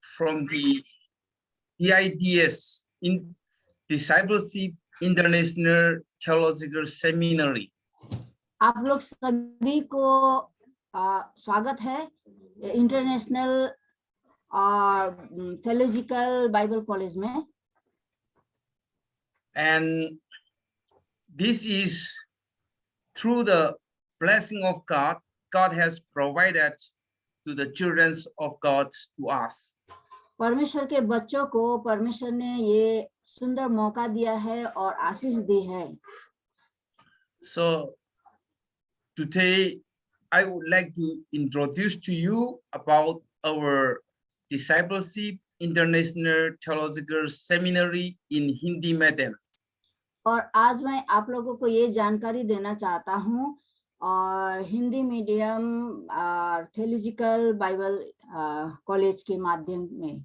from the EIDS in Discipleship International Theological Seminary. आप लोग सभी को स्वागत है इंटरनेशनल theological Bible College में. And this is through the blessing of God. God has provided to the children of God to us. परमेश्वर के बच्चों को परमेश्वर ने ये सुंदर मौका दिया है और आशीष दी है. So today I would like to introduce to you about our Discipleship International Theological Seminary in Hindi medium. और आज मैं आप लोगों को ये जानकारी देना चाहता हूँ और Hindi medium theological Bible college के माध्यम में.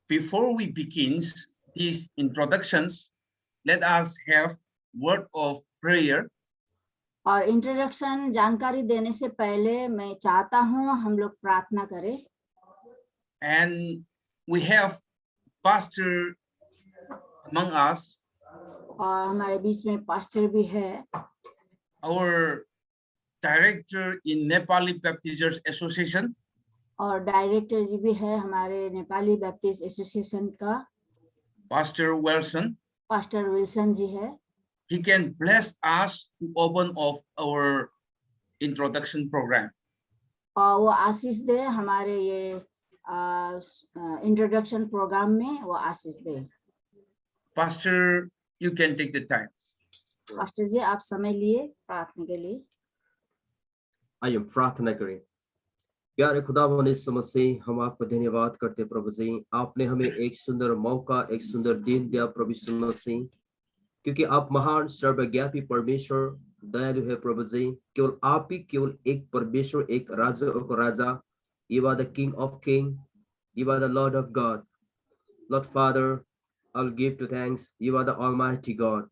Before we begin these introductions, let us have word of prayer. और इंट्रोडक्शन जानकारी देने से पहले मैं चाहता हूँ हम लोग प्रार्थना करें. And we have pastor among us. और हमारे बीच में पास्टर भी है. Our director in Nepali Baptist Association. और डायरेक्टर जी भी है हमारे नेपाली बैप्टिस्ट एसोसिएशन का. Pastor Wilson. पास्टर विल्सन जी है. He can bless us to open of our introduction program. और वो आशीष दे हमारे ये इंट्रोडक्शन प्रोग्राम में वो आशीष दे. Pastor, you can take the time. Pastor ji आप समय लिए प्रार्थना के लिए. आइए प्रार्थना करें. प्यारे खुदावंद यीशु मसीह, हम आपको धन्यवाद करते प्रभु जी. आपने हमें एक सुंदर मौका, एक सुंदर दिन दिया प्रभु यीशु मसीह, क्योंकि आप महान सर्वज्ञापी परमेश्वर दयालु है प्रभु जी. केवल आप ही केवल एक परमेश्वर, एक राजा और राजा. You are the King of Kings. You are the Lord of God. Lord Father, I'll give to thanks. You are the Almighty God.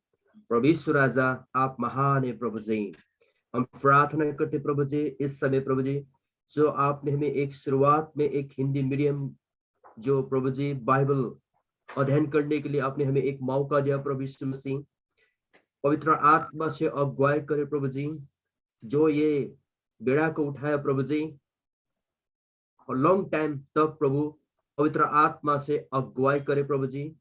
प्रभु यीशु राजा, आप महान है प्रभु जी. हम प्रार्थना करते प्रभु जी इस समय प्रभु जी, जो आपने हमें एक शुरुआत में एक हिंदी मीडियम जो प्रभु जी बाइबल अध्ययन करने के लिए आपने हमें एक मौका दिया प्रभु यीशु मसीह. पवित्र आत्मा से अगुवाई करे प्रभु जी. जो ये बेड़ा को उठाया प्रभु जी और लॉन्ग टाइम तक प्रभु पवित्र आत्मा से अगुवाई करे प्रभु जी.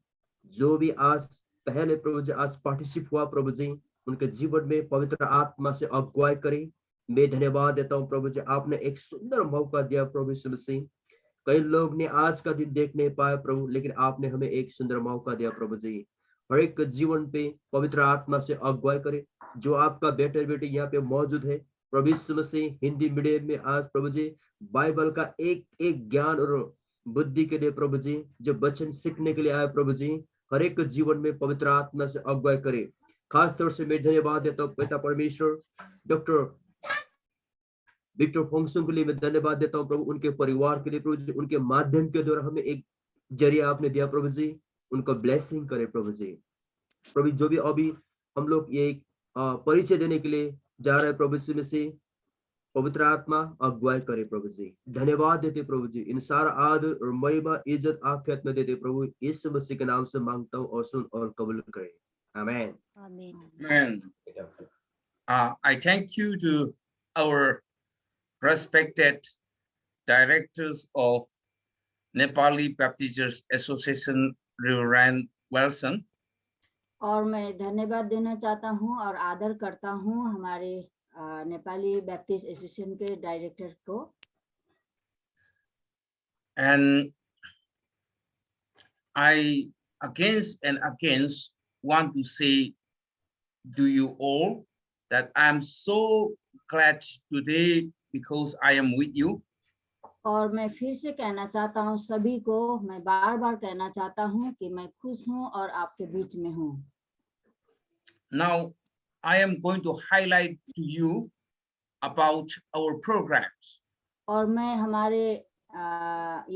जो भी आज पहले प्रभु जी आज पार्टिसिपेट हुआ प्रभु जी, उनके जीवन में पवित्र आत्मा से अगुवाई करे. मैं धन्यवाद देता हूँ प्रभु जी. आपने एक सुंदर मौका दिया प्रभु यीशु मसीह. कई लोग ने आज का दिन देख नहीं पाया प्रभु, लेकिन आपने हमें एक सुंदर मौका दिया प्रभु जी. हर एक जीवन पे पवित्र आत्मा से अगुवाई करे. जो आपका बेटे बेटे यहाँ पे मौजूद है प्रभु यीशु मसीह, हिंदी मीडियम में आज प्रभु जी बाइबल का एक एक ज्ञान और बुद्धि के लिए प्रभु जी, जो वचन सीखने के लिए आए प्रभु जी, हर एक जीवन में पवित्र आत्मा से अगुवाई करे. खास तौर से मैं धन्यवाद देता हूँ पिता परमेश्वर डॉक्टर विक्टर फंक्शन के लिए मैं धन्यवाद देता हूँ प्रभु. उनके परिवार के लिए प्रभु जी, उनके माध्यम के द्वारा हमें एक जरिया आपने दिया प्रभु जी. उनको ब्लेसिंग करे प्रभु जी. प्रभु जो भी अभी हम लोग ये परिचय देने के लिए जा रहे हैं प्रभु यीशु मसीह, पवित्र आत्मा अगुवाई करे प्रभु जी. धन्यवाद देते प्रभु जी. इन सारा आदर और महिमा इज्जत आपके हाथ में देते प्रभु. यीशु मसीह के नाम से मांगता हूँ और सुन और कबूल करे. आमीन. Amen. I thank you to our respected directors of Nepali Baptist Association, Reverend Wilson. और मैं धन्यवाद देना चाहता हूँ और आदर करता हूँ हमारे नेपाली बैप्टिस्ट एसोसिएशन के डायरेक्टर को. And I again want to say to you all that I'm so glad today because I am with you. और मैं फिर से कहना चाहता हूँ सभी को, मैं बार बार कहना चाहता हूँ कि मैं खुश हूँ और आपके बीच में हूँ. Now I am going to highlight to you about our programs. और मैं हमारे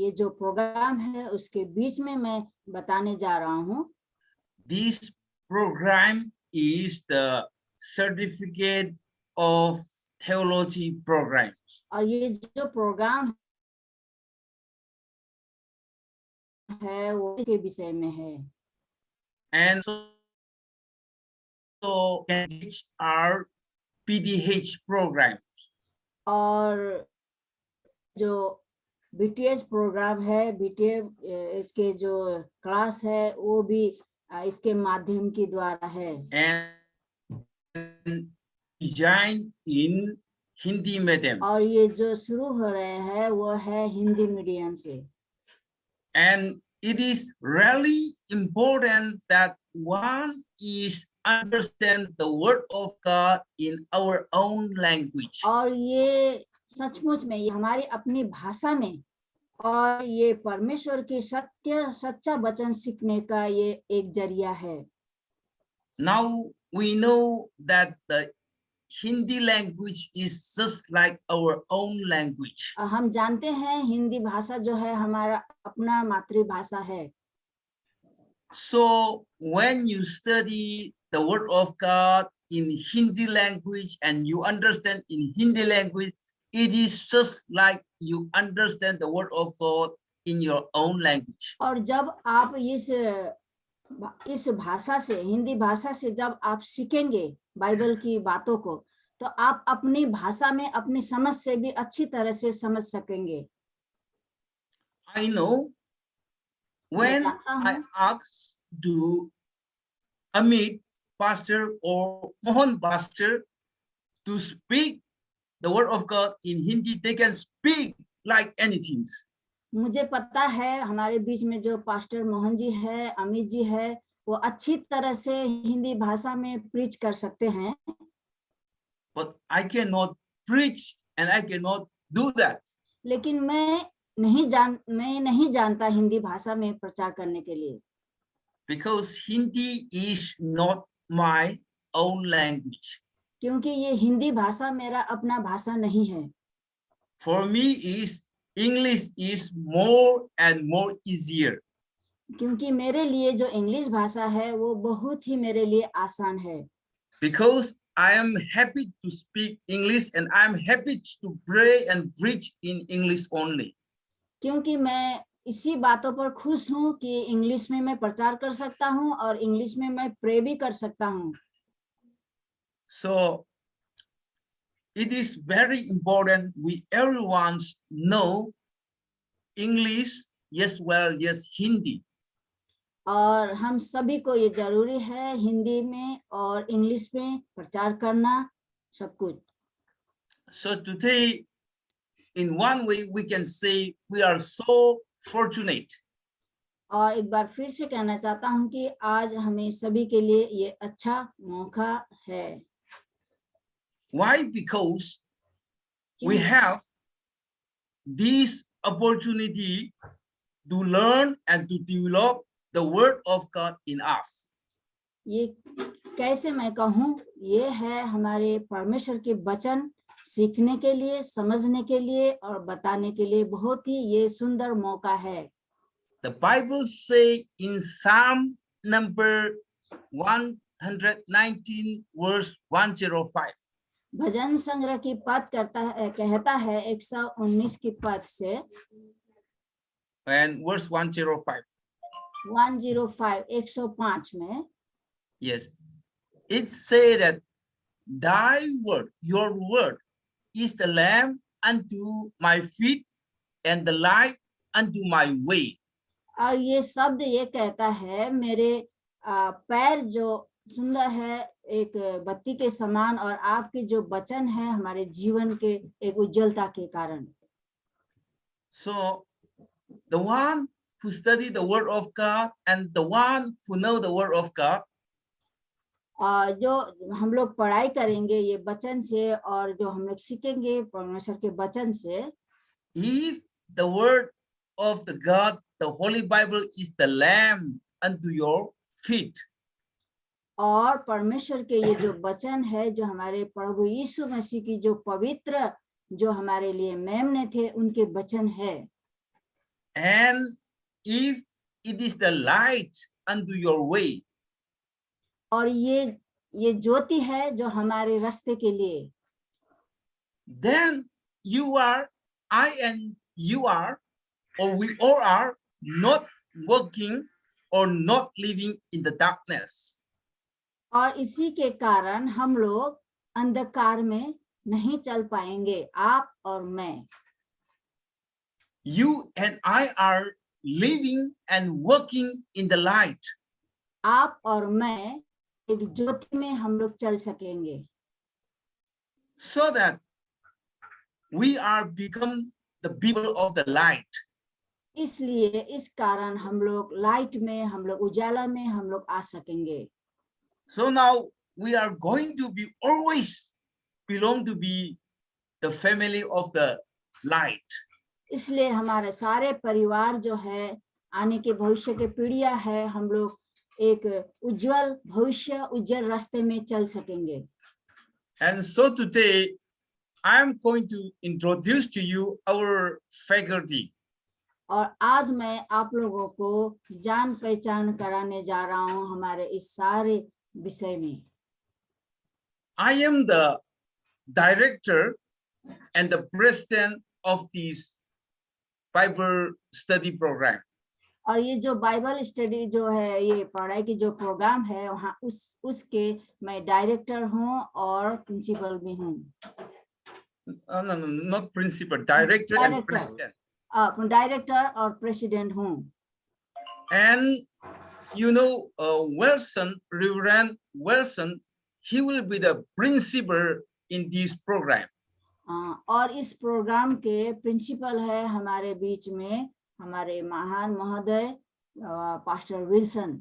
ये जो प्रोग्राम है उसके बीच में मैं बताने जा रहा हूँ. This program is the certificate of theology programs. और ये जो प्रोग्राम है वो के विषय में है। And so which are PDH programs. और जो BTS प्रोग्राम है, BTS इसके जो क्लास है वो भी इसके माध्यम के द्वारा है। And designed in Hindi medium. और ये जो शुरू हो रहे हैं वो है हिंदी मीडियम से। And it is really important that one is understand the word of God in our own language. और ये सचमुच में ये हमारी अपनी भाषा में और ये परमेश्वर की सच्चा वचन सीखने का ये एक जरिया है। Now we know that the Hindi language is just like our own language. हम जानते हैं हिंदी भाषा जो है हमारा अपना मातृभाषा है। So when you study the word of God in Hindi language and you understand in Hindi language, it is just like you understand the word of God in your own language. और जब आप इस भाषा से, हिंदी भाषा से जब आप सीखेंगे बाइबल की बातों को, तो आप अपनी भाषा में अपनी समझ से भी अच्छी तरह से समझ सकेंगे। I know when I asked to Amit Pastor or Mohan Pastor to speak the word of God in Hindi, they can speak like anything. मुझे पता है हमारे बीच में जो पास्टर मोहन जी है, अमित जी है, वो अच्छी तरह से हिंदी भाषा में प्रीच कर सकते हैं। But I cannot preach and I cannot do that. लेकिन मैं नहीं जानता हिंदी भाषा में प्रचार करने के लिए। Because Hindi is not my own language. क्योंकि ये हिंदी भाषा मेरा अपना भाषा नहीं है। For me is English is more and more easier. क्योंकि मेरे लिए जो इंग्लिश भाषा है वो बहुत ही मेरे लिए आसान है। Because I am happy to speak English and I am happy to pray and preach in English only. क्योंकि मैं इसी बातों पर खुश हूँ कि इंग्लिश में मैं प्रचार कर सकता हूँ और इंग्लिश में मैं प्रे भी कर सकता हूँ। So it is very important we everyone know English, yes, well, yes, Hindi. और हम सभी को ये जरूरी है हिंदी में और इंग्लिश में प्रचार करना सब कुछ। So today, in one way, we can say we are so fortunate. और एक बार फिर से कहना चाहता हूँ कि आज हमें सभी के लिए ये अच्छा मौका है। Why? Because we have this opportunity to learn and to develop the word of God in us. ये कैसे मैं कहूँ, ये है हमारे परमेश्वर के वचन सीखने के लिए, समझने के लिए और बताने के लिए बहुत ही ये सुंदर मौका है। The Bible say in Psalm number 119 verse 105. भजन संग्रह की पद कहता है 119 की पद से And verse 105. 105 Yes, it say that thy word, your word, is the lamp unto my feet and the light unto my way. और ये शब्द ये कहता है मेरे पैर जो सुंदर है एक बत्ती के समान और आपके जो वचन है हमारे जीवन के एक उज्जवलता के कारण। So the one who study the word of God and the one who know the word of God, जो हम लोग पढ़ाई करेंगे ये वचन से और जो हम लोग सीखेंगे परमेश्वर के वचन से, if the word of the God, the Holy Bible is the lamp unto your feet, और परमेश्वर के ये जो वचन है जो हमारे प्रभु यीशु मसीह की जो पवित्र जो हमारे लिए मेमने थे उनके वचन है, and if it is the light unto your way, और ये ज्योति है जो हमारे रास्ते के लिए, then you are, I and you are, or we all are not working or not living in the darkness. और इसी के कारण हम लोग अंधकार में नहीं चल पाएंगे, आप और मैं। You and I are living and working in the light. आप और मैं एक ज्योति में हम लोग चल सकेंगे, So that we are become the people of the light. इसलिए इस कारण हम लोग लाइट में, हम लोग उजाला में हम लोग आ सकेंगे। So now we are going to be always belong to be the family of the light. इसलिए हमारे सारे परिवार जो है, आने के भविष्य के पीढ़ियां है, हम लोग एक उज्जवल भविष्य, उज्जवल रास्ते में चल सकेंगे। And so today I am going to introduce to you our faculty. और आज मैं आप लोगों को जान पहचान कराने जा रहा हूं हमारे इस सारे विषय में। I am the director and the president of this Bible study program. और ये जो बाइबल स्टडी जो है, ये पढ़ाई की जो प्रोग्राम है, वहाँ उसके मैं डायरेक्टर हूँ और प्रिंसिपल भी हूँ। No, not principal, director and Director. president. Director और प्रेसिडेंट हूँ। And you know, Wilson, Reverend Wilson, he will be the principal in this program. और इस प्रोग्राम के प्रिंसिपल है हमारे बीच में हमारे महान महोदय pastor Wilson.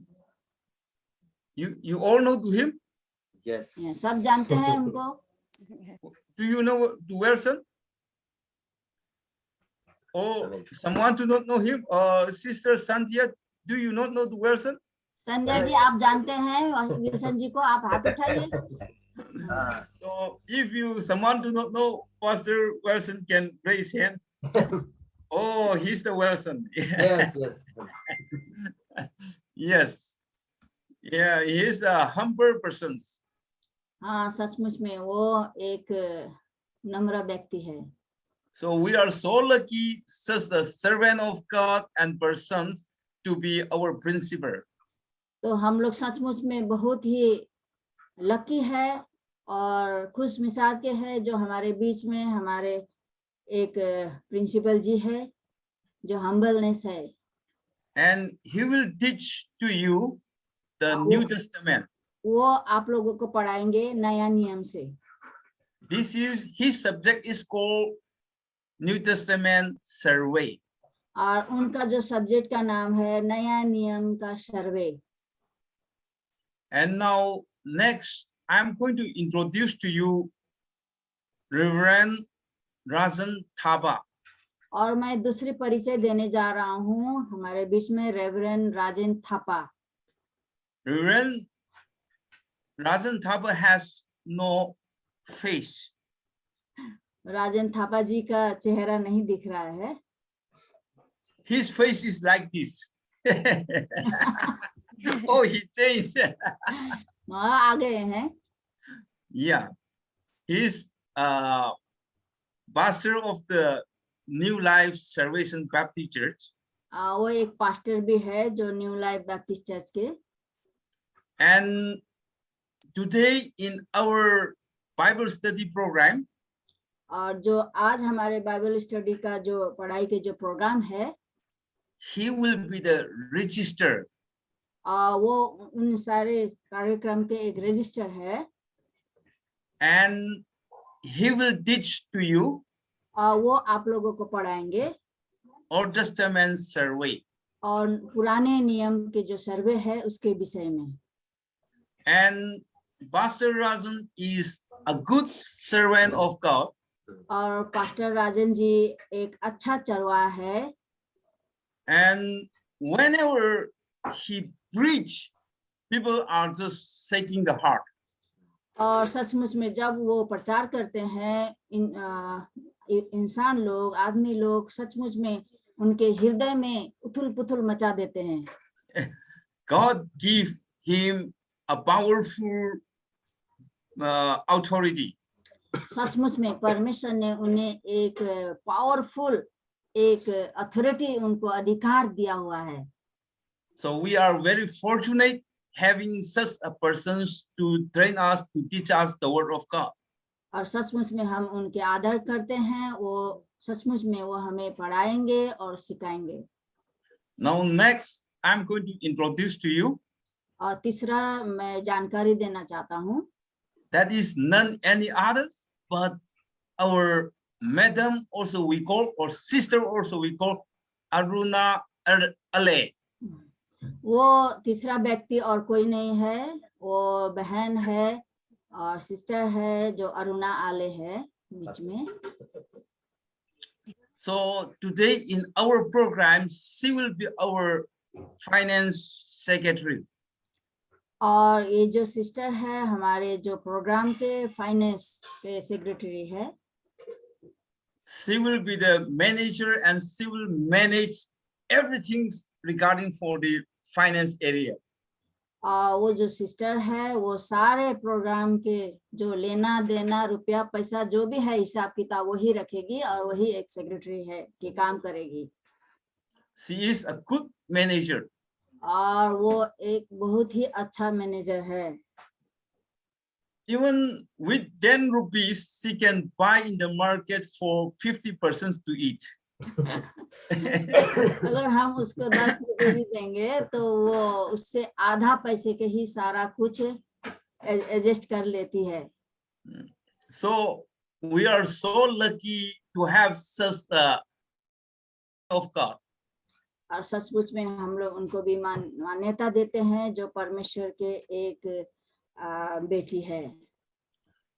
You all know to him? Yes. सब जानते हैं उनको। Do you know Wilson? Oh, someone do not know him? Sister Santia, do you not know Wilson? Sanjay ji, आप जानते हैं विल्सन जी को? आप हाथ उठाइए। So if someone do not know Pastor Wilson, can raise hand. Oh, he's the Wilson. Yes, yes. Yes. Yeah, he is a humble person. हाँ, सचमुच में वो एक नम्र व्यक्ति है। So we are so lucky, such a servant of God and persons, to be our principal. तो हम लोग सचमुच में बहुत ही लकी है और खुश मिजाज के हैं जो हमारे बीच में हमारे एक प्रिंसिपल जी है जो हम्बलनेस है। And he will teach to you the New Testament. वो आप लोगों को पढ़ाएंगे नया नियम से। This is his subject is called New Testament Survey. और उनका जो सब्जेक्ट का नाम है नया नियम का सर्वे। And now next I am going to introduce to you Reverend Rajan Thapa. और मैं दूसरी परिचय देने जा रहा हूँ हमारे बीच में reverend Rajan Thapa. Reverend Rajan Thapa has no face. राजन थापा जी का चेहरा नहीं दिख रहा है। His face is like this. Oh, he changed. आ गए हैं। Yeah, he's pastor of the New Life Salvation Baptist Church. वो एक पास्टर भी है जो न्यू लाइफ बैप्टिस्ट चर्च के। And today in our Bible study program, और जो आज हमारे बाइबल स्टडी का जो पढ़ाई के जो प्रोग्राम है, he will be the register. वो उन सारे कार्यक्रम के एक रजिस्टर है। And he will teach to you वो आप लोगों को पढ़ाएंगे Old Testament survey. और पुराने नियम के जो सर्वे है उसके विषय में। And Pastor Rajan is a good servant of God. और पास्टर राजन जी एक अच्छा चरवाहा है। And whenever he preach, people are just shaking the heart. और सचमुच में जब वो प्रचार करते हैं इंसान लोग, आदमी लोग सचमुच में उनके हृदय में उथल पुथल मचा देते हैं। God give him a powerful authority. सचमुच में परमेश्वर ने उन्हें एक पावरफुल एक अथॉरिटी उनको अधिकार दिया हुआ है। So we are very fortunate having such a persons to train us, to teach us the word of God. और सचमुच में हम उनके आदर करते हैं, वो सचमुच में वो हमें पढ़ाएंगे और सिखाएंगे। Now next, I'm going to introduce to you, और तीसरा मैं जानकारी देना चाहता हूँ, that is none any others, but our madam also we call, or sister also we call, Aruna Ale. वो तीसरा व्यक्ति और कोई नहीं है, वो बहन है और सिस्टर है जो अरुणा आले है बीच में। So today in our program, she will be our finance secretary. और ये जो सिस्टर है हमारे जो प्रोग्राम के फाइनेंस के सेक्रेटरी है। She will be the manager and she will manage everything regarding for the finance area. और वो जो सिस्टर है वो सारे प्रोग्राम के जो लेना देना रुपया पैसा जो भी है हिसाब किताब वही रखेगी और वही एक सेक्रेटरी है कि काम करेगी। She is a good manager. और वो एक बहुत ही अच्छा मैनेजर है। Even with 10 rupees, she can buy in the market for 50% to eat. अगर हम उसको 10 रुपए भी देंगे तो वो उससे आधा पैसे के ही सारा कुछ एडजस्ट कर लेती है। So we are so lucky to have such a of God. और सचमुच में हम लोग उनको भी मान्यता देते हैं जो परमेश्वर के एक बेटी है।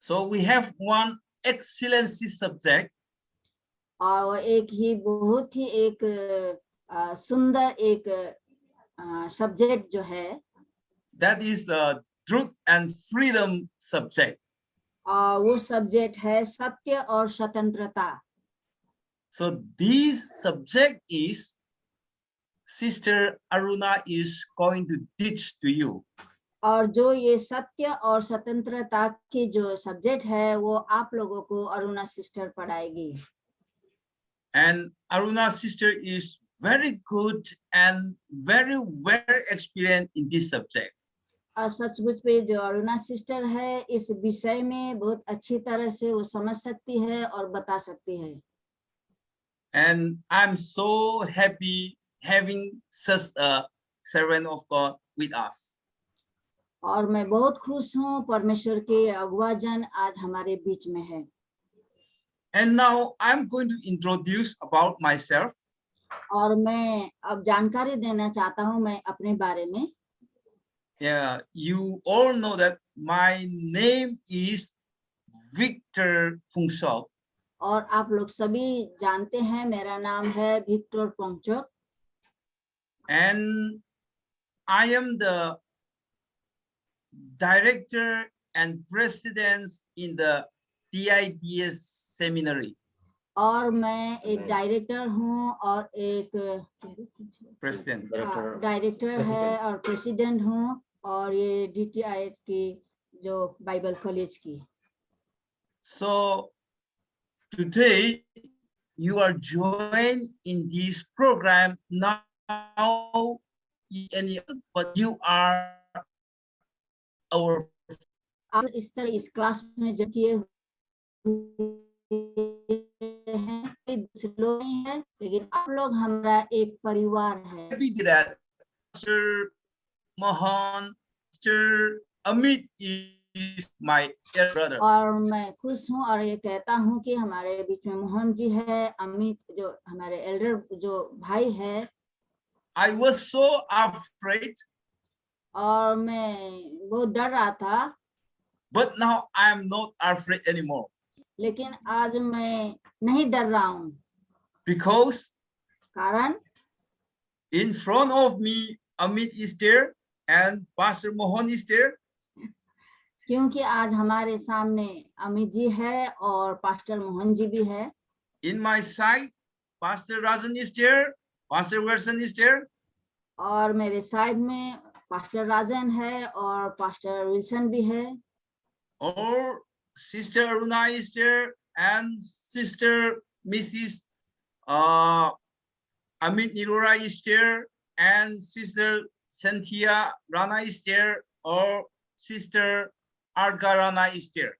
So we have one excellency subject. और एक ही बहुत ही एक सुंदर एक सब्जेक्ट जो है, That is the truth and freedom subject. और वो सब्जेक्ट है सत्य और स्वतंत्रता। So this subject is Sister Aruna is going to teach to you. और जो ये सत्य और स्वतंत्रता की जो सब्जेक्ट है वो आप लोगों को अरुणा सिस्टर पढ़ाएगी। And Aruna sister is very good and very well experienced in this subject. और सचमुच में जो अरुणा सिस्टर है इस विषय में बहुत अच्छी तरह से वो समझ सकती है और बता सकती है। And I'm so happy having such a servant of God with us. और मैं बहुत खुश हूँ परमेश्वर के अगुवा जन आज हमारे बीच में है। And now I'm going to introduce about myself. और मैं अब जानकारी देना चाहता हूँ मैं अपने बारे में। Yeah, you all know that my name is Victor Phungsok. और आप लोग सभी जानते हैं मेरा नाम है Victor पोंगचोक। And I am the director and president in the TIDS seminary. और मैं एक डायरेक्टर हूँ और एक President. डायरेक्टर है और प्रेसिडेंट हूँ और ये DTI की जो बाइबल कॉलेज की। So today you are joined in this program now, but you are our. आप इस तरह इस क्लास में जब किए हैं दूसरे लोग नहीं है लेकिन आप लोग हमारा एक परिवार है। That Mr. Mohan, Mr. Amit is my elder brother. और मैं खुश हूँ और ये कहता हूँ कि हमारे बीच में मोहन जी है, अमित जो हमारे एल्डर जो भाई है। I was so afraid. और मैं बहुत डर रहा था। But now I am not afraid anymore. लेकिन आज मैं नहीं डर रहा हूँ। Because कारण in front of me Amit is there and Pastor Mohan is there. क्योंकि आज हमारे सामने अमित जी है और पास्टर मोहन जी भी है। In my side, Pastor Rajan is there, Pastor Wilson is there. और मेरे साइड में पास्टर राजन है और पास्टर विल्सन भी है। Or Sister Aruna is there, and Sister Mrs. Amit Nirora is there, and Sister Cynthia Rana is there, or Sister Arga Rana is there.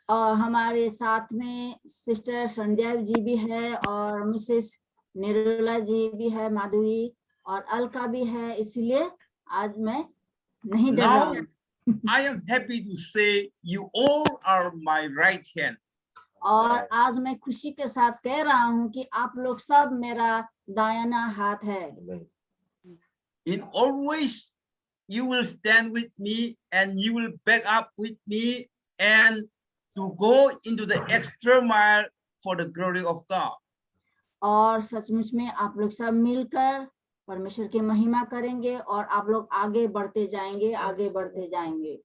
और हमारे साथ में सिस्टर संध्या जी भी है और मिसेस निरोला जी भी है, माधुरी और अलका भी है, इसलिए आज मैं नहीं डर रहा Now हूँ। I am happy to say you all are my right hand. और आज मैं खुशी के साथ कह रहा हूँ कि आप लोग सब मेरा दायाना हाथ है। In always you will stand with me and you will back up with me and to go into the extra mile for the glory of God. और सचमुच में आप लोग सब मिलकर परमेश्वर की महिमा करेंगे और आप लोग आगे बढ़ते जाएंगे, आगे बढ़ते जाएंगे।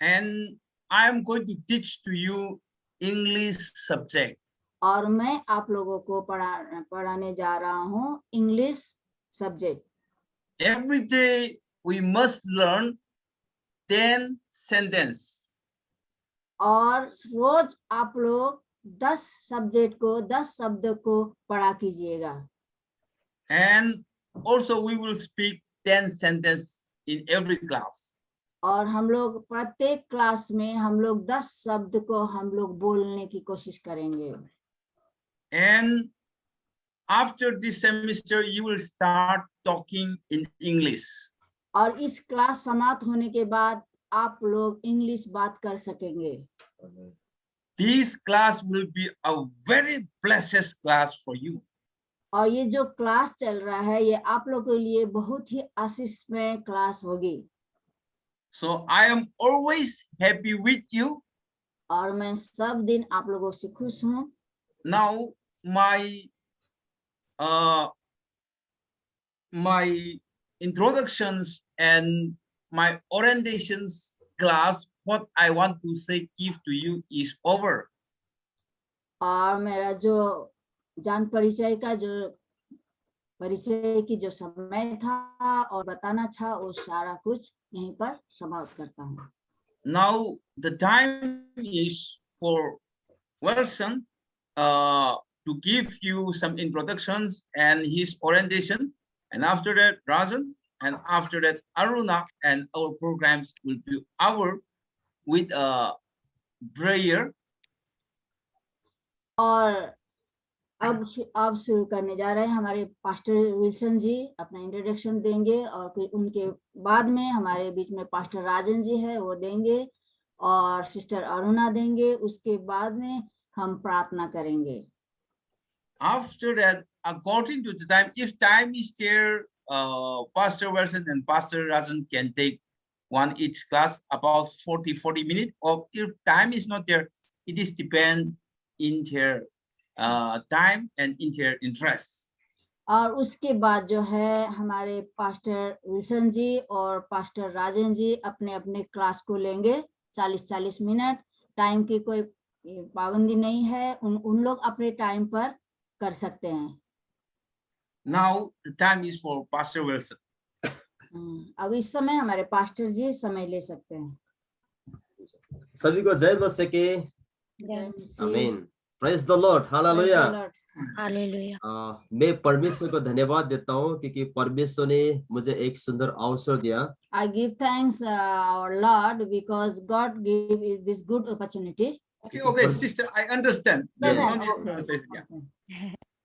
And I am going to teach to you English subject. और मैं आप लोगों को पढ़ाने जा रहा हूँ English subject. Every day we must learn 10 sentences. और रोज आप लोग 10 सब्जेक्ट को, 10 शब्द को पढ़ा कीजिएगा। And also we will speak 10 sentences in every class. और हम लोग प्रत्येक क्लास में हम लोग 10 शब्द को हम लोग बोलने की कोशिश करेंगे। And after this semester you will start talking in English. और इस क्लास समाप्त होने के बाद आप लोग इंग्लिश बात कर सकेंगे। This class will be a very blessed class for you. और ये जो क्लास चल रहा है ये आप लोगों के लिए बहुत ही आशीषमय क्लास होगी। So I am always happy with you. और मैं सब दिन आप लोगों से खुश हूँ। Now my introductions and my orientations class, what I want to say give to you is over. और मेरा जो जान परिचय का जो परिचय की जो समय था और बताना था वो सारा कुछ यहीं पर समाप्त करता हूँ। Now the time is for Wilson to give you some introductions and his orientation, and after that Rajan, and after that Aruna, and our programs will be over with a prayer. और अब शुरू करने जा रहे हैं। हमारे pastor Wilson जी अपना introduction देंगे और फिर उनके बाद में हमारे बीच में पास्टर राजन जी है वो देंगे और सिस्टर अरुणा देंगे। उसके बाद में हम प्रार्थना करेंगे। After that, according to the time, if time is there, Pastor Wilson and Pastor Rajan can take one each class about 40 minutes, or if time is not there, it is depend in their time and in their interest. और उसके बाद जो है हमारे pastor Wilson जी और pastor Rajan ji अपने अपने class को लेंगे 40-40 मिनट। टाइम की कोई पाबंदी नहीं है, उन लोग अपने टाइम पर कर सकते हैं। Now the time is for Pastor Wilson. अब इस समय हमारे पास्टर जी समय ले सकते हैं। सभी को जय मसीह के आमीन। Praise the Lord, hallelujah. Hallelujah. मैं परमेश्वर को धन्यवाद देता हूँ क्योंकि परमेश्वर ने मुझे एक सुंदर अवसर दिया। I give thanks our Lord because God gave this good opportunity. Okay, sister, I understand. Yes. No need to translate, yeah.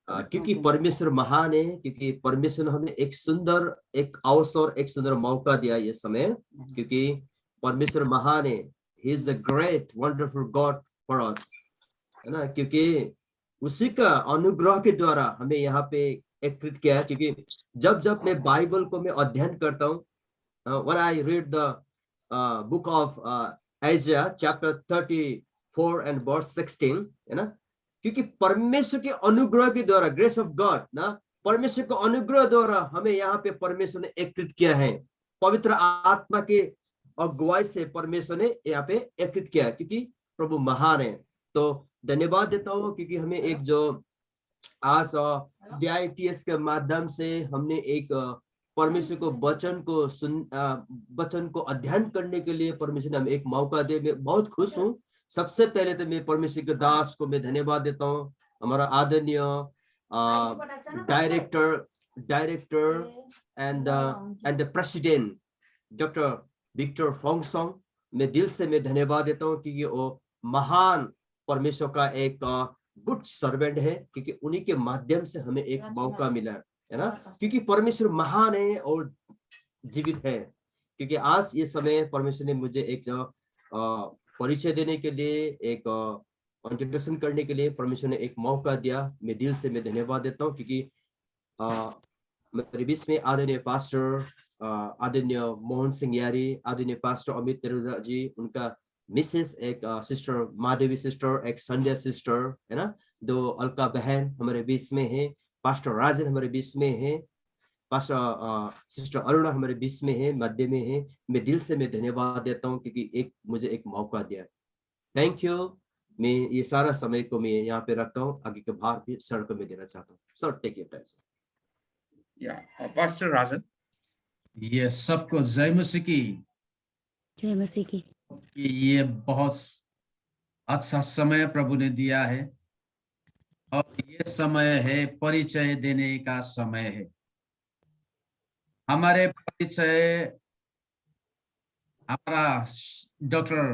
क्योंकि परमेश्वर महान है, क्योंकि परमेश्वर ने हमें एक सुंदर एक अवसर, एक सुंदर मौका दिया ये समय, क्योंकि परमेश्वर महान है। He is a great, wonderful God for us, है ना, क्योंकि उसी का अनुग्रह के द्वारा हमें यहाँ पे एकत्रित किया है। क्योंकि जब मैं बाइबल को मैं अध्ययन करता हूँ, when I read the book of Isaiah chapter 34 and verse 16, है ना, क्योंकि परमेश्वर के अनुग्रह के द्वारा, ग्रेस ऑफ गॉड ना, परमेश्वर के अनुग्रह द्वारा हमें यहाँ पे परमेश्वर ने एकत्रित किया है। पवित्र आत्मा के अगुवाई से परमेश्वर ने यहाँ पे एकत्रित किया है, क्योंकि प्रभु महान है। तो धन्यवाद देता हूँ क्योंकि हमें एक जो आज DITS के माध्यम से हमने एक परमेश्वर को वचन को अध्ययन करने के लिए परमेश्वर ने हमें एक मौका दे। मैं बहुत खुश हूँ सबसे पहले तो मैं परमेश्वर के दास को मैं धन्यवाद देता हूँ, हमारा आदरणीय director and the president doctor Victor Fongsong, मैं दिल से मैं धन्यवाद देता हूँ क्योंकि वो महान परमेश्वर का एक गुड सर्वेंट है, क्योंकि उन्हीं के माध्यम से हमें एक मौका मिला है ना, क्योंकि परमेश्वर महान है और जीवित है। क्योंकि आज ये समय परमेश्वर ने मुझे एक परिचय देने के लिए, एक इंट्रोडक्शन करने के लिए परमेश्वर ने एक मौका दिया। मैं दिल से मैं धन्यवाद देता हूँ क्योंकि मेरे बीच में आदरणीय पास्टर आदरणीय मोहन सिंह यारी, आदरणीय पास्टर अमित तेरुजा जी, उनका मिसेस एक सिस्टर माधवी सिस्टर, एक संध्या सिस्टर है ना, 2 अलका बहन हमारे बीच में है, पास्टर राजन हमारे बीच में है, पास्टर सिस्टर अरुणा हमारे बीच में है, मध्य में है। मैं दिल से मैं धन्यवाद देता हूँ क्योंकि मुझे एक मौका दिया। Thank you. मैं ये सारा समय को मैं यहाँ पे रखता हूँ, आगे के भार भी सर को मैं देना चाहता हूँ। Sir take your time. Pastor Rajan. ये सबको जय मसीह की। जय मसीह की। ये बहुत अच्छा समय प्रभु ने दिया है और ये समय है परिचय देने का समय है। हमारे परिचय हमारा डॉक्टर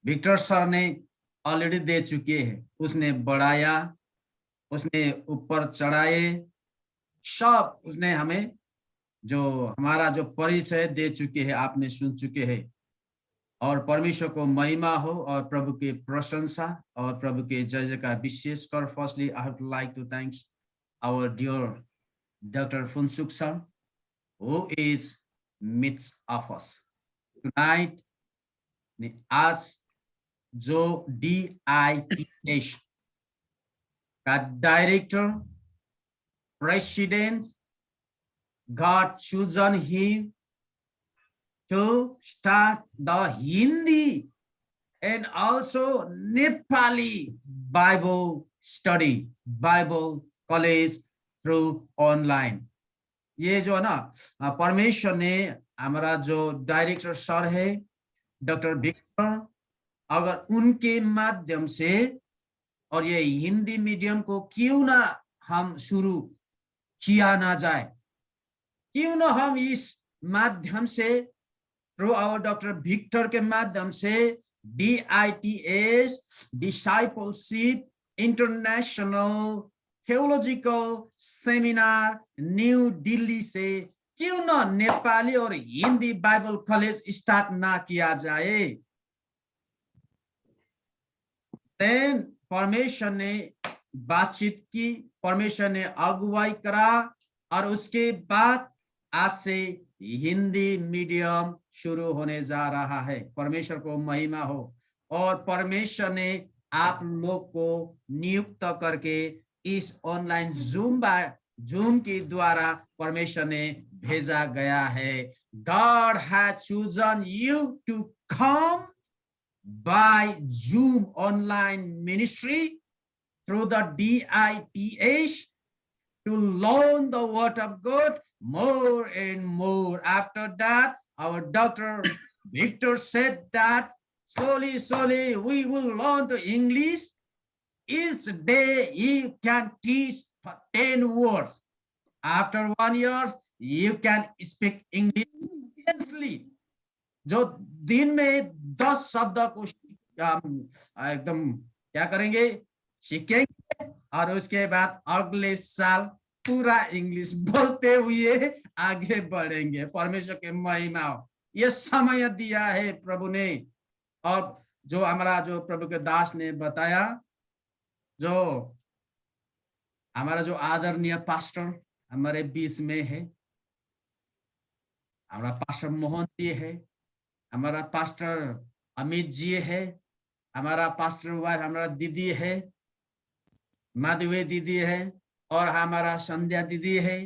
विक्टर सर ने ऑलरेडी दे चुके हैं। उसने बढ़ाया, उसने ऊपर चढ़ाए, सब उसने हमें जो हमारा जो परिचय दे चुके हैं, आपने सुन चुके हैं। और परमेश्वर को महिमा हो और प्रभु की प्रशंसा और प्रभु के जय जयकार विशेष कर। Firstly I would like to thanks our dear doctor Phunsuk sir who is midst of us tonight। आज जो DITH का director president, God chosen him to start the Hindi and also Nepali Bible study, Bible college through online। ये जो है ना परमेश्वर ने हमारा जो डायरेक्टर सर है डॉक्टर विक्टर, अगर उनके माध्यम से और ये हिंदी मीडियम को क्यों ना हम शुरू किया ना जाए, क्यों ना हम इस माध्यम से थ्रू आवर डॉक्टर विक्टर के माध्यम से DITS discipleship international theological seminar new Delhi से क्यों ना नेपाली और हिंदी बाइबल कॉलेज स्टार्ट ना किया जाए। देन परमेश्वर ने बातचीत की, परमेश्वर ने अगुवाई करा और उसके बाद आज से हिंदी मीडियम शुरू होने जा रहा है। परमेश्वर को महिमा हो। और परमेश्वर ने आप लोग को नियुक्त करके इस ऑनलाइन जूम के द्वारा परमेश्वर ने भेजा गया है। God has chosen you to come by Zoom online ministry through the DITH to learn the word of God more and more. After that, our Dr. Victor said that slowly we will learn the English. Each day you can teach 10 words. After 1 year, you can speak English fluently. जो दिन में 10 शब्द को एकदम क्या करेंगे, सीखेंगे और उसके बाद अगले साल पूरा इंग्लिश बोलते हुए आगे बढ़ेंगे। परमेश्वर के महिमा हो। ये समय दिया है प्रभु ने। और जो हमारा जो प्रभु के दास ने बताया, जो हमारा जो आदरणीय पास्टर हमारे बीच में है, हमारा पास्टर मोहन जी है, हमारा पास्टर अमित जी है, हमारा पास्टर वाइफ हमारा दीदी है, माधवी दीदी है, और हमारा संध्या दीदी है,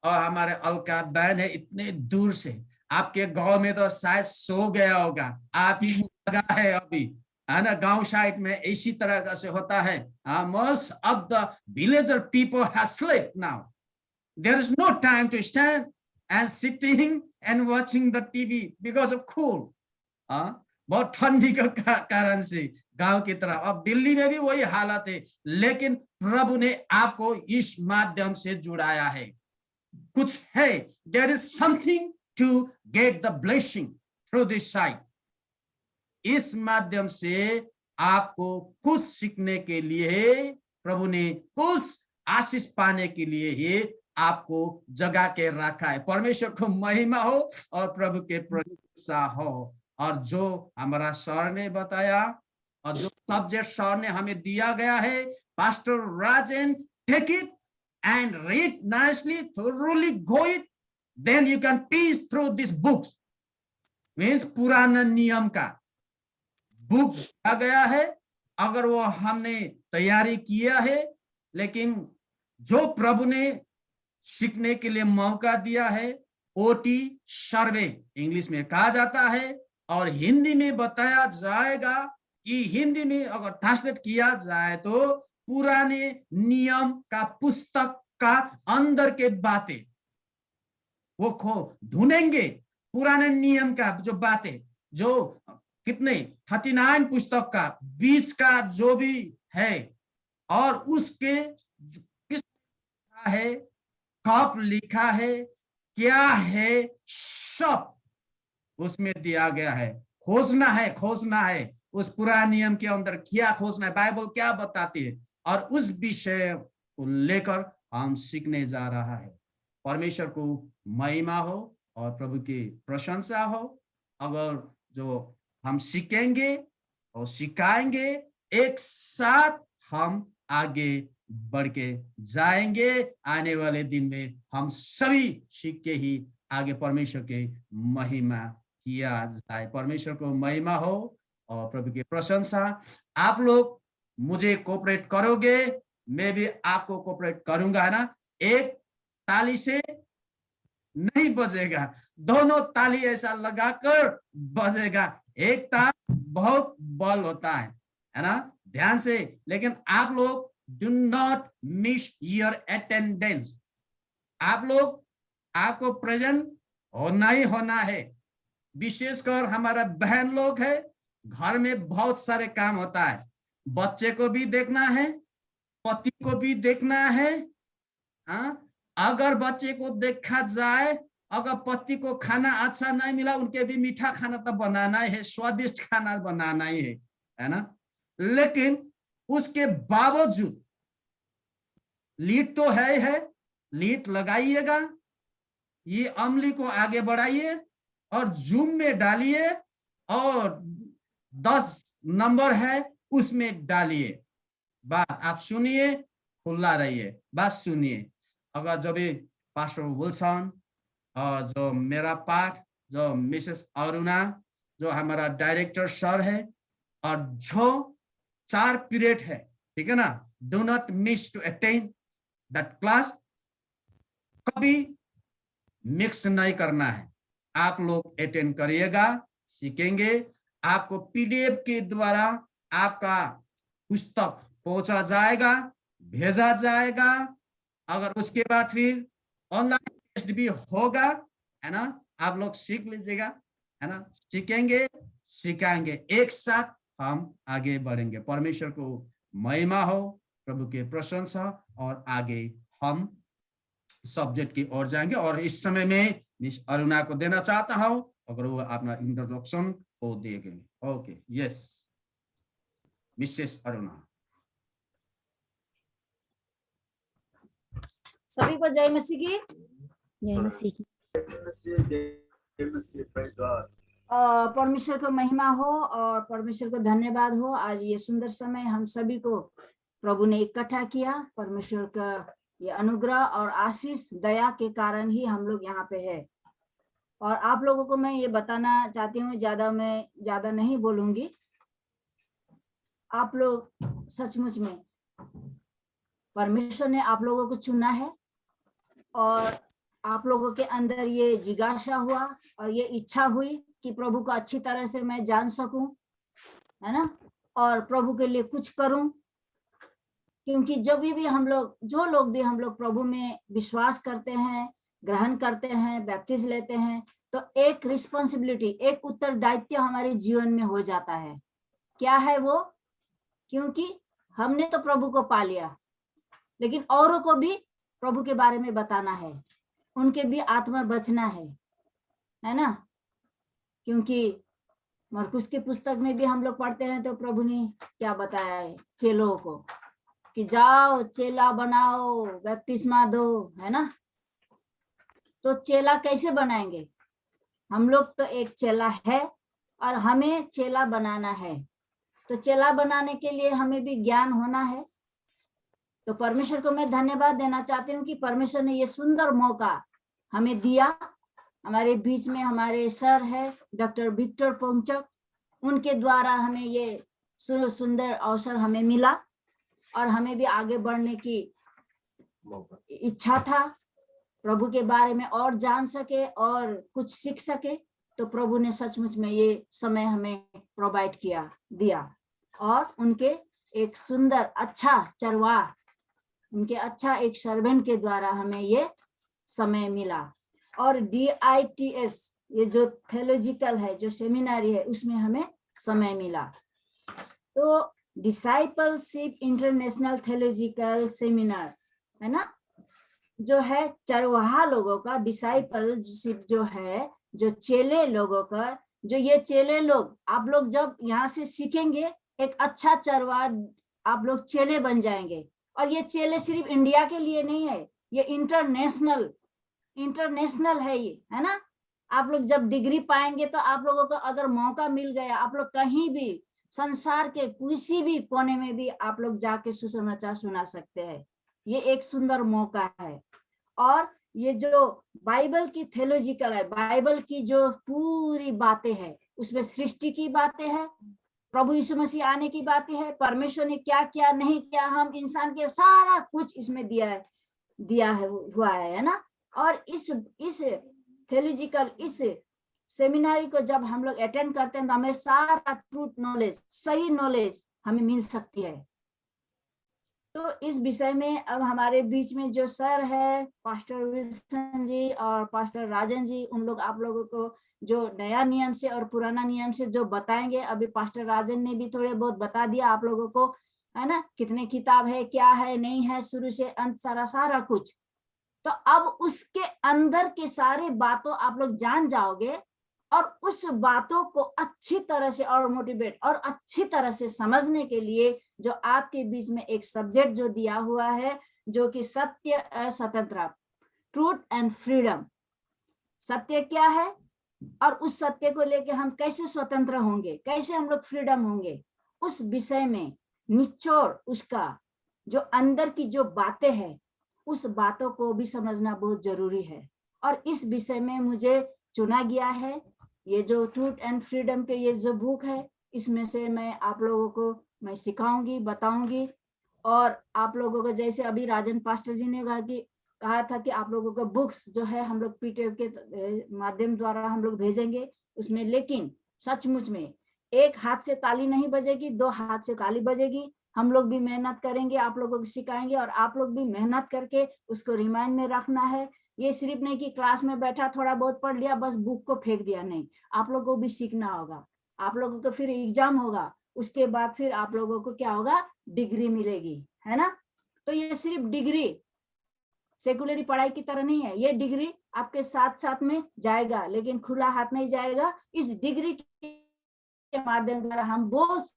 और हमारे अलका बहन है। इतने दूर से आपके गांव में तो शायद सो गया होगा, आप ही लगा है अभी, है ना। गांव साइड में इसी तरह का से होता है। Most of the villager people have slept now. There is no time to stand and sitting and watching the TV because of cold. बहुत ठंडी का कारण से गांव की तरफ। अब दिल्ली में भी वही हालत है, लेकिन प्रभु ने आपको इस माध्यम से जुड़ाया है। कुछ है, there is something to get the blessing through this site. इस माध्यम से आपको कुछ सीखने के लिए, प्रभु ने कुछ आशीष पाने के लिए ही आपको जगा के रखा है। परमेश्वर को महिमा हो और प्रभु के प्रशंसा हो। और जो हमारा सर ने बताया और जो सब्जेक्ट सर ने हमें दिया गया है, pastor Rajan, take it and read nicely, thoroughly go it, then you can teach through these books. Means पुराना नियम का बुक आ गया है, अगर वो हमने तैयारी किया है, लेकिन जो प्रभु ने सीखने के लिए मौका दिया है, ओटी सर्वे इंग्लिश में कहा जाता है, और हिंदी में बताया जाएगा कि हिंदी में अगर ट्रांसलेट किया जाए तो पुराने नियम का पुस्तक का अंदर के बातें वो ढूंढेंगे। पुराने नियम का जो बातें, जो कितने 39 पुस्तक का 20 का जो भी है, और उसके किस है, कब लिखा है, क्या है, सब उसमें दिया गया है। खोजना है उस पुराने नियम के अंदर क्या खोजना है, बाइबल क्या बताती है, और उस विषय को लेकर हम सीखने जा रहा है। परमेश्वर को महिमा हो और प्रभु की प्रशंसा हो। अगर जो हम सीखेंगे और सिखाएंगे, एक साथ हम आगे बढ़ के जाएंगे। आने वाले दिन में हम सभी सीख के ही आगे परमेश्वर की महिमा किया जाए। परमेश्वर को महिमा हो और प्रभु की प्रशंसा। आप लोग मुझे कोऑपरेट करोगे, मैं भी आपको कोऑपरेट करूंगा, है ना। एक ताली से नहीं बजेगा, दोनों ताली ऐसा लगाकर बजेगा। एक ताल बहुत बल होता है ना, ध्यान से। लेकिन आप लोग do not miss your attendance. आप लोग, आपको प्रेजेंट होना ही होना है। विशेषकर हमारा बहन लोग है, घर में बहुत सारे काम होता है। बच्चे को भी देखना है, पति को भी देखना है। अगर बच्चे को देखा जाए, अगर पति को खाना अच्छा नहीं मिला, उनके भी मीठा खाना तो बनाना ही है, स्वादिष्ट खाना बनाना ही है ना। लेकिन उसके बावजूद लीड तो है, लीड लगाइएगा, ये अमली को आगे बढ़ाइए और जूम में डालिए, और 10 नंबर है उसमें डालिए। बस आप सुनिए, खुला रहिए, बस सुनिए। अगर जो भी पास्टर विल्सन और जो मेरा पाठ, जो मिसेस अरुणा, जो हमारा डायरेक्टर सर है, और जो 4 पीरियड है, ठीक है ना, do not miss to attend that class. कभी मिक्स नहीं करना है, आप लोग अटेंड करिएगा, सीखेंगे। आपको पीडीएफ के द्वारा आपका पुस्तक पहुंचा जाएगा, भेजा जाएगा। अगर उसके बाद फिर ऑनलाइन टेस्ट भी होगा, है ना, आप लोग सीख लीजिएगा, है ना। सीखेंगे, सिखाएंगे, एक साथ हम आगे बढ़ेंगे। परमेश्वर को महिमा हो, प्रभु की प्रशंसा, और आगे हम सब्जेक्ट की ओर जाएंगे। और इस समय में मिस अरुणा को देना चाहता हूं, अगर वो अपना इंट्रोडक्शन को देंगे। Okay, yes, Mrs Aruna. सभी को जय मसीह की। जय मसीह की। परमेश्वर को महिमा हो और परमेश्वर को धन्यवाद हो। आज ये सुंदर समय हम सभी को प्रभु ने इकट्ठा किया। परमेश्वर का ये अनुग्रह और आशीष दया के कारण ही हम लोग यहाँ पे है। और आप लोगों को मैं ये बताना चाहती हूँ, मैं ज्यादा नहीं बोलूंगी। आप लोग सचमुच में परमेश्वर ने आप लोगों को चुना है, और आप लोगों के अंदर ये जिज्ञासा हुआ और ये इच्छा हुई कि प्रभु को अच्छी तरह से मैं जान सकूं, है ना, और प्रभु के लिए कुछ करूं। क्योंकि जो लोग भी हम लोग प्रभु में विश्वास करते हैं, ग्रहण करते हैं, बैप्टिज्म लेते हैं, तो एक रिस्पॉन्सिबिलिटी, एक उत्तरदायित्व हमारे जीवन में हो जाता है। क्या है वो? क्योंकि हमने तो प्रभु को पा लिया, लेकिन औरों को भी प्रभु के बारे में बताना है, उनके भी आत्मा बचना है ना। क्योंकि मरकुस की पुस्तक में भी हम लोग पढ़ते हैं तो प्रभु ने क्या बताया है चेलों को कि जाओ चेला बनाओ, बपतिस्मा दो, है ना। तो चेला कैसे बनाएंगे? हम लोग तो एक चेला है और हमें चेला बनाना है। तो चेला बनाने के लिए हमें भी ज्ञान होना है। तो परमेश्वर को मैं धन्यवाद देना चाहती हूँ कि परमेश्वर ने ये सुंदर मौका हमें दिया। हमारे बीच में हमारे सर है डॉक्टर विक्टर पोंचक, उनके द्वारा हमें ये सुंदर अवसर हमें मिला और हमें भी आगे बढ़ने की इच्छा था, प्रभु के बारे में और जान सके और कुछ सीख सके। तो प्रभु ने सचमुच में ये समय हमें प्रोवाइड दिया और उनके एक सुंदर अच्छा चरवाह, उनके अच्छा एक सर्वेंट के द्वारा हमें ये समय मिला। और DITS ये जो थियोलॉजिकल है, जो सेमिनारी है, उसमें हमें समय मिला। तो डिसाइपलशिप इंटरनेशनल थियोलॉजिकल सेमिनार है ना, जो है चरवाहा लोगों का, डिसाइपलशिप जो है, जो चेले लोगों का, जो ये चेले लोग, आप लोग जब यहाँ से सीखेंगे एक अच्छा चरवाहा, आप लोग चेले बन जाएंगे। और ये चेले सिर्फ इंडिया के लिए नहीं है, ये इंटरनेशनल है ये, है ना। आप लोग जब डिग्री पाएंगे तो आप लोगों को अगर मौका मिल गया, आप लोग कहीं भी संसार के किसी भी कोने में भी आप लोग जाके सुसमाचार सुना सकते हैं। ये एक सुंदर मौका है। और ये जो बाइबल की थियोलॉजिकल है, बाइबल की जो पूरी बातें हैं, उसमें सृष्टि की बातें हैं, प्रभु यीशु मसीह आने की बातें हैं, परमेश्वर ने क्या क्या नहीं किया, हम इंसान के, सारा कुछ इसमें दिया है हुआ है ना। और इस थियोलॉजिकल इस सेमिनारी को जब हम लोग अटेंड करते हैं तो हमें सारा ट्रूथ नॉलेज, सही नॉलेज हमें मिल सकती है। तो इस विषय में अब हमारे बीच में जो सर है पास्टर विल्सन जी और पास्टर राजन जी, उन लोग आप लोगों को जो नया नियम से और पुराना नियम से जो बताएंगे। अभी पास्टर राजन ने भी थोड़े बहुत बता दिया आप लोगों को, है ना, कितने किताब है, क्या है, नहीं है, शुरू से अंत सारा कुछ। तो अब उसके अंदर के सारे बातों आप लोग जान जाओगे और उस बातों को अच्छी तरह से और मोटिवेट और अच्छी तरह से समझने के लिए जो आपके बीच में एक सब्जेक्ट जो दिया हुआ है, जो कि सत्य स्वतंत्र, ट्रूथ एंड फ्रीडम। सत्य क्या है और उस सत्य को लेके हम कैसे स्वतंत्र होंगे, कैसे हम लोग फ्रीडम होंगे, उस विषय में निचोड़ उसका जो अंदर की जो बातें हैं, उस बातों को भी समझना बहुत जरूरी है। और इस विषय में मुझे चुना गया है। ये जो ट्रूथ एंड फ्रीडम के ये जो बुक है, इसमें से मैं आप लोगों को मैं सिखाऊंगी, बताऊंगी। और आप लोगों को जैसे अभी राजन पास्टर जी ने कहा था कि आप लोगों को बुक्स जो है हम लोग पीटीएफ के माध्यम द्वारा हम लोग भेजेंगे उसमें। लेकिन सचमुच में एक हाथ से ताली नहीं बजेगी, दो हाथ से ताली बजेगी। हम लोग भी मेहनत करेंगे, आप लोगों को सिखाएंगे और आप लोग भी मेहनत करके उसको रिमाइंड में रखना है। ये सिर्फ नहीं कि क्लास में बैठा थोड़ा बहुत पढ़ लिया बस बुक को फेंक दिया, नहीं, आप लोगों को भी सीखना होगा। आप लोगों को फिर एग्जाम होगा, उसके बाद फिर आप लोगों को क्या होगा, डिग्री मिलेगी, है ना। तो ये सिर्फ डिग्री सेकुलरी पढ़ाई की तरह नहीं है, ये डिग्री आपके साथ साथ में जाएगा, लेकिन खुला हाथ नहीं जाएगा। इस डिग्री के माध्यम द्वारा हम बहुत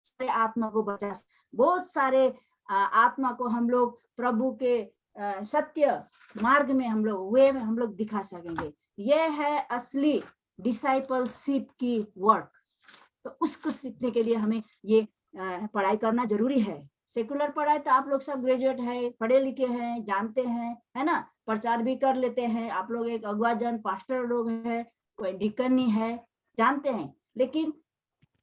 सारे आत्मा को बचा, बहुत सारे आत्मा को हम लोग प्रभु के सत्य मार्ग में हम लोग वे में हम लोग दिखा सकेंगे। यह है असली डिसाइपलशिप की वर्क। तो उसको सीखने के लिए हमें ये पढ़ाई करना जरूरी है। सेकुलर पढ़ाई तो आप लोग सब ग्रेजुएट है, पढ़े लिखे हैं, जानते हैं, है ना, प्रचार भी कर लेते हैं। आप लोग एक अगुवाजन पास्टर लोग हैं, कोई डिकनी है, जानते हैं। लेकिन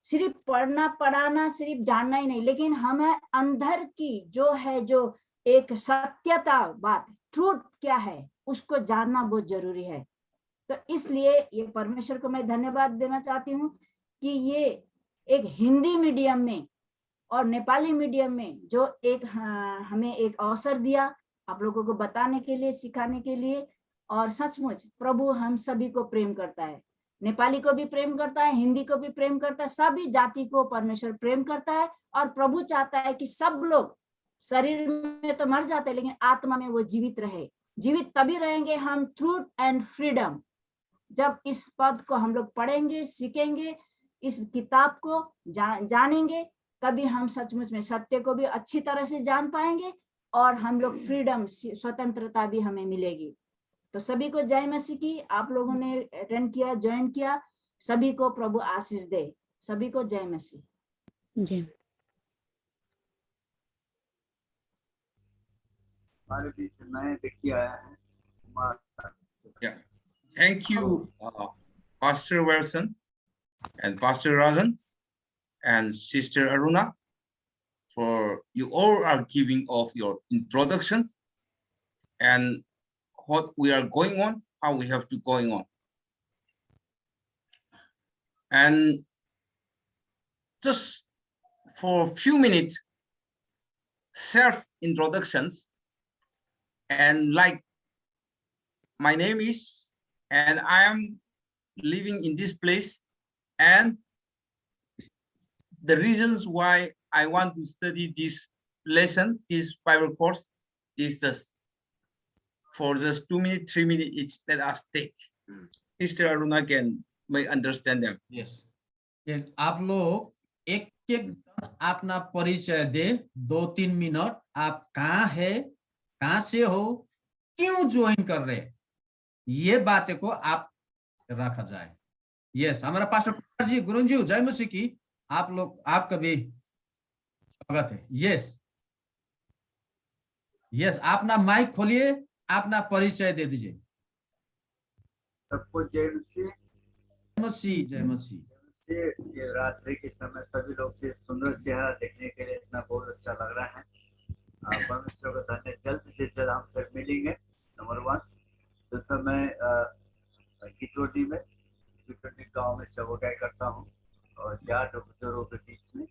सिर्फ पढ़ना पढ़ाना सिर्फ जानना ही नहीं, लेकिन हमें अंदर की जो है, जो एक सत्यता बात, ट्रूथ क्या है, उसको जानना बहुत जरूरी है। तो इसलिए ये परमेश्वर को मैं धन्यवाद देना चाहती हूँ कि ये एक हिंदी मीडियम में और नेपाली मीडियम में जो एक हमें एक अवसर दिया आप लोगों को बताने के लिए, सिखाने के लिए। और सचमुच प्रभु हम सभी को प्रेम करता है, नेपाली को भी प्रेम करता है, हिंदी को भी प्रेम करता है, सभी जाति को परमेश्वर प्रेम करता है। और प्रभु चाहता है कि सब लोग शरीर में तो मर जाते हैं लेकिन आत्मा में वो जीवित रहे। जीवित तभी रहेंगे हम ट्रूथ एंड फ्रीडम, जब इस पद को हम लोग पढ़ेंगे, सीखेंगे, इस किताब को जानेंगे, तभी हम सचमुच में सत्य को भी अच्छी तरह से जान पाएंगे और हम लोग फ्रीडम, स्वतंत्रता भी हमें मिलेगी। तो सभी को जय मसीह की। आप लोगों ने अटेंड किया, ज्वाइन किया, सभी को प्रभु आशीष दे। सभी को जय मसीह। जय हमारे बीच नए व्यक्ति आया है। Yeah. Thank you, Pastor Wilson and Pastor Rajan and Sister Aruna, for you all are giving of your introductions and what we are going on, how we have to going on. And just for a few minutes, self-introductions, and like my name is, and I am living in this place, and the reasons why I want to study this lesson, this Bible course, is just for just 2 minutes, 3 minutes each. Let us take. Sister Aruna can may understand them. Yes. आप लोग एक एक अपना परिचय दे, 2-3 minute. आप कहाँ है, कहाँ से हो, क्यों ज्वाइन कर रहे हैं, ये बातें को आप रखा जाए। यस, हमारा पास्टर कुमार जी, गुरुजी जी, जय मसीह की। आप लोग, आपका भी स्वागत है। यस यस, अपना माइक खोलिए, अपना परिचय दे दीजिए। सबको जय मसीह। जय मसीह, जय मसीह। ये रात्रि के समय सभी लोग से सुंदर चेहरा देखने के लिए इतना बहुत अच्छा लग रहा है। परमेश्वर का धन्यवाद। जल्द से जल्द हम तक मिलेंगे। नंबर 1, तो समय किचोटी में, किचोटी गांव में सेवकाई करता हूँ और 4 बुजुर्गों के बीच में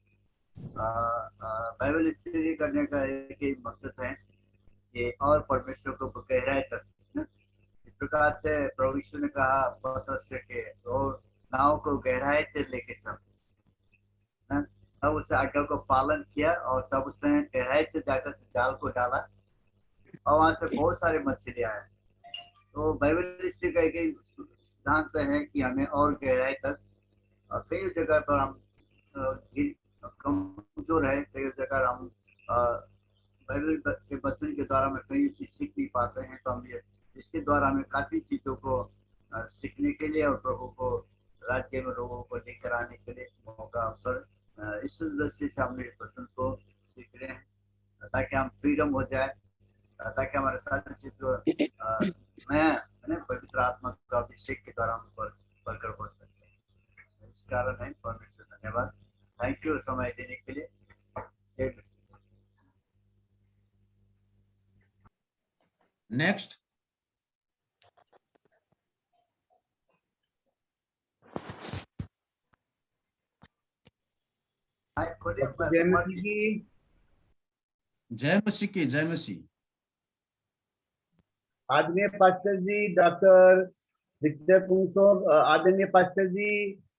बाइबल स्टडी करने का एक ही मकसद है कि और परमेश्वर को गहराई तक, इस प्रकार से प्रभु यीशु ने कहा पतरस से कि और नाव को गहराई तक लेके चल। तब उसे आज्ञा को पालन किया और तब उसने गहराई तक जाकर जाल को डाला और वहां से बहुत सारे मछली आए। तो बाइबल स्टडी का एक ही सिद्धांत है कि हमें और गहराई तक, कई जगह पर हम कमजोर है, कई जगह हम बाइबल के वचन के द्वारा में कई चीज सीख नहीं पाते हैं। तो हम ये इसके द्वारा हमें काफी चीजों को सीखने के लिए और प्रभु को राज्य में लोगों को लेकर आने के लिए मौका, अवसर, इस दृष्टि से हम वचन को सीख रहे हैं ताकि हम फ्रीडम हो जाए, ताकि हमारे साथ जो मैं पवित्र आत्मा का अभिषेक के द्वारा हम पर प्रकट हो सकते हैं। इस कारण है परमेश्वर धन्यवाद। थैंक यू समय देने के लिए। नेक्स्ट। जय मसीह की। जय मसीह की। जय मसीह। आदरणीय पास्टर जी डॉक्टर विक्टर पुंसो, आदरणीय पास्टर जी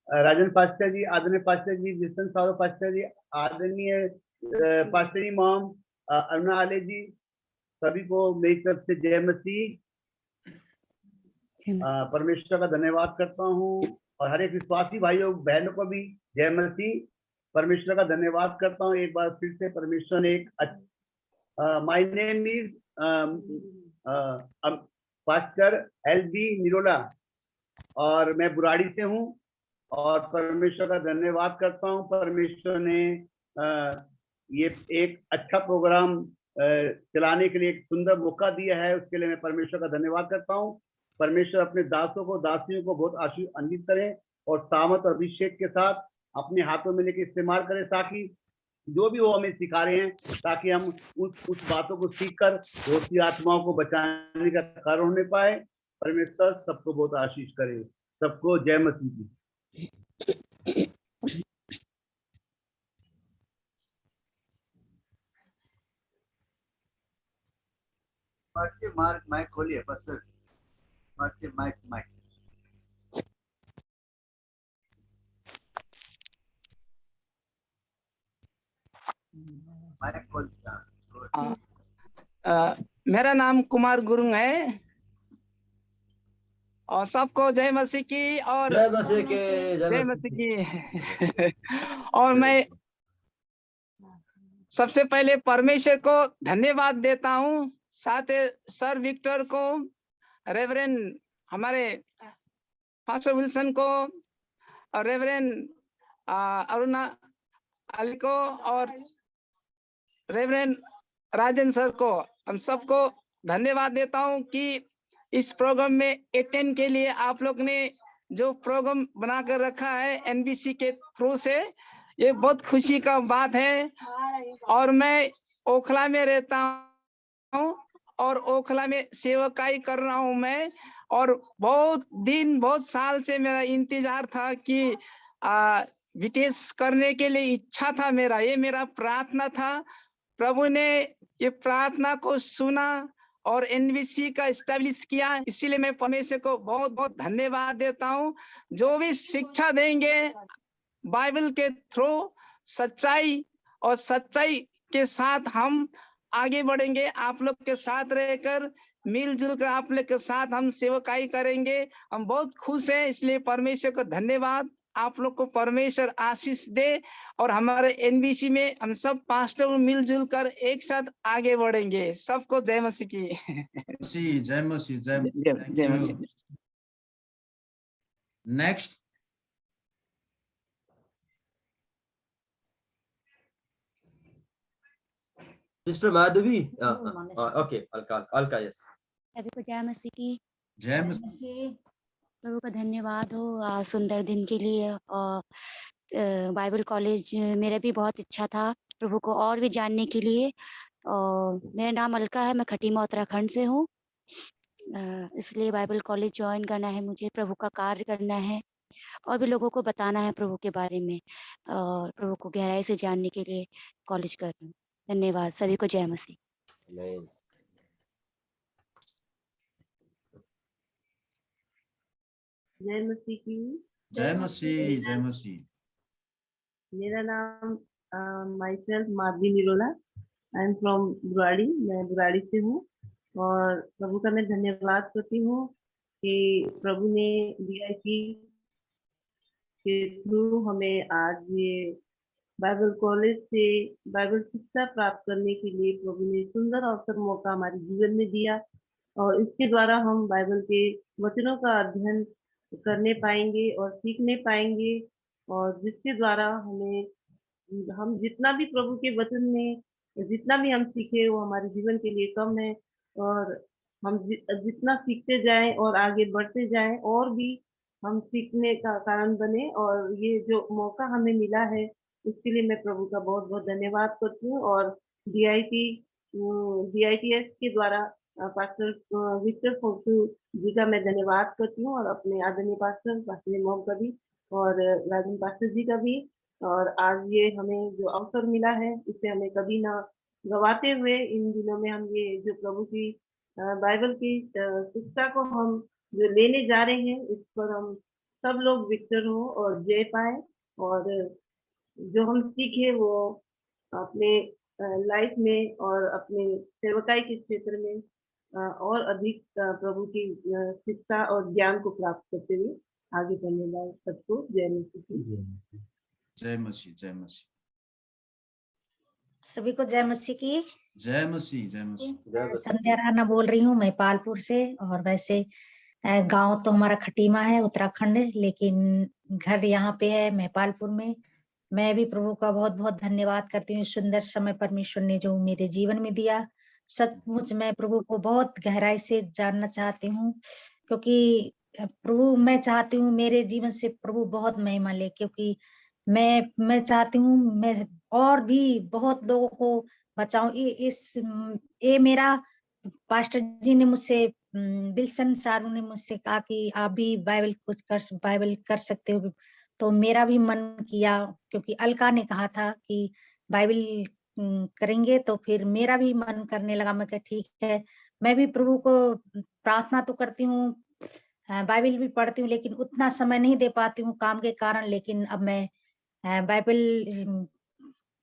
राजन पास्टर जी, आदरणीय पास्टर जी जिसन सारो पास्टर जी, आदरणीय पास्टर जी मॉम अरुणा आले जी, सभी को मेरी तरफ से जय मसीह। परमेश्वर का धन्यवाद करता हूँ और हर एक विश्वासी भाइयों बहनों को भी जय मसीह। परमेश्वर का धन्यवाद करता हूँ एक बार फिर से। परमेश्वर ने एक my name is pastor LB Nirola और मैं बुराड़ी से हूँ और परमेश्वर का धन्यवाद करता हूँ। परमेश्वर ने ये एक अच्छा प्रोग्राम चलाने के लिए एक सुंदर मौका दिया है, उसके लिए मैं परमेश्वर का धन्यवाद करता हूँ। परमेश्वर अपने दासों को, दासियों को बहुत आशीर्वादित करें और सामर्थ और अभिषेक के साथ अपने हाथों में लेके इस्तेमाल करें, ताकि जो भी वो हमें सिखा रहे हैं ताकि हम उस बातों को सीखकर दूसरी आत्माओं को बचाने का कारण होने पाए। परमेश्वर सबको बहुत आशीष करे। सबको जय मसीह की। मार्क खोलिए पास्टर। माइक खोल। मेरा नाम कुमार गुरुंग है और सबको जय मसीह की और जय मसीह के, जय मसीह की। और मैं सबसे पहले परमेश्वर को धन्यवाद देता हूँ, साथ ही सर विक्टर को, रेवरेंड हमारे पास्टर विल्सन को और रेवरेंड अरुणा अली को और रेवरेंड राजन सर को, हम सबको धन्यवाद देता हूं कि इस प्रोग्राम में अटेंड के लिए आप लोग ने जो प्रोग्राम बनाकर रखा है एनबीसी के थ्रू से, ये बहुत खुशी का बात है। और मैं ओखला में रहता हूं और ओखला में सेवकाई कर रहा हूं मैं, और बहुत साल से मेरा इंतजार था कि विटेश करने के लिए इच्छा था मेरा, ये मेरा प्रार्थना था। प्रभु ने ये प्रार्थना को सुना और एनबीसी का एस्टैब्लिश किया, इसीलिए मैं परमेश्वर को बहुत बहुत धन्यवाद देता हूँ। जो भी शिक्षा देंगे बाइबल के थ्रू सच्चाई के साथ हम आगे बढ़ेंगे, आप लोग के साथ रहकर मिलजुल कर आप लोग के साथ हम सेवकाई करेंगे। हम बहुत खुश हैं, इसलिए परमेश्वर को धन्यवाद। आप लोग को परमेश्वर आशीष दे और हमारे एनबीसी में हम सब पास्टर मिलजुल कर एक साथ आगे बढ़ेंगे। सबको जय मसीह की। जय मसीह। जय मसीह। Next sister Madhavi. Okay, Alka yes. सभी को जय मसीह की। जय मसीह। प्रभु का धन्यवाद हो सुंदर दिन के लिए। और बाइबल कॉलेज मेरा भी बहुत इच्छा था प्रभु को और भी जानने के लिए। और मेरा नाम अलका है, मैं खटीमा उत्तराखंड से हूँ। इसलिए बाइबल कॉलेज ज्वाइन करना है मुझे, प्रभु का कार्य करना है और भी लोगों को बताना है प्रभु के बारे में, और प्रभु को गहराई से जानने के लिए कॉलेज कर रही हूँ। धन्यवाद। सभी को जय मसीह। जय मसीह की। जय मसीह। जय मसीह। मेरा नाम myself Madhavi Nirola, I am from Burari, मैं बुराड़ी से हूँ। और प्रभु का मैं धन्यवाद करती हूँ कि प्रभु ने DIT के थ्रू हमें आज ये बाइबल कॉलेज से बाइबल शिक्षा प्राप्त करने के लिए प्रभु ने सुंदर अवसर मौका हमारे जीवन में दिया। और इसके द्वारा हम बाइबल के वचनों का अध्ययन करने पाएंगे और सीखने पाएंगे, और जिसके द्वारा हम जितना भी प्रभु के वचन में जितना भी हम सीखे वो हमारे जीवन के लिए कम है। और हम जितना सीखते जाएं और आगे बढ़ते जाएं और भी हम सीखने का कारण बने। और ये जो मौका हमें मिला है उसके लिए मैं प्रभु का बहुत बहुत धन्यवाद करती हूँ। और DITS के द्वारा पास्टर विक्टर फोक्सू जी का मैं धन्यवाद करती हूँ, और अपने आदरणीय पास्टर मोहम्मद का भी, और राजन पास्टर जी का भी। और आज ये हमें जो अवसर मिला है इसे हमें कभी ना गवाते हुए इन दिनों में हम ये जो प्रभु की बाइबल की शिक्षा को हम जो लेने जा रहे हैं, इस पर हम सब लोग विक्टर हो और जय पाए, और जो हम सीखे वो अपने लाइफ में और अपने सेवकाई के क्षेत्र में और अधिक प्रभु की शिक्षा और ज्ञान को प्राप्त करते हुए आगे बढ़ने वाले सबको जय मसीह। जय मसीह। जय मसीह। सभी को जय मसीह की। जय मसीह। जय मसीह। संध्या राणा बोल रही हूँ मैं पालपुर से, और वैसे गांव तो हमारा खटीमा है उत्तराखंड, लेकिन घर यहाँ पे है मैं पालपुर में। मैं भी प्रभु का बहुत बहुत धन्यवाद करती हूँ, सुंदर समय परमेश्वर ने जो मेरे जीवन में दिया। सचमुच मैं प्रभु को बहुत गहराई से जानना चाहती हूँ, क्योंकि प्रभु मैं चाहती हूँ मेरे जीवन से प्रभु बहुत महिमा ले, क्योंकि मैं चाहती हूँ मैं और भी बहुत लोगों को बचाऊं। ये मेरा पास्टर जी ने मुझसे विल्सन सारू ने मुझसे कहा कि आप भी बाइबल कर सकते हो, तो मेरा भी मन किया, क्योंकि अलका ने कहा था कि बाइबल करेंगे, तो फिर मेरा भी मन करने लगा। मैं कहा ठीक है, मैं भी प्रभु को प्रार्थना तो करती हूँ बाइबल भी पढ़ती हूँ, लेकिन उतना समय नहीं दे पाती हूँ काम के कारण। लेकिन अब मैं बाइबल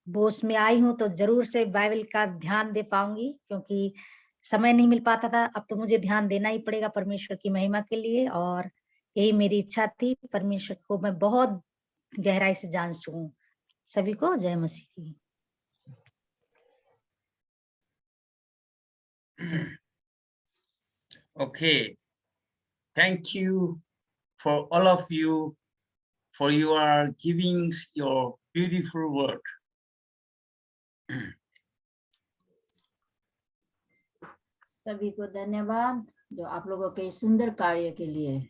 बोस में आई हूँ तो जरूर से बाइबल का ध्यान दे पाऊंगी, क्योंकि समय नहीं मिल पाता था। अब तो मुझे ध्यान देना ही पड़ेगा परमेश्वर की महिमा के लिए, और यही मेरी इच्छा थी। परमेश्वर को मैं बहुत गहराई से जान सकूं। सभी को जय मसीह की। Okay, thank you for all of you for your giving your beautiful word. सभी को धन्यवाद जो आप लोगों के सुंदर कार्य के लिए।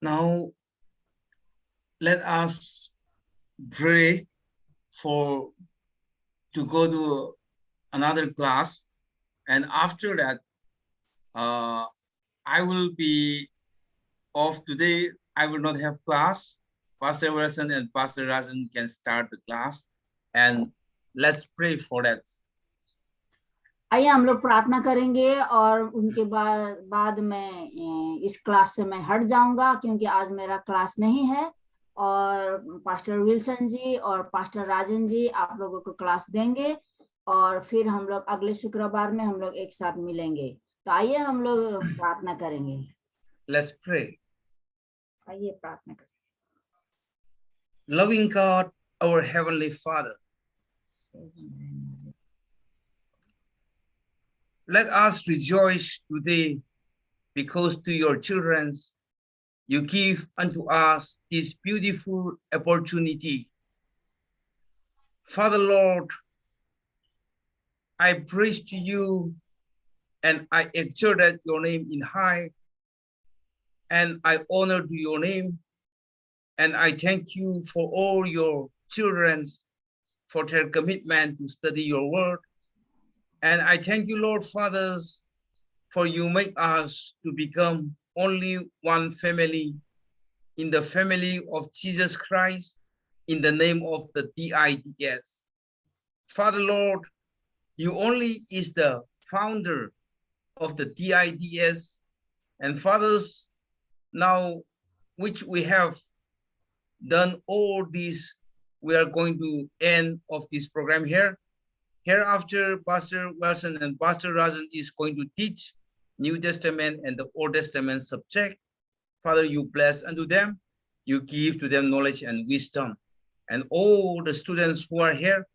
Now, let us pray for to go to another class, and after that, I will be off today. I will not have class. Pastor Wilson and Pastor Rajan can start the class, and let's pray for that. आइए हम लोग प्रार्थना करेंगे, और उनके बाद मैं इस क्लास से मैं हट जाऊंगा, क्योंकि आज मेरा क्लास नहीं है। और पास्टर विल्सन जी और पास्टर राजन जी आप लोगों को क्लास देंगे, और फिर हम लोग अगले शुक्रवार में हम लोग एक साथ मिलेंगे। तो आइए हम लोग प्रार्थना करेंगे। Let's pray. आइए प्रार्थना करें। Loving God, our Heavenly Father, let us rejoice today because to your children you give unto us this beautiful opportunity. Father Lord, I praise to you and I exalted your name in high, and I honor to your name, and I thank you for all your children for their commitment to study your word. And I thank you, Lord Fathers, for you make us to become only one family in the family of Jesus Christ, in the name of the DIDS. Father Lord, you only is the founder of the DIDS, and fathers, now which we have done all this, we are going to end of this program here. Hereafter, Pastor Wilson and Pastor Rajan is going to teach New Testament and the Old Testament subject. Father, you bless unto them, you give to them knowledge and wisdom. And all the students who are here,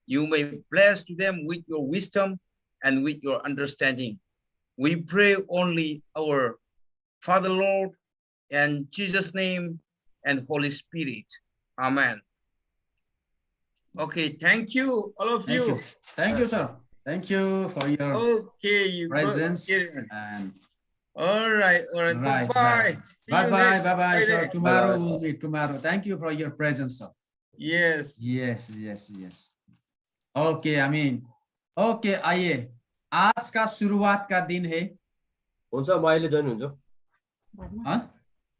you may bless to them with your wisdom and with your understanding. We pray only our Father, Lord, and Jesus' name and Holy Spirit. Amen. Okay, thank you, all of Thank you. Thank you, sir. Thank you for your Okay, you presence. Good. And All right. right, Bye. Bye, bye, sir. Friday. Tomorrow Bye-bye. will be tomorrow. Thank you for your presence, sir. Yes. Yes. Okay, I mean, okay, आइए आज का शुरुआत का दिन है। हुन्छ म अहिले जोइन हुन्छु। हाँ?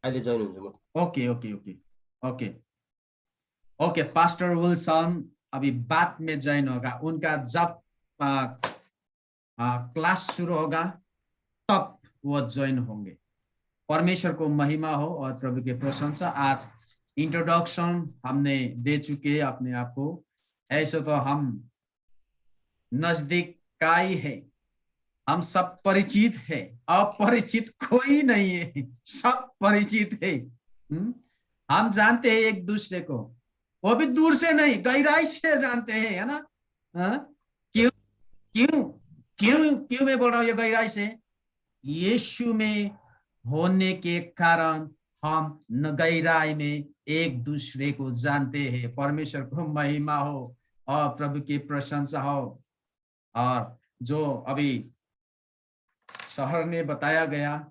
अहिले जोइन हुन्छु म। ओके, पास्टर विल्सन अभी बाद में ज्वाइन होगा। उनका जब क्लास शुरू होगा तब वो ज्वाइन होंगे। परमेश्वर को महिमा हो और प्रभु की प्रशंसा। आज इंट्रोडक्शन हमने दे चुके हैं अपने आप को। ऐसे तो हम नजदीक का ही है, हम सब परिचित है, अपरिचित कोई नहीं है, सब परिचित है। हम जानते हैं एक दूसरे को, वो भी दूर से नहीं गहराई से जानते हैं, है ना? क्यों मैं बोल रहा हूँ ये गहराई से? यीशु में होने के कारण हम न गहराई में एक दूसरे को जानते हैं। परमेश्वर को महिमा हो और प्रभु की प्रशंसा हो। और जो अभी शहर ने बताया गया,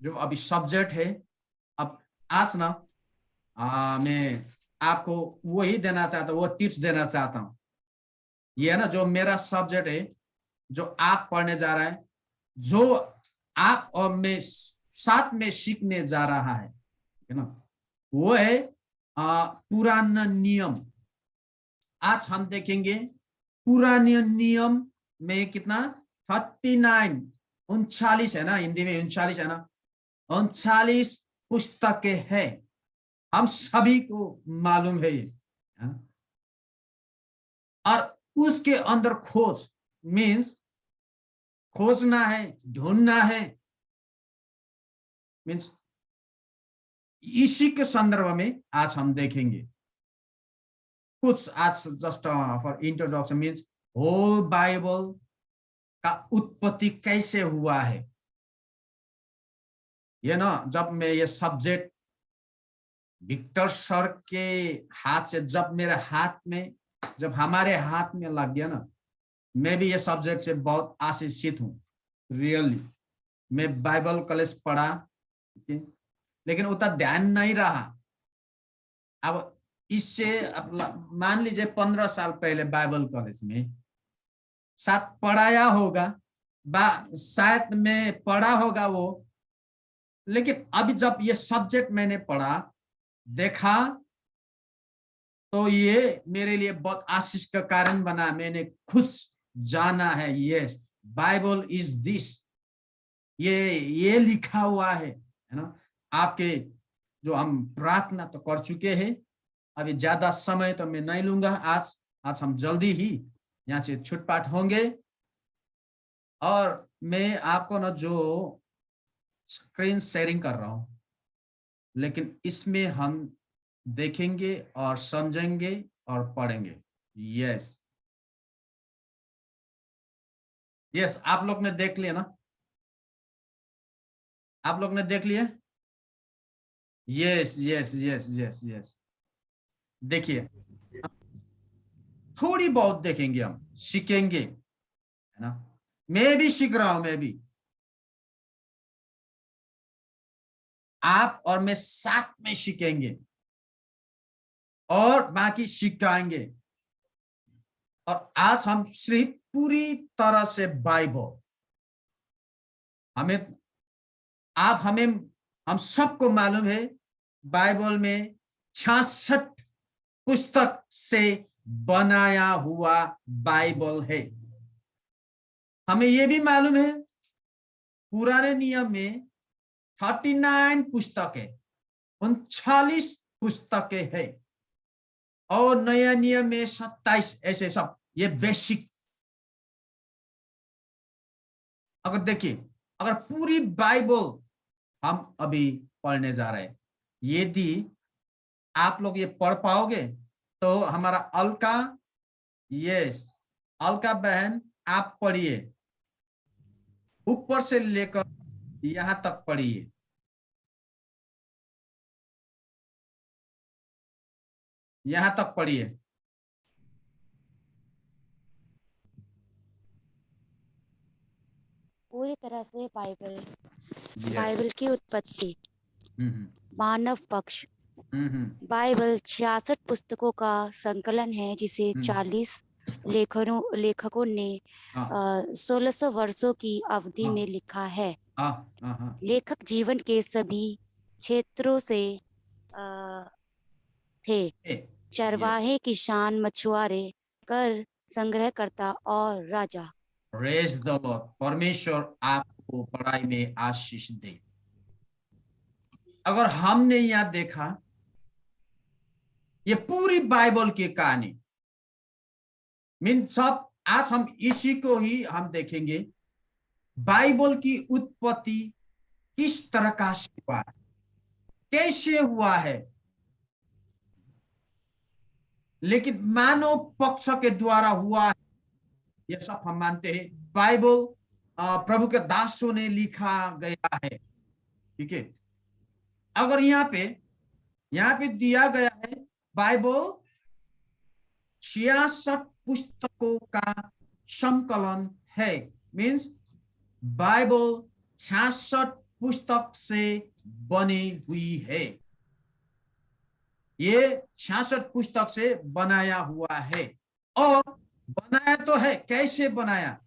जो अभी सब्जेक्ट है, अब आज ना मैं आपको वही देना चाहता हूँ, वो टिप्स देना चाहता हूँ। ये है ना जो मेरा सब्जेक्ट है, जो आप पढ़ने जा रहा है, जो आप और मैं साथ में सीखने जा रहा है ना, वो है पुराना नियम। आज हम देखेंगे पुराने नियम में कितना 39 39 है ना, हिंदी में 39 है ना, 39 पुस्तकें हैं, हम सभी को मालूम है ये, और उसके अंदर खोज मीन्स खोजना है, ढूंढना है, मीन्स इसी के संदर्भ में आज हम देखेंगे कुछ। आज just for introduction means whole Bible का उत्पत्ति कैसे हुआ है। ये ना, जब मैं ये सब्जेक्ट विक्टर सर के हाथ से, जब मेरे हाथ में, जब हमारे हाथ में लग गया ना, मैं भी ये सब्जेक्ट से बहुत आशीषित हूँ रियली। मैं बाइबल कॉलेज पढ़ा लेकिन उतना ध्यान नहीं रहा। अब इससे मान लीजिए 15 साल पहले बाइबल कॉलेज में साथ पढ़ाया होगा, शायद मैं पढ़ा होगा वो, लेकिन अभी जब ये सब्जेक्ट मैंने पढ़ा देखा तो ये मेरे लिए बहुत आशीष का कारण बना। मैंने खुश जाना है, यस बाइबल इज दिस, ये लिखा हुआ है ना। आपके जो हम प्रार्थना तो कर चुके हैं, अभी ज्यादा समय तो मैं नहीं लूंगा। आज हम जल्दी ही यहाँ से छुटपाट होंगे, और मैं आपको ना जो स्क्रीन शेयरिंग कर रहा हूं, लेकिन इसमें हम देखेंगे और समझेंगे और पढ़ेंगे। यस यस, आप लोग ने देख लिया ना, आप लोग ने देख लिया। Yes yes yes yes yes, देखिए थोड़ी बहुत देखेंगे, हम सीखेंगे, है ना। मैं भी सीख रहा हूं, मैं भी, आप और मैं साथ में सीखेंगे और बाकी सिखाएंगे। और आज हम सिर्फ पूरी तरह से बाइबल, हम सबको मालूम है बाइबल में 66 पुस्तक से बनाया हुआ बाइबल है। हमें यह भी मालूम है पुराने नियम में 39 पुस्तकें, 39 पुस्तकें है, और नया नियम में 27, ऐसे सब। ये बेसिक, अगर देखिए, अगर पूरी बाइबल हम अभी पढ़ने जा रहे हैं, यदि आप लोग ये पढ़ पाओगे तो हमारा अलका, यस अलका बहन, आप पढ़िए, ऊपर से लेकर यहां तक पढ़िए। यहां तक पढ़िए। पूरी तरह से बाइबल की उत्पत्ति, हम्म मानव पक्ष। हम्म बाइबल 66 पुस्तकों का संकलन है, जिसे 40 लेखकों ने 1600 वर्षों की अवधि में लिखा है। लेखक जीवन के सभी क्षेत्रों से थे, चरवाहे, किसान, मछुआरे, कर संग्रहकर्ता और राजा। Praise the Lord. परमेश्वर आपको पढ़ाई में आशीष दे। अगर हमने यहाँ देखा ये पूरी बाइबल की कहानी, मीन सब, आज हम इसी को ही हम देखेंगे, बाइबल की उत्पत्ति किस तरह का हुआ है, कैसे हुआ है, लेकिन मानव पक्ष के द्वारा हुआ है, ये सब हम मानते हैं। बाइबल प्रभु के दासों ने लिखा गया है, ठीक है। अगर यहाँ पे दिया गया है बाइबल 66 पुस्तकों का संकलन है, मीन्स बाइबल 66 पुस्तक से बनी हुई है। ये 66 पुस्तक से बनाया हुआ है, और बनाया तो है, कैसे बनाया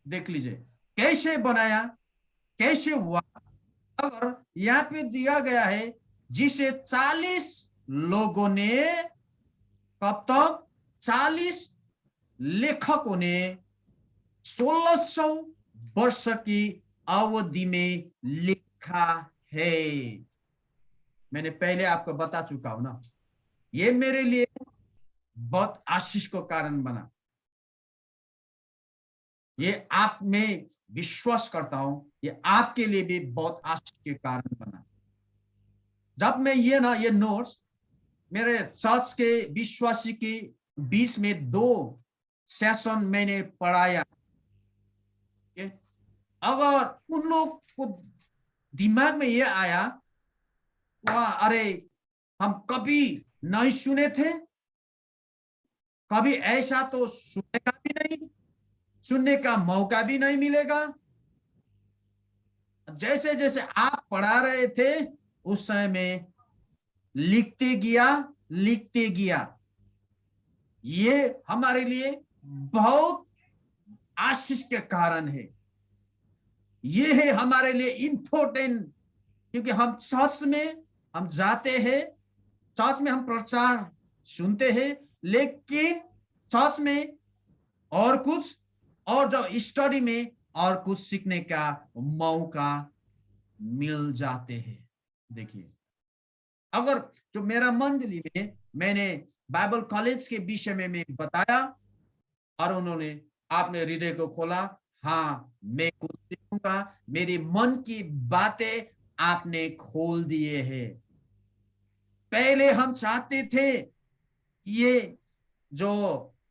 देख लीजिए, कैसे बनाया, कैसे हुआ। अगर यहाँ पे दिया गया है जिसे 40 लोगों ने, कब तक, 40 लेखकों ने 1600 वर्ष की अवधि में लिखा है। मैंने पहले आपको बता चुका हूं ना, ये मेरे लिए बहुत आशीष को कारण बना। ये आप में विश्वास करता हूं, ये आपके लिए भी बहुत आशीष के कारण बना। जब मैं ये नोट्स मेरे चर्च के विश्वासी के बीच में 2 सेशन मैंने पढ़ाया, अगर उन लोग को दिमाग में ये आया, वाह, अरे हम कभी नहीं सुने थे, कभी ऐसा तो सुनने का भी नहीं, सुनने का मौका भी नहीं मिलेगा। जैसे जैसे आप पढ़ा रहे थे उस समय में लिखते गया। ये हमारे लिए बहुत आशीष के कारण है। ये है हमारे लिए इम्पोर्टेंट, क्योंकि हम चर्च में हम जाते हैं, चर्च में हम प्रचार सुनते हैं, लेकिन चर्च में और कुछ, और जो स्टडी में और कुछ सीखने का मौका मिल जाते हैं। देखिए, अगर जो मेरा मंडली में मैंने बाइबल कॉलेज के विषय में मैं बताया और उन्होंने आपने हृदय को खोला, हाँ मैं कुछ सीखूंगा, मेरी मन की बातें आपने खोल दिए हैं। पहले हम चाहते थे ये जो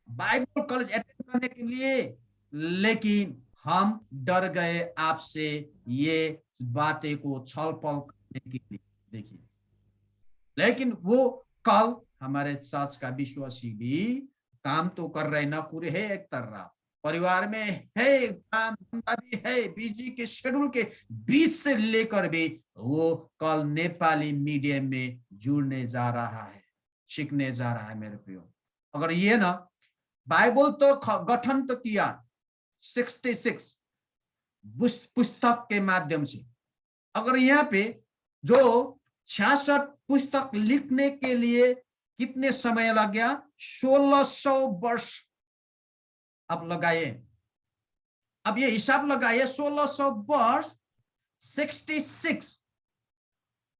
बाइबल कॉलेज अटेंड करने के लिए, लेकिन हम डर गए आपसे ये बातें को छल-पल करने के लिए। देखिए, लेकिन वो कल हमारे चर्च का विश्वासी भी काम तो कर रहे, नौकरी है एक तरफ, परिवार में है, काम धंधा भी है, बिजी के शेड्यूल के बीच से लेकर भी वो कल नेपाली मीडियम में जुड़ने जा रहा है, सीखने जा रहा है। मेरे प्रियो, अगर ये ना बाइबल तो गठन तो किया 66 पुस्तक के माध्यम से, अगर यहाँ पे जो 66 पुस्तक लिखने के लिए कितने समय लग गया? 1600 वर्ष आप लगाए। अब ये हिसाब लगाइए, 1600 वर्ष 66।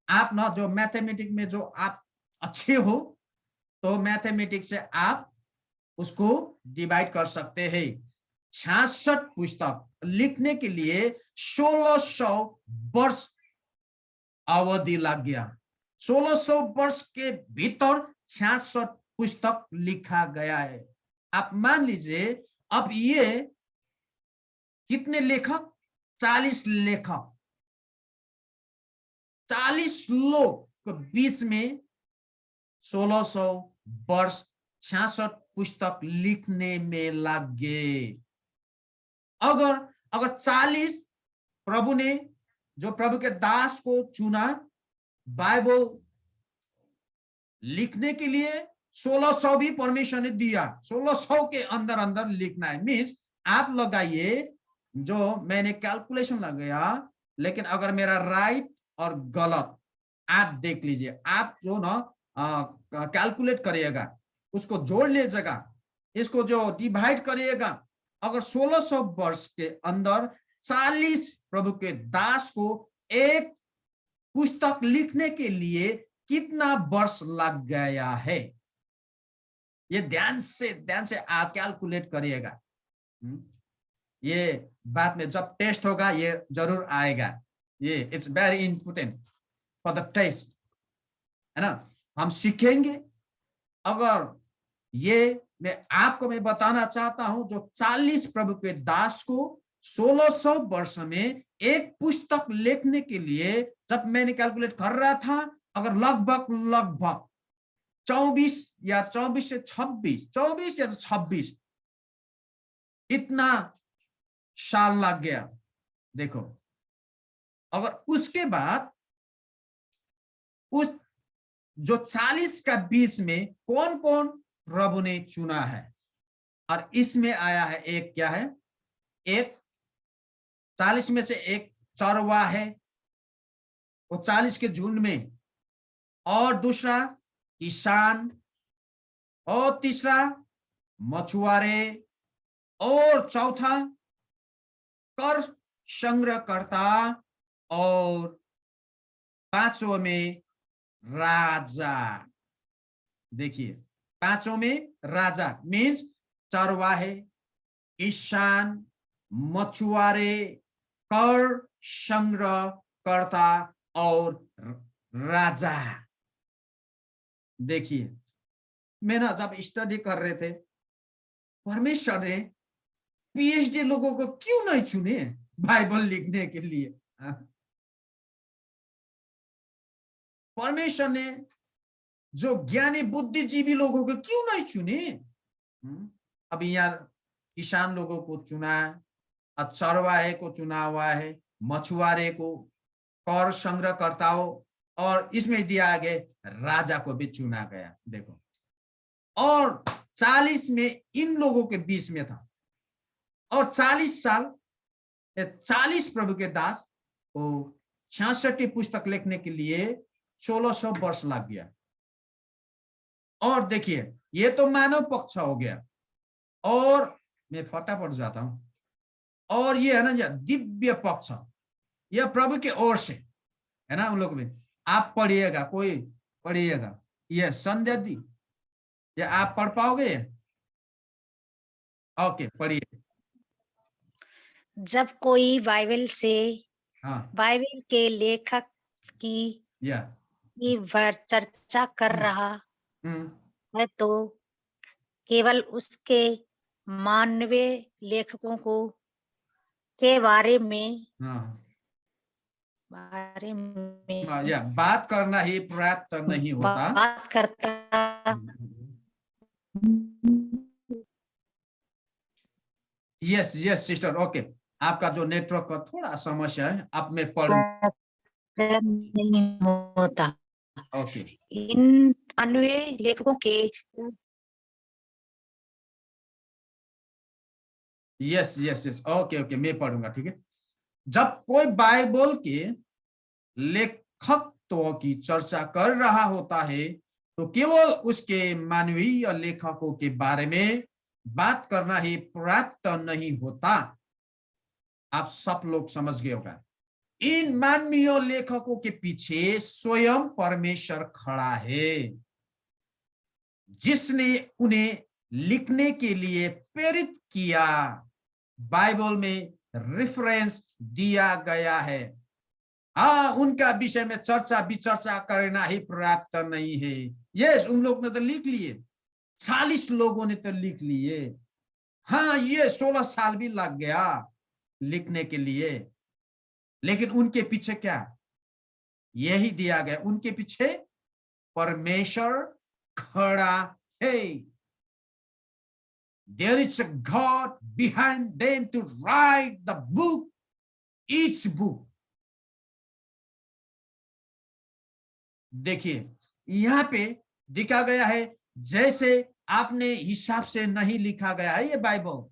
आप ना जो मैथमेटिक्स में जो आप अच्छे हो, तो मैथमेटिक्स से आप उसको डिवाइड कर सकते हैं। 66 पुस्तक लिखने के लिए 1600 वर्ष अवधि लग गया। 1600 वर्ष के भीतर 66 पुस्तक लिखा गया है। आप मान लीजिए, अब ये कितने लेखक? 40 लेखक, 40 लोग के बीच में 1600 वर्ष 66 पुस्तक लिखने में लग गए। अगर 40 प्रभु ने जो प्रभु के दास को चुना बाइबल लिखने के लिए, 1600 भी परमेश्वर ने दिया, 1600 के अंदर अंदर लिखना है। मीन्स आप लगाइए, जो मैंने कैलकुलेशन लगाया, लेकिन अगर मेरा राइट और गलत आप देख लीजिए, आप जो ना कैलकुलेट करिएगा, उसको जोड़ लीजिएगा, इसको जो डिवाइड करिएगा, अगर 1600 वर्ष के अंदर 40 प्रभु के दास को एक पुस्तक लिखने के लिए कितना वर्ष लग गया है, ये ध्यान से आप कैलकुलेट करिएगा। ये बात में जब टेस्ट होगा ये जरूर आएगा। ये it's very important for the test, है ना। हम सीखेंगे। अगर ये मैं बताना चाहता हूं, जो 40 प्रभु के दास को 1600 वर्ष में एक पुस्तक लिखने के लिए जब मैंने कैलकुलेट कर रहा था, अगर लगभग 24 या 26 इतना साल लग गया। देखो, अगर उसके बाद उस जो 40 का बीच में कौन कौन प्रभु ने चुना है, और इसमें आया है एक, क्या है, एक 40 में से एक चरवा है, वो 40 के झुंड में, और दूसरा किसान, और तीसरा मछुआरे, और चौथा कर संग्रहकर्ता और पांचों में राजा। देखिए, पांचों में राजा मीन्स चरवाहे, ईशान, मछुआरे, कर संग्रहकर्ता और राजा। देखिए, मैं ना जब स्टडी कर रहे थे, परमेश्वर ने पीएचडी लोगों को क्यों नहीं चुने बाइबल लिखने के लिए? परमेश्वर ने जो ज्ञानी बुद्धिजीवी लोगों को क्यों नहीं चुने? अभी यार किसान लोगों को चुना, चरवाहे को चुना हुआ है, मछुआरे को, कर संग्रहकर्ताओं, और इसमें दिया गया राजा को भी चुना गया। देखो, और 40 में इन लोगों के बीच में था, और 40 साल 40 प्रभु के दास को 66 पुस्तक लिखने के लिए 1600 वर्ष लग गया। और देखिए, ये तो मानव पक्ष हो गया, और मैं फटाफट जाता हूं, और ये है ना दिव्य पक्ष, यह प्रभु की ओर से है ना। उन लोग में आप पढ़िएगा, कोई पढ़िएगा, यह संध्या दी, या आप पढ़ पाओगे? ओके, पढ़िए। जब कोई बाइबल से हाँ, बाइबल के लेखक की चर्चा कर रहा है तो केवल उसके मानवीय लेखकों को के बारे में बात करना ही पर्याप्त नहीं होता। बात करता। यस यस सिस्टर, ओके, आपका जो नेटवर्क का थोड़ा समस्या है, अब मैं पढ़ूं। नहीं होता। ओके, इन मानवीय लेखकों के yes yes yes, okay okay, मैं पढ़ूंगा, ठीक है। जब कोई बाइबल के लेखकत्व की चर्चा कर रहा होता है तो केवल उसके मानवीय लेखकों के बारे में बात करना ही पर्याप्त नहीं होता। आप सब लोग समझ गए होगा, इन मानवीय लेखकों के पीछे स्वयं परमेश्वर खड़ा है, जिसने उन्हें लिखने के लिए प्रेरित किया। बाइबल में रेफरेंस दिया गया है। हाँ, उनका विषय में चर्चा विचर्चा करना ही पर्याप्त नहीं है। यस, उन लोग ने तो लिख लिए, 40 लोगों ने तो लिख लिए। हाँ, ये 16 साल भी लग गया लिखने के लिए, लेकिन उनके पीछे क्या? यही दिया गया, उनके पीछे परमेश्वर खड़ा है। There is a God behind them to write the book, each book. देखिए, यहाँ पे दिखा गया है जैसे आपने हिसाब से नहीं लिखा गया है ये बाइबल।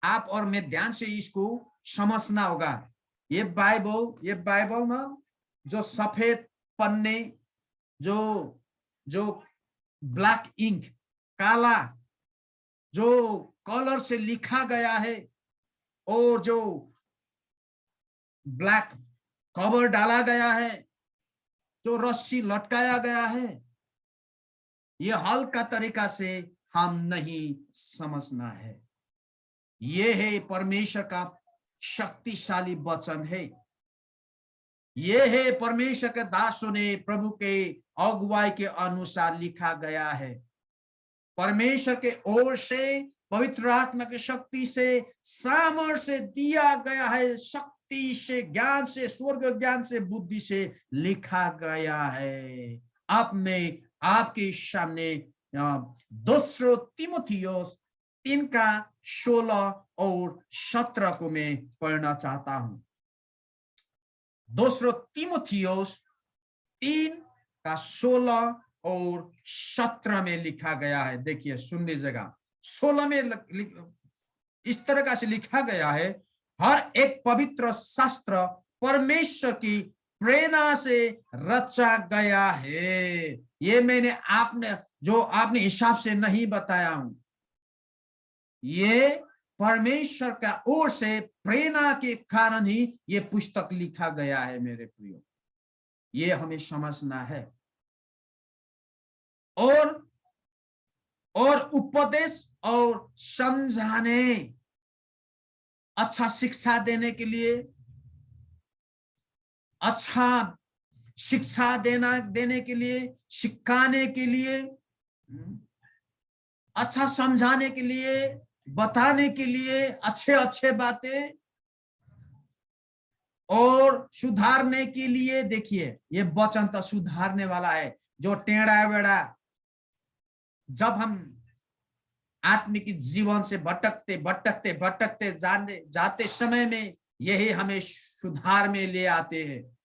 आप और मैं ध्यान से इसको समझना होगा। ये बाइबल में जो सफेद पन्ने, जो ब्लैक इंक, काला जो कलर से लिखा गया है, और जो ब्लैक कवर डाला गया है, जो रस्सी लटकाया गया है, ये हल्का तरीका से हम नहीं समझना है। ये है परमेश्वर का शक्तिशाली वचन है। ये है परमेश्वर के दासों ने प्रभु के अगुवाई के अनुसार लिखा गया है। परमेश्वर के ओर से, पवित्र आत्मा की शक्ति से, सामर्थ्य से दिया गया है, शक्ति से, ज्ञान से, स्वर्ग ज्ञान से, बुद्धि से लिखा गया है। अब मैं आपके सामने 2 तीमुथियुस 3:16 और 17 को मैं पढ़ना चाहता हूं। 2 तीमुथियुस 3:16 और 17 में लिखा गया है। देखिए, सुन लीजिएगा। 16 में इस तरह से लिखा गया है, हर एक पवित्र शास्त्र परमेश्वर की प्रेरणा से रचा गया है। ये मैंने आपने हिसाब से नहीं बताया हूं, ये परमेश्वर का ओर से प्रेरणा के कारण ही ये पुस्तक लिखा गया है मेरे प्रियो। ये हमें समझना है। और उपदेश और समझाने, अच्छा शिक्षा देने के लिए, अच्छा शिक्षा देने के लिए, सिखाने के लिए, अच्छा समझाने के लिए, बताने के लिए अच्छे बातें, और सुधारने के लिए। देखिए ये वचन तो सुधारने वाला है। जो टेढ़ा बेड़ा, जब हम आत्मिक जीवन से भटकते जाते समय में यही हमें सुधार में ले आते हैं।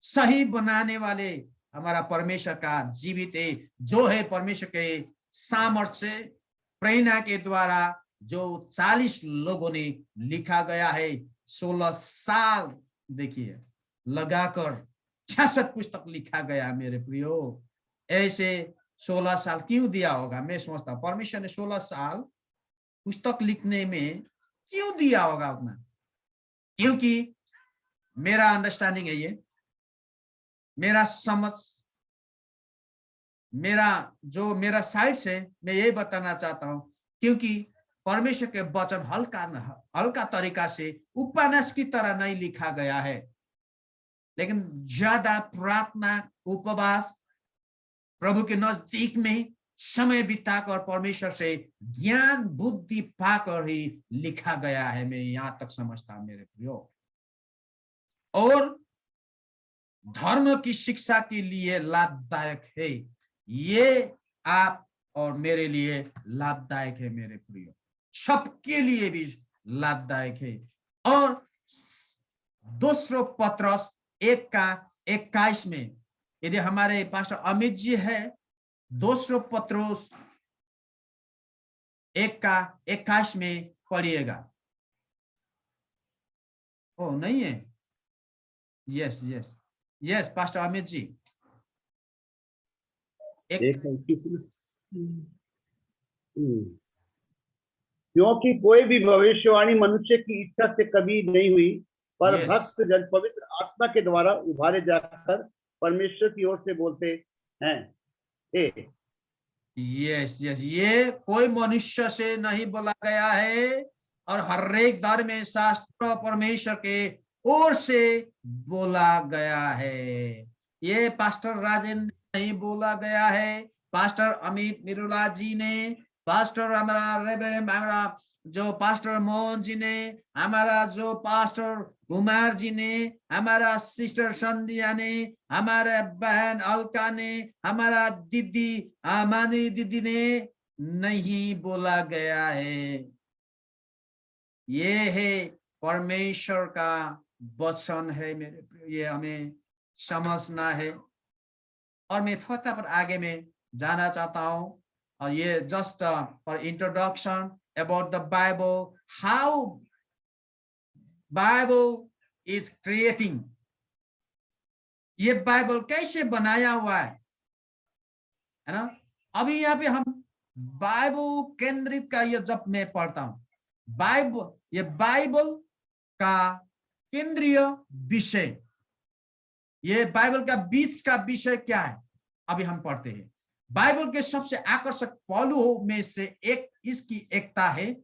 सही बनाने वाले हमारा परमेश्वर का जीवित है, जो है परमेश्वर के सामर्थ्य से प्रेरणा के द्वारा जो 40 लोगों ने लिखा गया है। 16 साल देखिए लगाकर 66 पुस्तक लिखा गया मेरे प्रियो। ऐसे 16 साल क्यों दिया होगा? मैं समझता हूँ परमेश्वर ने 16 साल पुस्तक लिखने में क्यों दिया होगा उतना? क्योंकि मेरा अंडरस्टैंडिंग है, ये मेरा समझ, मेरा साइड से मैं ये बताना चाहता हूं, क्योंकि परमेश्वर के वचन हल्का तरीका से उपन्यास की तरह नहीं लिखा गया है, लेकिन ज्यादा प्रार्थना, उपवास, प्रभु के नजदीक में समय बिताकर परमेश्वर से ज्ञान बुद्धि पाकर ही लिखा गया है। मैं यहां तक समझता हूं मेरे प्रियो। और धर्म की शिक्षा के लिए लाभदायक है। ये आप और मेरे लिए लाभदायक है मेरे प्रियो, सबके लिए भी लाभदायक है। और 2 पत्रस 1:21 में, यदि हमारे पास्टर अमित जी है, 2 पत्रस 1:21 में पढ़िएगा। ओ नहीं है? Yes pastor Amit ji. क्योंकि कोई भी भविष्यवाणी मनुष्य की इच्छा से कभी नहीं हुई, पर Yes. भक्त जन पवित्र आत्मा के द्वारा उभारे जाकर परमेश्वर की ओर से बोलते हैं। यस ये कोई मनुष्य से नहीं बोला गया है, और हर एक धर्म में शास्त्र परमेश्वर के ओर से बोला गया है। ये पास्टर राजेंद्र ने नहीं बोला गया है, पास्टर अमित निरोला जी ने, पास्टर हमारा जो पास्टर मोहन जी ने, हमारा जो पास्टर कुमार जी ने, हमारा सिस्टर संध्या ने, हमारा बहन अलका ने, हमारा दीदी मानी दीदी ने नहीं बोला गया है। ये है परमेश्वर का वचन है मेरे प्रिय, ये हमें समझना है। और मैं फटाफट आगे में जाना चाहता हूं, और ये just for introduction about the Bible, how Bible is creating, ये बाइबल कैसे बनाया हुआ है ना। अभी यहाँ पे हम बाइबल केंद्रित का, ये जब मैं पढ़ता हूँ ये बाइबल का केंद्रीय विषय, ये बाइबल का बीच का विषय क्या है अभी हम पढ़ते हैं। बाइबल के सबसे आकर्षक पहलुओं में से एक इसकी एकता है,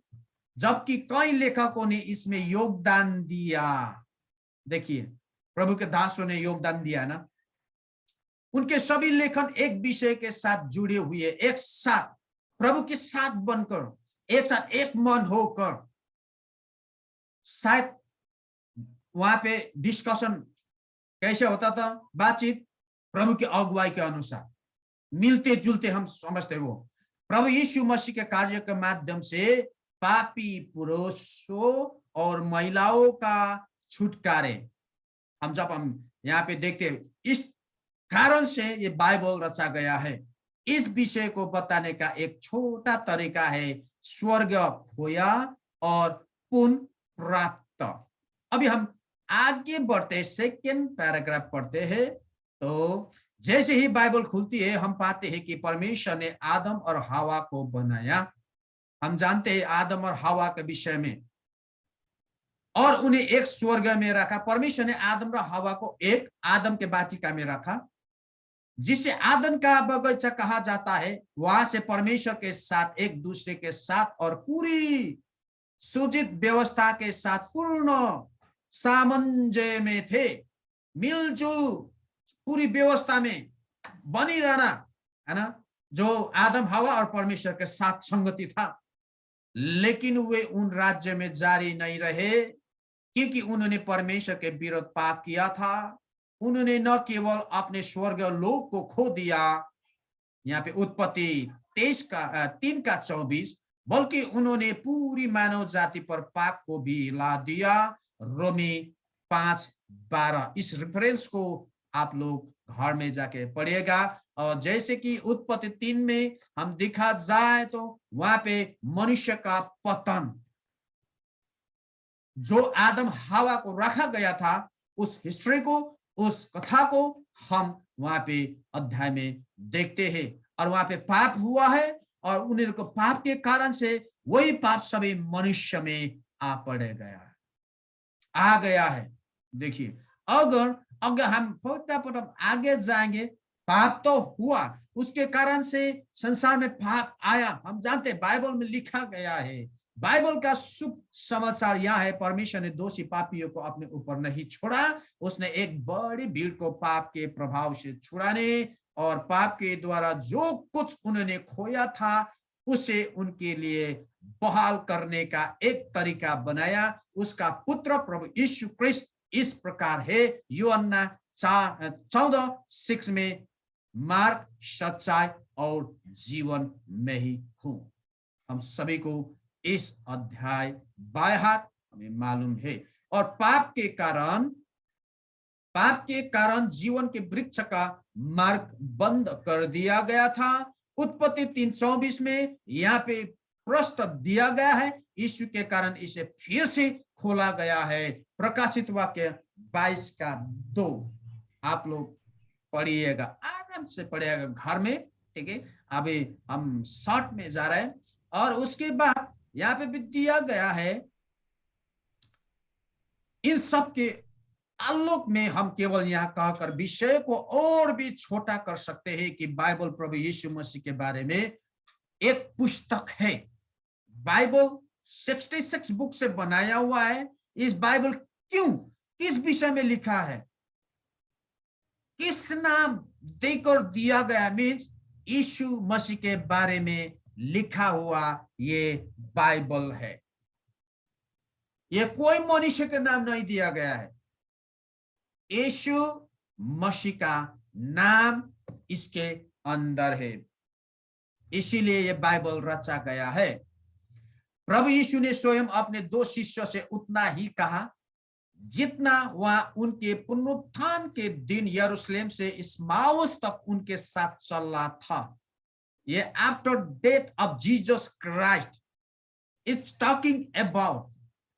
जबकि कई लेखकों ने इसमें योगदान दिया। देखिए प्रभु के दासों ने योगदान दिया ना, उनके सभी लेखन एक विषय के साथ जुड़े हुए, एक साथ प्रभु के साथ बनकर, एक साथ एक मन होकर। शायद वहां पे डिस्कशन कैसे होता था, बातचीत प्रभु के अगुवाई के अनुसार, मिलते जुलते हम समझते वो प्रभु यीशु मसीह के कार्य के माध्यम से पापी पुरुषों और महिलाओं का छुटकारे। जब हम यहाँ पे देखते हैं, इस कारण से ये बाइबल रचा गया है। इस विषय को बताने का एक छोटा तरीका है स्वर्ग खोया और पुनः प्राप्त। अभी हम आगे बढ़ते, सेकेंड पैराग्राफ पढ़ते हैं। तो जैसे ही बाइबल खुलती है, हम पाते हैं कि परमेश्वर ने आदम और हवा को बनाया। हम जानते हैं आदम और हवा के विषय में, और उन्हें एक स्वर्ग में रखा। परमेश्वर ने आदम और हवा को एक आदम के वाटिका में रखा, जिसे आदम का बगीचा कहा जाता है। वहां से परमेश्वर के साथ, एक दूसरे के साथ और पूरी सुजित व्यवस्था के साथ पूर्ण सामंजस्य में थे, मिलजुल पूरी व्यवस्था में बनी रहना, है ना, जो आदम हवा और परमेश्वर के साथ संगति था। लेकिन वे उन राज्य में जारी नहीं रहे, क्योंकि उन्होंने परमेश्वर के विरुद्ध पाप किया था। उन्होंने न केवल अपने स्वर्ग लोक को खो दिया, यहाँ पे उत्पत्ति 3:24, बल्कि उन्होंने पूरी मानव जाति पर पाप को भी ला दिया। रोमी 5:12, इस रेफरेंस को आप लोग घर में जाके पढ़िएगा। और जैसे कि उत्पत्ति 3 में हम दिखा जाए तो वहां पे मनुष्य का पतन, जो आदम हवा को रखा गया था, उस हिस्ट्री को, उस कथा को हम वहां पे अध्याय में देखते हैं। और वहां पे पाप हुआ है, और उन्हीं को पाप के कारण से वही पाप सभी मनुष्य में आ गया है। देखिए, अगर हम फटाफट आगे जाएंगे, पाप तो हुआ, उसके कारण से संसार में पाप आया। हम जानते हैं, बाइबल में लिखा गया है, बाइबल का शुभ समाचार यह है, परमेश्वर ने दोषी पापियों को अपने ऊपर नहीं छोड़ा। उसने एक बड़ी भीड़ को पाप के प्रभाव से छुड़ाने और पाप के द्वारा जो कुछ उन्होंने खोया था उसे उनके लिए बहाल करने का एक तरीका बनाया। उसका पुत्र प्रभु यीशु क्रिस्त इस प्रकार है, यूहन्ना 14:6 में, मार्ग, सच्चाई और जीवन में ही हूं। हम सभी को इस अध्याय बाएं हाथ हमें मालूम है। और पाप के कारण जीवन के वृक्ष का मार्ग बंद कर दिया गया था। उत्पत्ति 3:24 में यहाँ पे प्रश्न दिया गया है, यीशु के कारण इसे फिर से खोला गया है। प्रकाशित वाक्य 22:2 आप लोग पढ़िएगा, आराम से पढ़िएगा घर में, ठीक है। अभी हम शॉर्ट में जा रहे हैं। और उसके बाद यहाँ पे भी दिया गया है, इन सब के आलोक में हम केवल यहाँ कहकर विषय को और भी छोटा कर सकते हैं कि बाइबल प्रभु यीशु मसीह के बारे में एक पुस्तक है। बाइबल 66 बुक से बनाया हुआ है। इस बाइबल क्यों, किस विषय में लिखा है, किस नाम देकर दिया गया, मीन्स यीशु मसीह के बारे में लिखा हुआ ये बाइबल है। ये कोई मनुष्य के नाम नहीं दिया गया है, यीशु मसीह का नाम इसके अंदर है, इसीलिए ये बाइबल रचा गया है। प्रभु यीशु ने स्वयं अपने 2 शिष्यों से उतना ही कहा जितना वह उनके पुनरुत्थान के दिन यरूशलेम से इस्माउस तक उनके साथ चल रहा था। ये after death of Jesus Christ, it's talking about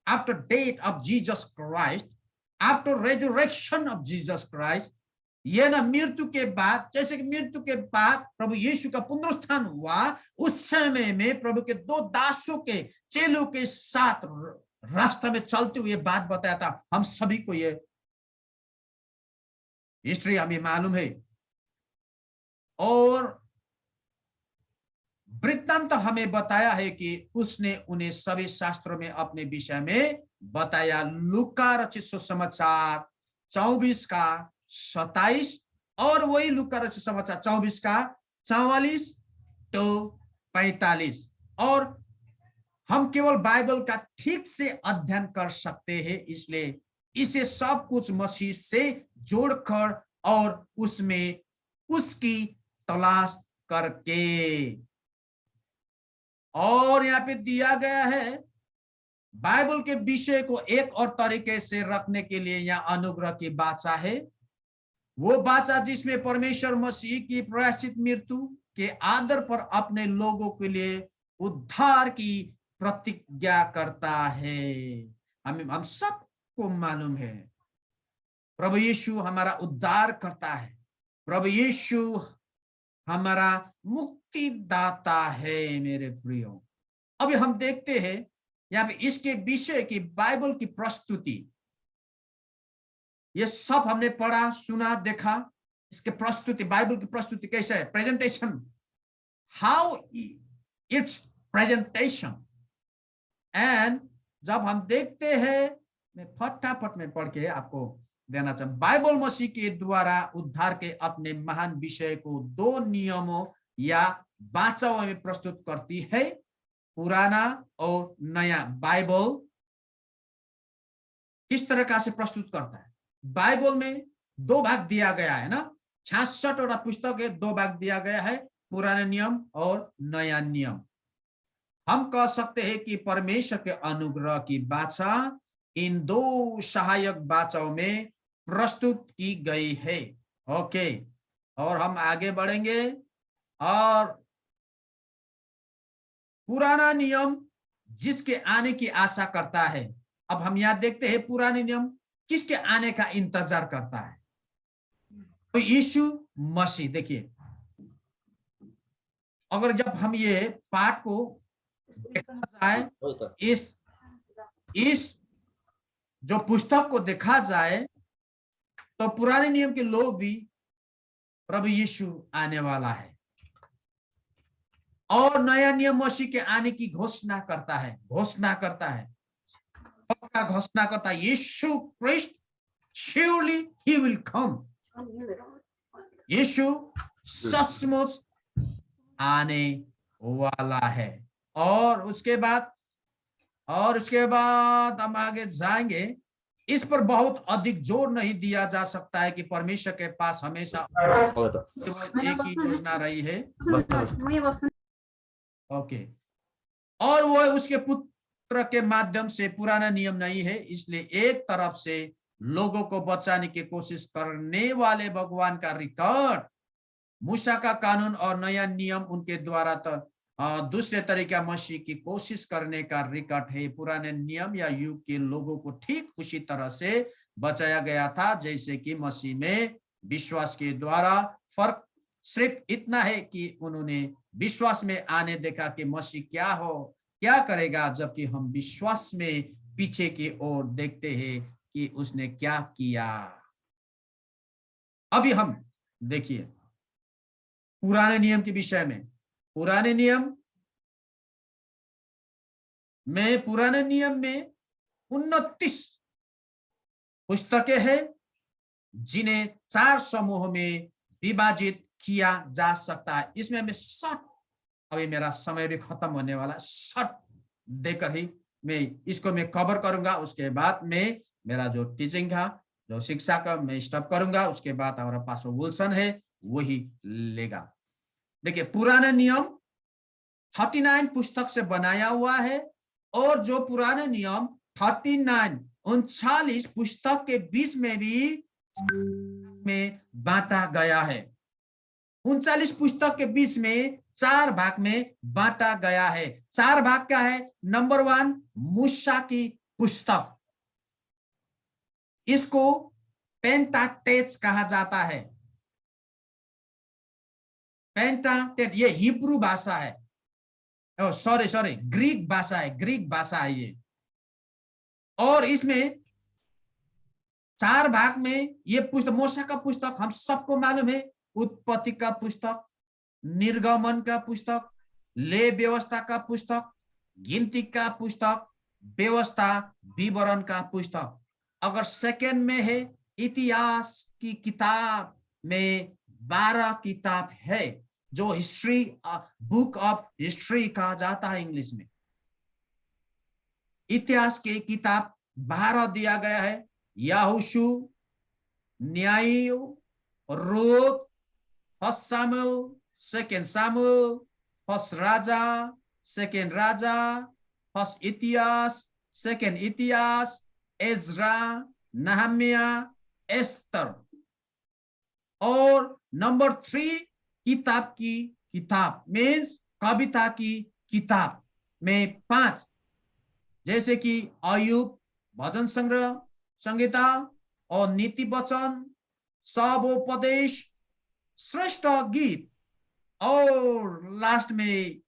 after death of Jesus Christ, after resurrection of Jesus Christ. ये ना मृत्यु के बाद, जैसे कि मृत्यु के बाद प्रभु यीशु का पुनरुत्थान हुआ, उस समय में प्रभु के 2 दासों के चेलों के साथ रास्ता में चलते हुए बात बताया था। हम सभी को ये हिस्ट्री हमें मालूम है। और वृत्तांत हमें बताया है कि उसने उन्हें सभी शास्त्रों में अपने विषय में बताया। लूका रचित सुसमाचार 24:27 और वही लूका रचित समाचार 24:44-45। और हम केवल बाइबल का ठीक से अध्ययन कर सकते हैं, इसलिए इसे सब कुछ मसीह से जोड़कर और उसमें उसकी तलाश करके। और यहाँ पे दिया गया है बाइबल के विषय को एक और तरीके से रखने के लिए यहाँ अनुग्रह की वाचा है, वो वाचा जिसमें परमेश्वर मसीह की प्रायश्चित मृत्यु के आधार पर अपने लोगों के लिए उद्धार की प्रतिज्ञा करता है। हम सबको मालूम है प्रभु यीशु हमारा उद्धार करता है, प्रभु यीशु हमारा मुक्तिदाता है। मेरे प्रियो, अभी हम देखते हैं यहाँ पे इसके विषय की बाइबल की प्रस्तुति, ये सब हमने पढ़ा, सुना, देखा। इसके प्रस्तुति, बाइबल की प्रस्तुति कैसे है, presentation, how it's presentation. And जब हम देखते हैं, मैं फटाफट में पढ़ के आपको देना चाहूँ, बाइबल मसीह के द्वारा उद्धार के अपने महान विषय को 2 नियमों या वाचाओं में प्रस्तुत करती है, पुराना और नया। बाइबल किस तरह का से प्रस्तुत करता है? बाइबल में 2 भाग दिया गया है ना, 66 पुस्तक है, 2 भाग दिया गया है, पुराने नियम और नया नियम। हम कह सकते हैं कि परमेश्वर के अनुग्रह की वाचा इन 2 सहायक वाचाओं में प्रस्तुत की गई है। ओके, और हम आगे बढ़ेंगे। और पुराना नियम जिसके आने की आशा करता है। अब हम यहाँ देखते हैं पुराने नियम किसके आने का इंतजार करता है? तो यीशु मसीह। देखिए, अगर जब हम ये पाठ को देखा जाए, इस जो पुस्तक को देखा जाए, तो पुराने नियम के लोग भी प्रभु यीशु आने वाला है, और नया नियम मसीह के आने की घोषणा करता है, घोषणा करता है, Yeshu Christ surely he will come। Yeshu सचमुच आने वाला है। और उसके बाद हम आगे जाएंगे। इस पर बहुत अधिक जोर नहीं दिया जा सकता है कि परमेश्वर के पास हमेशा केवल एक ही योजना रही है। ओके, और वो उसके पुत्र के माध्यम से पुराना नियम नहीं है। इसलिए एक तरफ से लोगों को बचाने की कोशिश करने वाले भगवान का रिकॉर्ड, मूसा का कानून और नया नियम उनके द्वारा तो दूसरे तरीका मसीह की कोशिश करने का रिकॉर्ड है। पुराने नियम या युग के लोगों को ठीक उसी तरह से बचाया गया था जैसे कि मसीह में विश्वास के द्वारा। फर्क सिर्फ इतना है कि उन्होंने विश्वास में आने देखा कि मसीह क्या करेगा, जबकि हम विश्वास में पीछे की ओर देखते हैं कि उसने क्या किया। अभी हम देखिए पुराने नियम के विषय में। पुराने नियम में 29 पुस्तकें हैं जिन्हें 4 समूह में विभाजित किया जा सकता है। इसमें मैं शॉर्ट, अभी मेरा समय भी खत्म होने वाला, शॉर्ट देकर ही मैं इसको कवर करूंगा। उसके बाद में मेरा जो टीचिंग था, जो शिक्षा का, मैं स्टॉप करूंगा। उसके बाद हमारा पास्टर विल्सन है, वही लेगा। देखिए, पुराना नियम 39 पुस्तक से बनाया हुआ है, और जो पुराना नियम 39 पुस्तक के बीच में भी बांटा गया है। 39 पुस्तक के बीच में 4 भाग में बांटा गया है। 4 भाग क्या है? नंबर 1 मूसा की पुस्तक, इसको पेंटाटेक्स कहा जाता है। पेंटाटेक्स ये हिब्रू भाषा है, सॉरी ग्रीक भाषा है ये। और इसमें 4 भाग में ये पुस्तक, मूसा का पुस्तक हम सबको मालूम है, उत्पत्ति का पुस्तक, निर्गमन का पुस्तक, ले व्यवस्था का पुस्तक, गिनती का पुस्तक, व्यवस्था विवरण का पुस्तक। अगर सेकंड में है इतिहास की किताब में 12 किताब है, जो हिस्ट्री, बुक ऑफ हिस्ट्री कहा जाता है इंग्लिश में। इतिहास की किताब 12 दिया गया है। याहोशू, न्याय, Ruth, first Samuel, second Samuel, first राजा, सेकंड राजा, फर्स्ट इतिहास, सेकंड इतिहास, एज्रा, नहम्या, एस्तर। और नंबर 3 किताब मीन्स कविता की किताब में 5, जैसे कि अयुब, भजन संग्रह, संहिता और नीति वचन, सबोपदेश, श्रेष्ठ गीत, और लास्ट में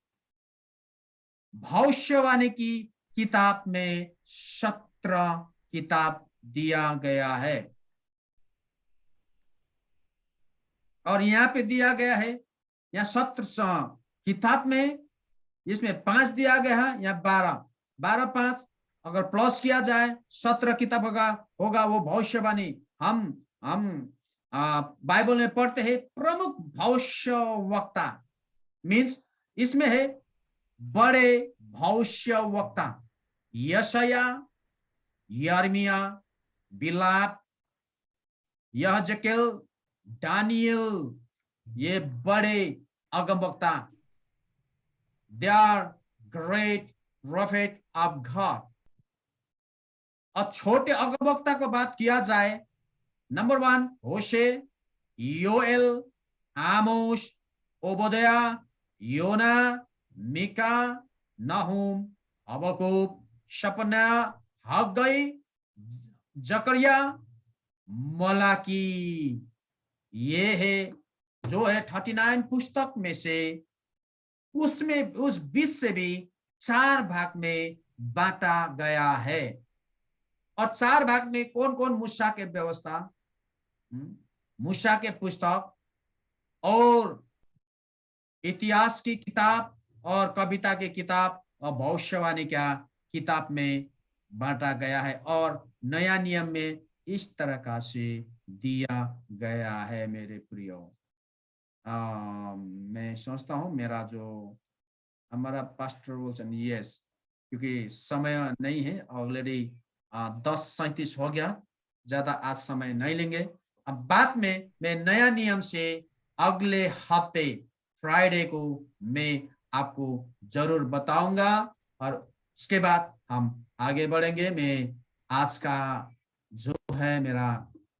भविष्यवाणी की किताब में 17 किताब दिया गया है। और यहाँ पे दिया गया है, यहाँ 17 किताब में, इसमें 5 दिया गया है, यहाँ 12 5 अगर प्लस किया जाए 17 किताब होगा वो भविष्यवाणी। हम बाइबल में पढ़ते हैं प्रमुख भविष्यवक्ता, मीन्स इसमें है बड़े भविष्यवक्ता, यशाया, यिर्मयाह, बिलाप, यहेजकेल, दानियल, ये बड़े अगमवक्ता, they are great prophet of God. और छोटे अगमवक्ता को बात किया जाए, नंबर 1 होशे, योएल, आमोस, ओबद्याह, योना, मीका, नहूम, हबक्कूक, शपन्याह, हग्गई, जकरिया, मलाकी। ये है जो है 39 पुस्तक में से, उसमें उस 20 से भी 4 भाग में बांटा गया है। और 4 भाग में कौन कौन? मूसा के व्यवस्था, मूसा के पुस्तक और इतिहास की किताब और कविता की किताब और भविष्यवाणी का किताब में बांटा गया है। और नया नियम में इस तरह का से दिया गया है। मेरे प्रियो, मैं सोचता हूँ मेरा जो हमारा पास्टर विल्सन, यस, क्योंकि समय नहीं है, ऑलरेडी 10:37 हो गया, ज्यादा आज समय नहीं लेंगे। अब बाद में मैं नया नियम से अगले हफ्ते फ्राइडे को मैं आपको जरूर बताऊंगा और उसके बाद हम आगे बढ़ेंगे। मैं आज का जो है मेरा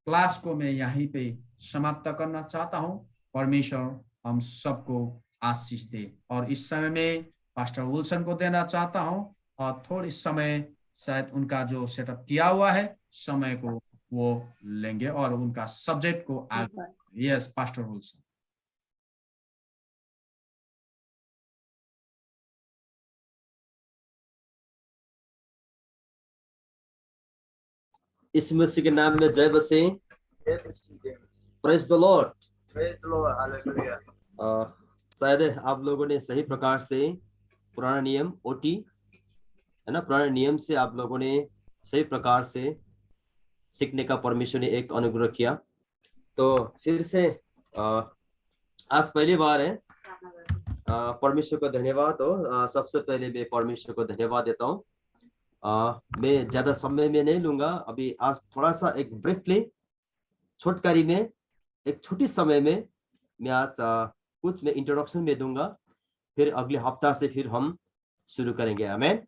क्लास को मैं यहीं पे समाप्त करना चाहता हूं। परमेश्वर हम सबको आशीष दे। और इस समय में पास्टर विल्सन को देना चाहता हूं और थोड़ी समय शायद उनका जो सेटअप किया हुआ है समय को वो लेंगे और उनका सब्जेक्ट को आगे। Yes, pastor Wilson. इस मसीह के नाम में जय बसे। Praise the Lord. शायद आप लोगों ने सही प्रकार से पुराना नियम ओटी है ना, पुराने नियम से आप लोगों ने सही प्रकार से सीखने का परमेश्वर ने एक अनुग्रह किया। तो फिर से आज पहली बार है, परमेश्वर को धन्यवाद हो। सबसे पहले मैं परमेश्वर को धन्यवाद देता हूँ। मैं ज्यादा समय में नहीं लूंगा अभी। आज थोड़ा सा एक ब्रीफली छोटकारी में एक छोटी समय में मैं आज कुछ मैं इंट्रोडक्शन में दूंगा, फिर अगले हफ्ता से फिर हम शुरू करेंगे। आमीन।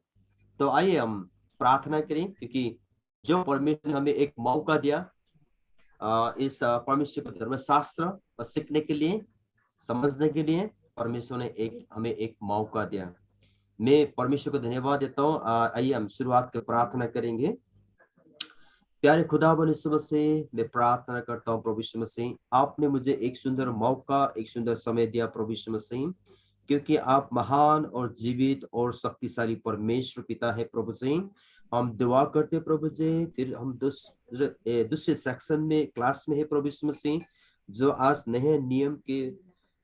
तो आइए हम प्रार्थना करें, क्योंकि जो परमेश्वर ने हमें एक मौका दिया इस परमेश्वर का धर्मशास्त्र सीखने के लिए, समझने के लिए, परमेश्वर ने हमें एक मौका दिया। मैं परमेश्वर को धन्यवाद देता हूँ। आइए हम शुरुआत कर प्रार्थना करेंगे। प्यारे खुदावन यीशु मसीह, मैं प्रार्थना करता हूँ प्रभु यीशु मसीह, आपने मुझे एक सुंदर मौका, एक सुंदर समय दिया प्रभु यीशु मसीह, क्योंकि आप महान और जीवित और शक्तिशाली परमेश्वर पिता है प्रभु जी। हम दुआ करते प्रभु जी। फिर हम दूसरे सेक्शन में क्लास में है प्रभु यीशु मसीह, जो आज नए नियम के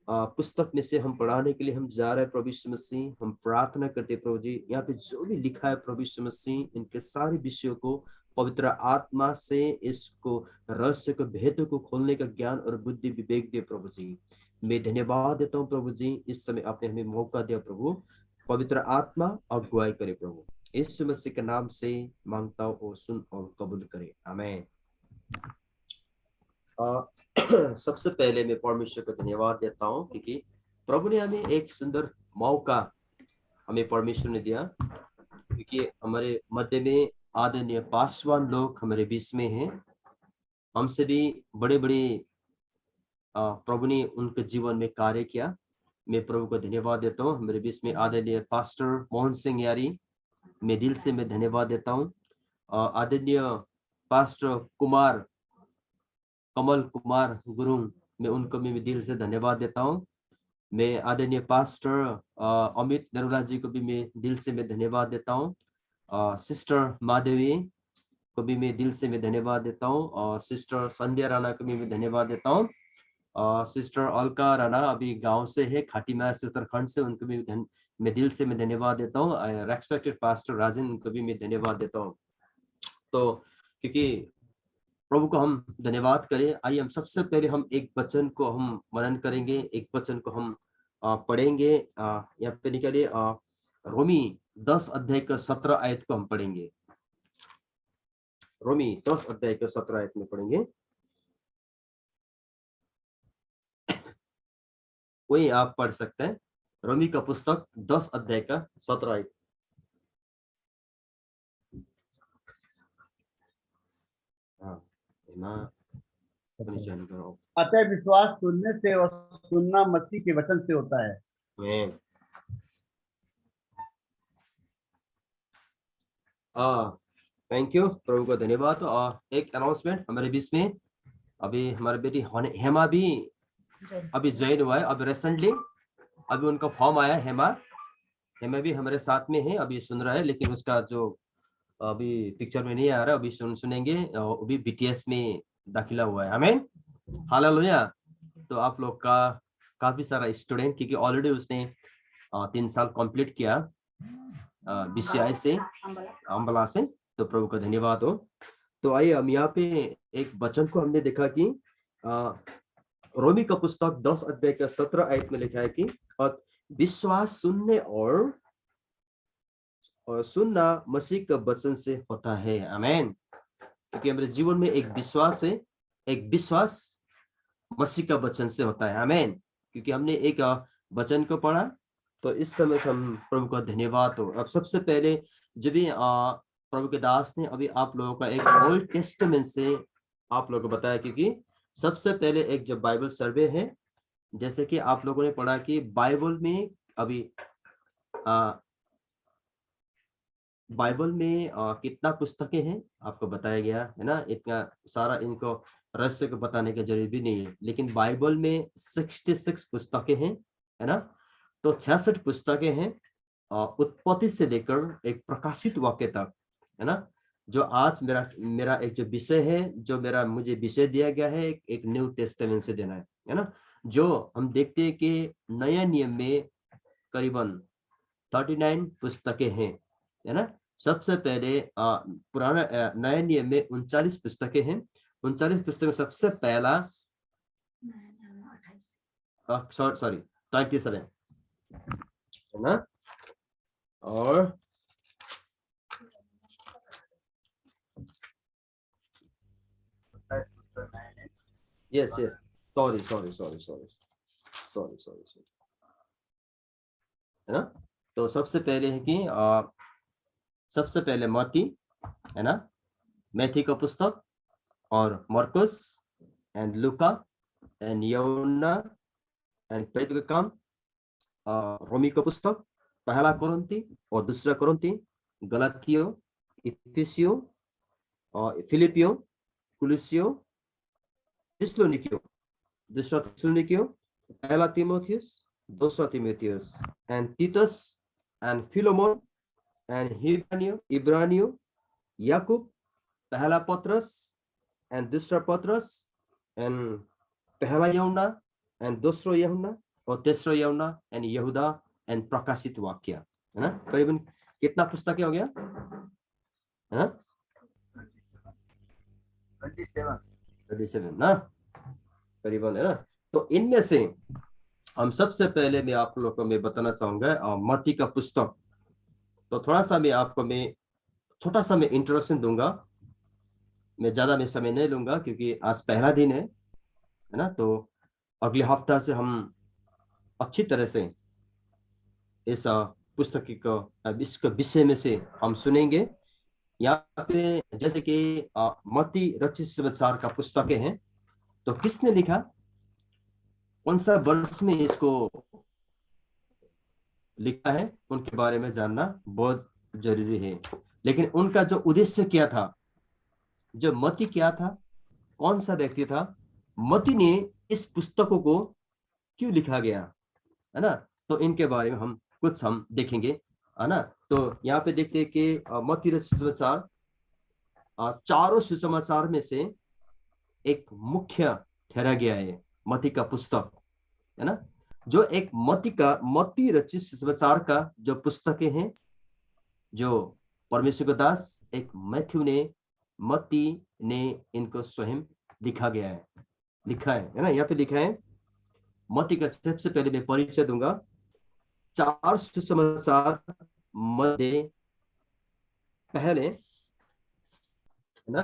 पुस्तक में से हम पढ़ाने के लिए हम जा रहे हैं प्रभु यीशु मसीह। हम प्रार्थना करते प्रभु जी, यहाँ पे जो भी लिखा है प्रभु यीशु मसीह, इनके सारे विषयों को पवित्र आत्मा से इसको रहस्य को भेदों को खोलने का ज्ञान और बुद्धि विवेक दे प्रभु जी। मैं धन्यवाद देता हूँ प्रभु जी, इस समय आपने हमें मौका दिया प्रभु। पवित्र आत्मा अगुवाई करे प्रभु, यीशु मसीह के नाम से मांगता हूँ और सुन और कबूल करे। आमीन। सबसे पहले मैं परमेश्वर को धन्यवाद देता हूँ, क्योंकि प्रभु ने हमें एक सुंदर मौका हमें परमेश्वर ने दिया, क्योंकि हमारे मध्य में आदरणीय पासवान लोग हमारे बीच में हैं। हमसे भी बड़े बड़े प्रभु ने उनके जीवन में कार्य किया। मैं प्रभु को धन्यवाद देता हूँ। हमारे बीच में आदरणीय पास्टर मोहन सिंह यारी, मैं दिल से मैं धन्यवाद देता हूँ। आदरणीय पास्टर कमल कुमार गुरुंग, मैं उनको मैं दिल से धन्यवाद देता हूँ। मैं आदरणीय पास्टर अमित नरोला जी को भी मैं दिल से मैं धन्यवाद देता हूँ। सिस्टर माधवी को भी मैं दिल से मैं धन्यवाद देता हूँ, और सिस्टर संध्या राणा को भी मैं धन्यवाद देता हूँ। सिस्टर अलका राणा अभी गांव से है, खाटीमा से, उत्तराखंड से, उनको भी मैं दिल से मैं धन्यवाद देता हूँ। रेस्पेक्टेड पास्टर राजन, उनको भी मैं धन्यवाद देता हूँ। तो क्योंकि प्रभु को हम धन्यवाद करें, आइए हम सबसे पहले हम एक वचन को हम मनन करेंगे, एक वचन को हम पढ़ेंगे। यहाँ पे निकालिए रोमी 10 अध्याय का 17 आयत को हम पढ़ेंगे। रोमी 10 अध्याय का 17 आयत में पढ़ेंगे। वही आप पढ़ सकते हैं, रोमी का पुस्तक 10 अध्याय का 17 आयत। अतः विश्वास सुनने से और सुनना मसीह के वचन से होता है। थैंक यू, प्रभु को धन्यवाद। और एक अनाउंसमेंट हमारे बीच में, अभी हमारी बेटी हेमा भी अभी ज्वाइन हुआ है, अभी रिसेंटली अभी उनका फॉर्म आया। हेमा भी हमारे साथ में है, अभी सुन रहा है, लेकिन उसका जो अभी पिक्चर में नहीं आ रहा, अभी सुनेंगे। अभी बीटीएस में दाखिला हुआ है। आमीन, हालेलुया। तो आप लोग का काफी सारा स्टूडेंट, क्योंकि ऑलरेडी उसने 3 साल कंप्लीट किया बीसीआई से, अम्बला से, तो प्रभु का धन्यवाद हो। तो आइए हम यहाँ पे एक वचन को हमने देखा कि रोमी का पुस्तक 10 अध्याय का 17 आयत में लिखा है कि और विश्वास सुनने और सुनना मसीह का वचन से होता है। आमीन। क्योंकि हमारे जीवन में एक विश्वास है, एक विश्वास मसीह का वचन से होता है। आमीन। क्योंकि हमने एक वचन को पढ़ा, तो इस समय से हम प्रभु का धन्यवाद हो। अब सबसे पहले जब भी प्रभु के दास ने अभी आप लोगों का एक ओल्ड टेस्टामेंट से आप लोगों को बताया, क्योंकि सबसे पहले एक जब बाइबल सर्वे है, जैसे कि आप लोगों ने पढ़ा कि बाइबल में अभी बाइबल में कितना पुस्तकें हैं आपको बताया गया है ना। इतना सारा इनको रहस्य को बताने की जरूरत भी नहीं है, लेकिन बाइबल में 66 पुस्तकें हैं, है ना। तो 66 पुस्तकें हैं उत्पत्ति से लेकर एक प्रकाशित वाक्य तक, है ना। जो आज मेरा एक जो विषय है, जो मुझे विषय दिया गया है, एक न्यू टेस्टामेंट से देना है ना। जो हम देखते हैं कि नया नियम में करीबन 39 पुस्तकें हैं, है ना। सबसे पहले पुराना नया नियम में 39 पुस्तकें हैं। 39 पुस्तकों में सबसे पहला 27 है ना। और यस सॉरी है ना। तो सबसे पहले है कि सबसे पहले मत्ती, है ना, मैथ्यू का पुस्तक, और मरकुस एंड लूका एंड यूहन्ना एंड पेत्र का काम, रोमी का पुस्तक, पहला कोरिन्थी और दूसरा कोरिन्थी, गलातियो, इफिसियो और फिलिपियो, कुलुसियो, थिस्सलुनीकियो, दूसरा थिस्सलुनीकियो, पहला तीमुथियुस, दूसरा तीमुथियुस, एंड तीतस एंड फिलोमोन एंड इब्रानियो, याकूब, पहला पत्रस एंड दूसरा पत्रस, एंड पहला यूहन्ना एंड दूसरा यूहन्ना, और तीसरा यूहन्ना एंड यहूदा एंड प्रकाशित वाक्य, है ना। करीबन कितना पुस्तक हो गया, है ना, 27 ना करीबन, है ना। तो इनमें से हम सबसे पहले मैं आप लोगों को मैं बताना चाहूंगा मत्ती का पुस्तक। तो थोड़ा सा मैं आपको छोटा सा मैं इंट्रोडक्शन दूंगा, मैं ज्यादा समय नहीं लूंगा क्योंकि आज पहला दिन है ना। तो अगले हफ्ता से हम अच्छी तरह से इस पुस्तक को इसके विषय में से हम सुनेंगे। यहाँ पे जैसे कि मत्ती रचित सुसमाचार का पुस्तकें हैं, तो किसने लिखा, कौन सा वर्ष में इसको लिखा है, उनके बारे में जानना बहुत जरूरी है। लेकिन उनका जो उद्देश्य क्या था, जो मत्ती क्या था, कौन सा व्यक्ति था, मत्ती ने इस पुस्तकों को क्यों लिखा गया, है ना। तो इनके बारे में हम कुछ देखेंगे, है ना। तो यहाँ पे देखते हैं कि मत्ती रचित सुसमाचार चारों सुसमाचार में से एक मुख्य ठहरा गया है, मत्ती का पुस्तक, है ना। जो एक मत्ती रचित सुसमाचार का जो पुस्तकें हैं, जो परमेश्वर का दास एक मैथ्यू ने, मत्ती ने इनको स्वयं लिखा है ना। यहाँ पे लिखा है, मत्ती का सबसे पहले मैं परिचय दूंगा। चार सुसमाचार मध्य पहले, है ना,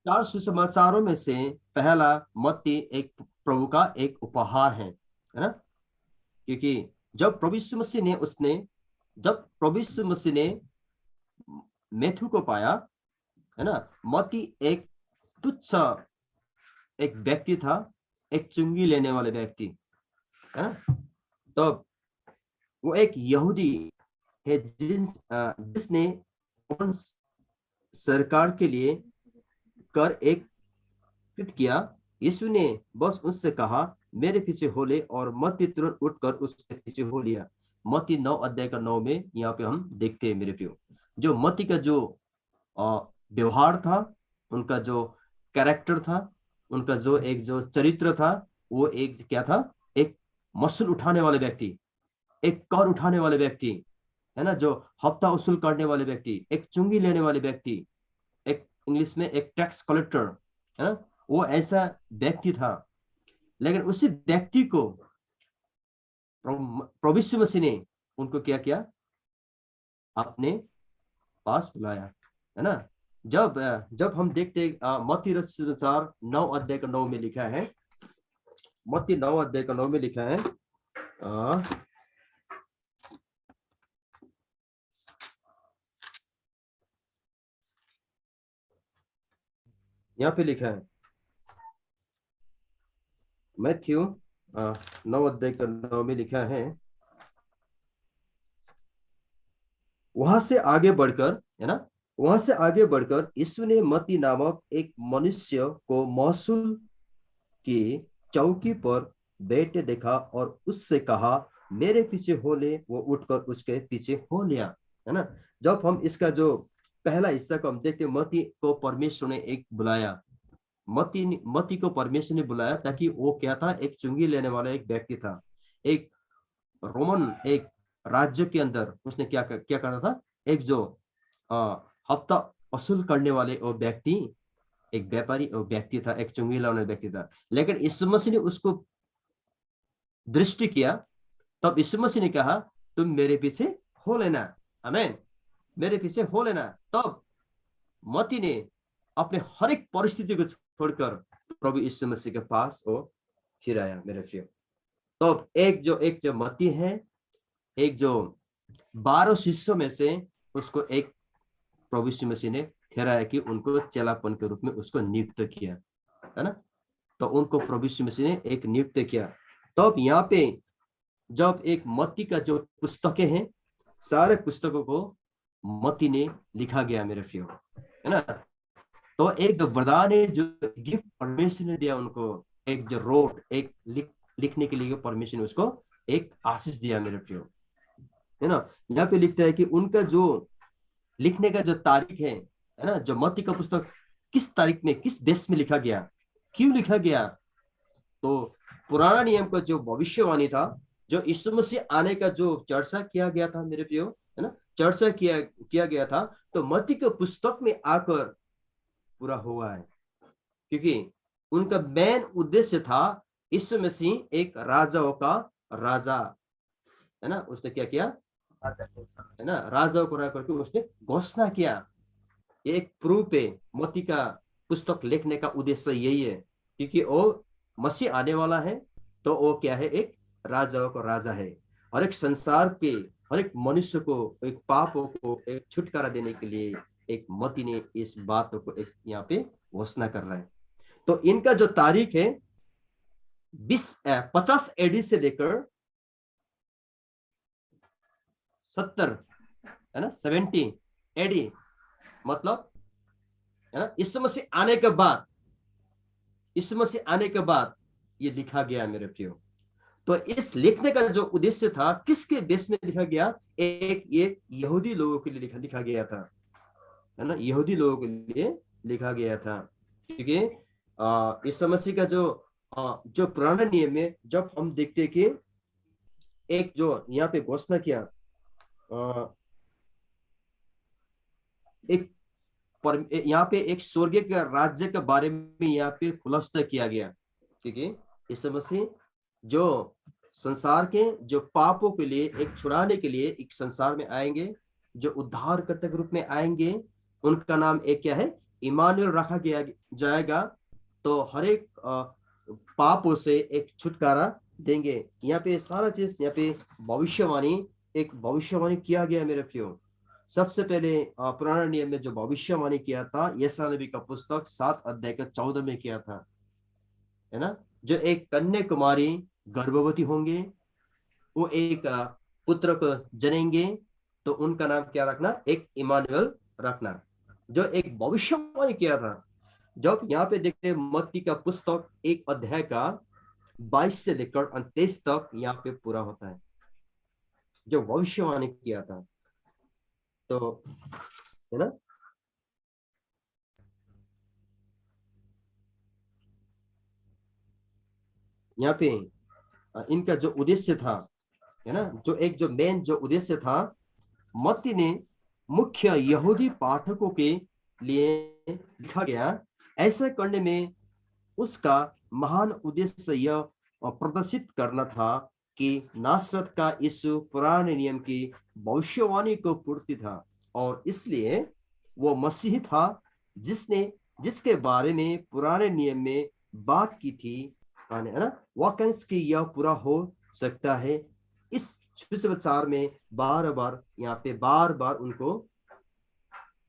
चार सुसमाचारों में से पहला मत्ती एक प्रभु का एक उपहार है ना। क्योंकि जब प्रभु यीशु मसीह ने मैथ्यू को पाया, है ना, मत्ती एक तुच्छ एक व्यक्ति था, एक चुंगी लेने वाले व्यक्ति, है ना। तो वो एक यहूदी है जिसने सरकार के लिए कर एक कृत किया। यीशु ने बस उससे कहा, मेरे पीछे हो ले, और मत्ती तुरंत उठकर उसके पीछे हो लिया। मत्ती 9 अध्याय का 9 में यहाँ पे हम देखते हैं मेरे प्रियो, जो मत्ती का जो व्यवहार था, उनका जो कैरेक्टर था, उनका जो एक जो चरित्र था, वो एक क्या था, एक मसूल उठाने वाले व्यक्ति, एक कर उठाने वाले व्यक्ति, है ना, जो हफ्ता वसूल करने वाले व्यक्ति, एक चुंगी लेने वाले व्यक्ति, एक इंग्लिश में एक टैक्स कलेक्टर, है ना, वो ऐसा व्यक्ति था। लेकिन उसी व्यक्ति को प्रभु यीशु मसीह ने उनको क्या किया, अपने पास बुलाया, है ना। जब हम देखते मत्ती रचित सुसमाचार 9 अध्याय का 9 में लिखा है, मत्ती 9 अध्याय का 9 में लिखा है, यहाँ पे लिखा है, मैथ्यू 9 अध्याय का 9 में लिखा है, वहां से आगे बढ़कर, है ना, वहां से आगे बढ़कर यीशु ने मत्ती नामक एक मनुष्य को महसूल की चौकी पर बैठे देखा और उससे कहा, मेरे पीछे हो ले। वो उठकर उसके पीछे हो लिया, है ना। जब हम इसका जो पहला हिस्सा को हम देखते, मत्ती को परमेश्वर ने एक बुलाया, मत्ती को परमेश्वर ने बुलाया ताकि वो क्या था, एक चुंगी लेने वाला एक व्यक्ति था, एक रोमन एक राज्य के अंदर उसने क्या करना था, एक जो हफ्ता वसूल करने वाले वो व्यक्ति, एक व्यापारी वो व्यक्ति था, एक चुंगी लाने व्यक्ति था। लेकिन यीशु मसीह ने उसको दृष्टि किया, तब यीशु मसीह ने कहा, तुम मेरे पीछे हो लेना, आमीन, मेरे पीछे हो लेना। तब मत्ती ने अपने हर एक परिस्थिति को छोड़कर प्रभु यीशु मसीह के पास वो फिर आया मेरे प्रियो। तब एक जो मत्ती है, एक जो 12 शिष्यों में से उसको एक प्रभु यीशु मसीह ने ठहराया कि उनको चेलापन के रूप में उसको नियुक्त किया, है ना। तो उनको प्रभु यीशु मसीह ने एक नियुक्त किया। तब यहाँ पे जब एक मत्ती का जो पुस्तकें हैं, सारे पुस्तकों को मत्ती ने लिखा गया मेरे प्रियो, है ना। तो एक वरदान है जो गिफ्ट परमेश्वर ने दिया उनको, एक जो रोड एक लिखने के लिए परमेश्वर ने उसको एक आशीष दिया मेरे प्रियो, है ना। यहाँ पे लिखता है कि उनका जो लिखने का जो तारीख है ना, जो मत्ती का पुस्तक किस तारीख में किस देश में लिखा गया, क्यों लिखा गया, तो पुराना नियम का जो भविष्यवाणी था, जो यीशु मसीह आने का जो चर्चा किया गया था मेरे प्रियो, है ना, चर्चा किया गया था, तो मत्ती के पुस्तक में आकर पूरा हुआ है। क्योंकि उनका मेन उद्देश्य था, यीशु मसीह एक राजाओं का राजा, है ना, उसने क्या किया, है ना, राजाओं को करके उसने घोषणा किया। ये एक प्रूफ है, मत्ती का पुस्तक लिखने का उद्देश्य यही है, क्योंकि वो मसीह आने वाला है, तो वो क्या है, एक राजाओं का राजा है, और एक संसार के हर एक मनुष्य को एक पापों को एक छुटकारा देने के लिए एक मत्ती ने इस बात को एक यहाँ पे घोषणा कर रहा है। तो इनका जो तारीख है 50 एडी से लेकर 70, है ना, 70 एडी, मतलब, है ना, यीशु मसीह आने के बाद ये लिखा गया मेरे प्रियो। तो इस लिखने का जो उद्देश्य था, किसके बेस में लिखा गया? एक ये यहूदी लोगों के लिए लिखा गया था, है ना, यहूदी लोगों के लिए लिखा गया था। क्योंकि इस समस्या का जो पुराने नियम में जब हम देखते कि एक जो यहाँ पे घोषणा किया, यहाँ पे एक स्वर्गीय के राज्य के बारे में यहाँ पे खुलासा किया गया। क्योंकि इस समस्या जो संसार के जो पापों के लिए एक छुड़ाने के लिए एक संसार में आएंगे, जो उद्धारकर्ता के रूप में आएंगे, उनका नाम एक क्या है? इमानुएल रखा गया जाएगा। तो हर एक पापों से एक छुटकारा देंगे। यहाँ पे सारा चीज, यहाँ पे भविष्यवाणी किया गया मेरे प्रियो। सबसे पहले पुराना नियम में जो भविष्यवाणी किया था, यशायाह नबी का पुस्तक 7 अध्याय का 14 में किया था, है ना, जो एक कन्या कुमारी गर्भवती होंगे, वो एक पुत्र को जनेंगे, तो उनका नाम क्या रखना? एक इमानुएल रखना। जो एक भविष्यवाणी किया था, जब यहाँ पे देखते हैं मत्ती का पुस्तक 1 अध्याय का 22 से लेकर 29 तक यहाँ पे पूरा होता है, जो भविष्यवाणी किया था। तो है ना, यहाँ पे इनका जो उद्देश्य था, है ना, जो मेन जो उद्देश्य था, मत्ती ने मुख्य यहूदी पाठकों के लिए लिखा गया। ऐसा करने में उसका महान उद्देश्य यह प्रदर्शित करना था कि नासरत का यीशु पुराने नियम की भविष्यवाणी को पूर्ति था, और इसलिए वो मसीह था जिसके बारे में पुराने नियम में बात की थी, है ना, वाकई कि यह पूरा हो सकता है। इस सुसमाचार में बार बार उनको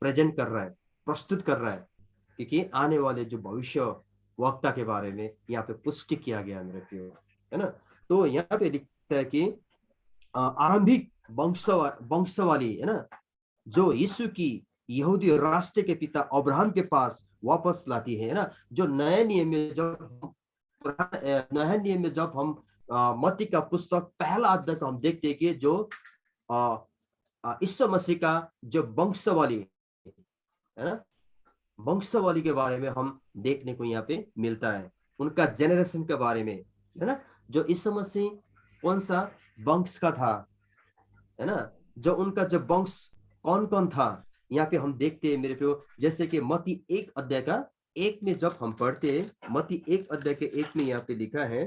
प्रेजेंट कर रहा है, प्रस्तुत कर रहा है, क्योंकि आने वाले जो भविष्य वक्ता के बारे में यहाँ पे पुष्टि किया गया मेरे प्रियो, है ना। तो यहाँ पे लिखता है कि आरंभिक वंशावली, है ना, जो यीशु की यहूदी राष्ट्र के पिता अब्राहम के पास वापस लाती है ना। जो नए नियम में जब हम मत्ती का पुस्तक पहला अध्याय को हम देखते हैं कि जो यीशु मसीह का जो वंशावली, है ना, वंशावली के बारे में हम देखने को यहाँ पे मिलता है, उनका जेनरेशन के बारे में, है ना। जो यीशु मसीह कौन सा वंश का था, है ना, जो उनका जो वंश कौन कौन था, यहाँ पे हम देखते हैं मेरे प्रियो। जैसे कि मत्ती 1 अध्याय का 1 में जब हम पढ़ते हैं, मत्ती 1 अध्याय के 1 में यहाँ पे लिखा है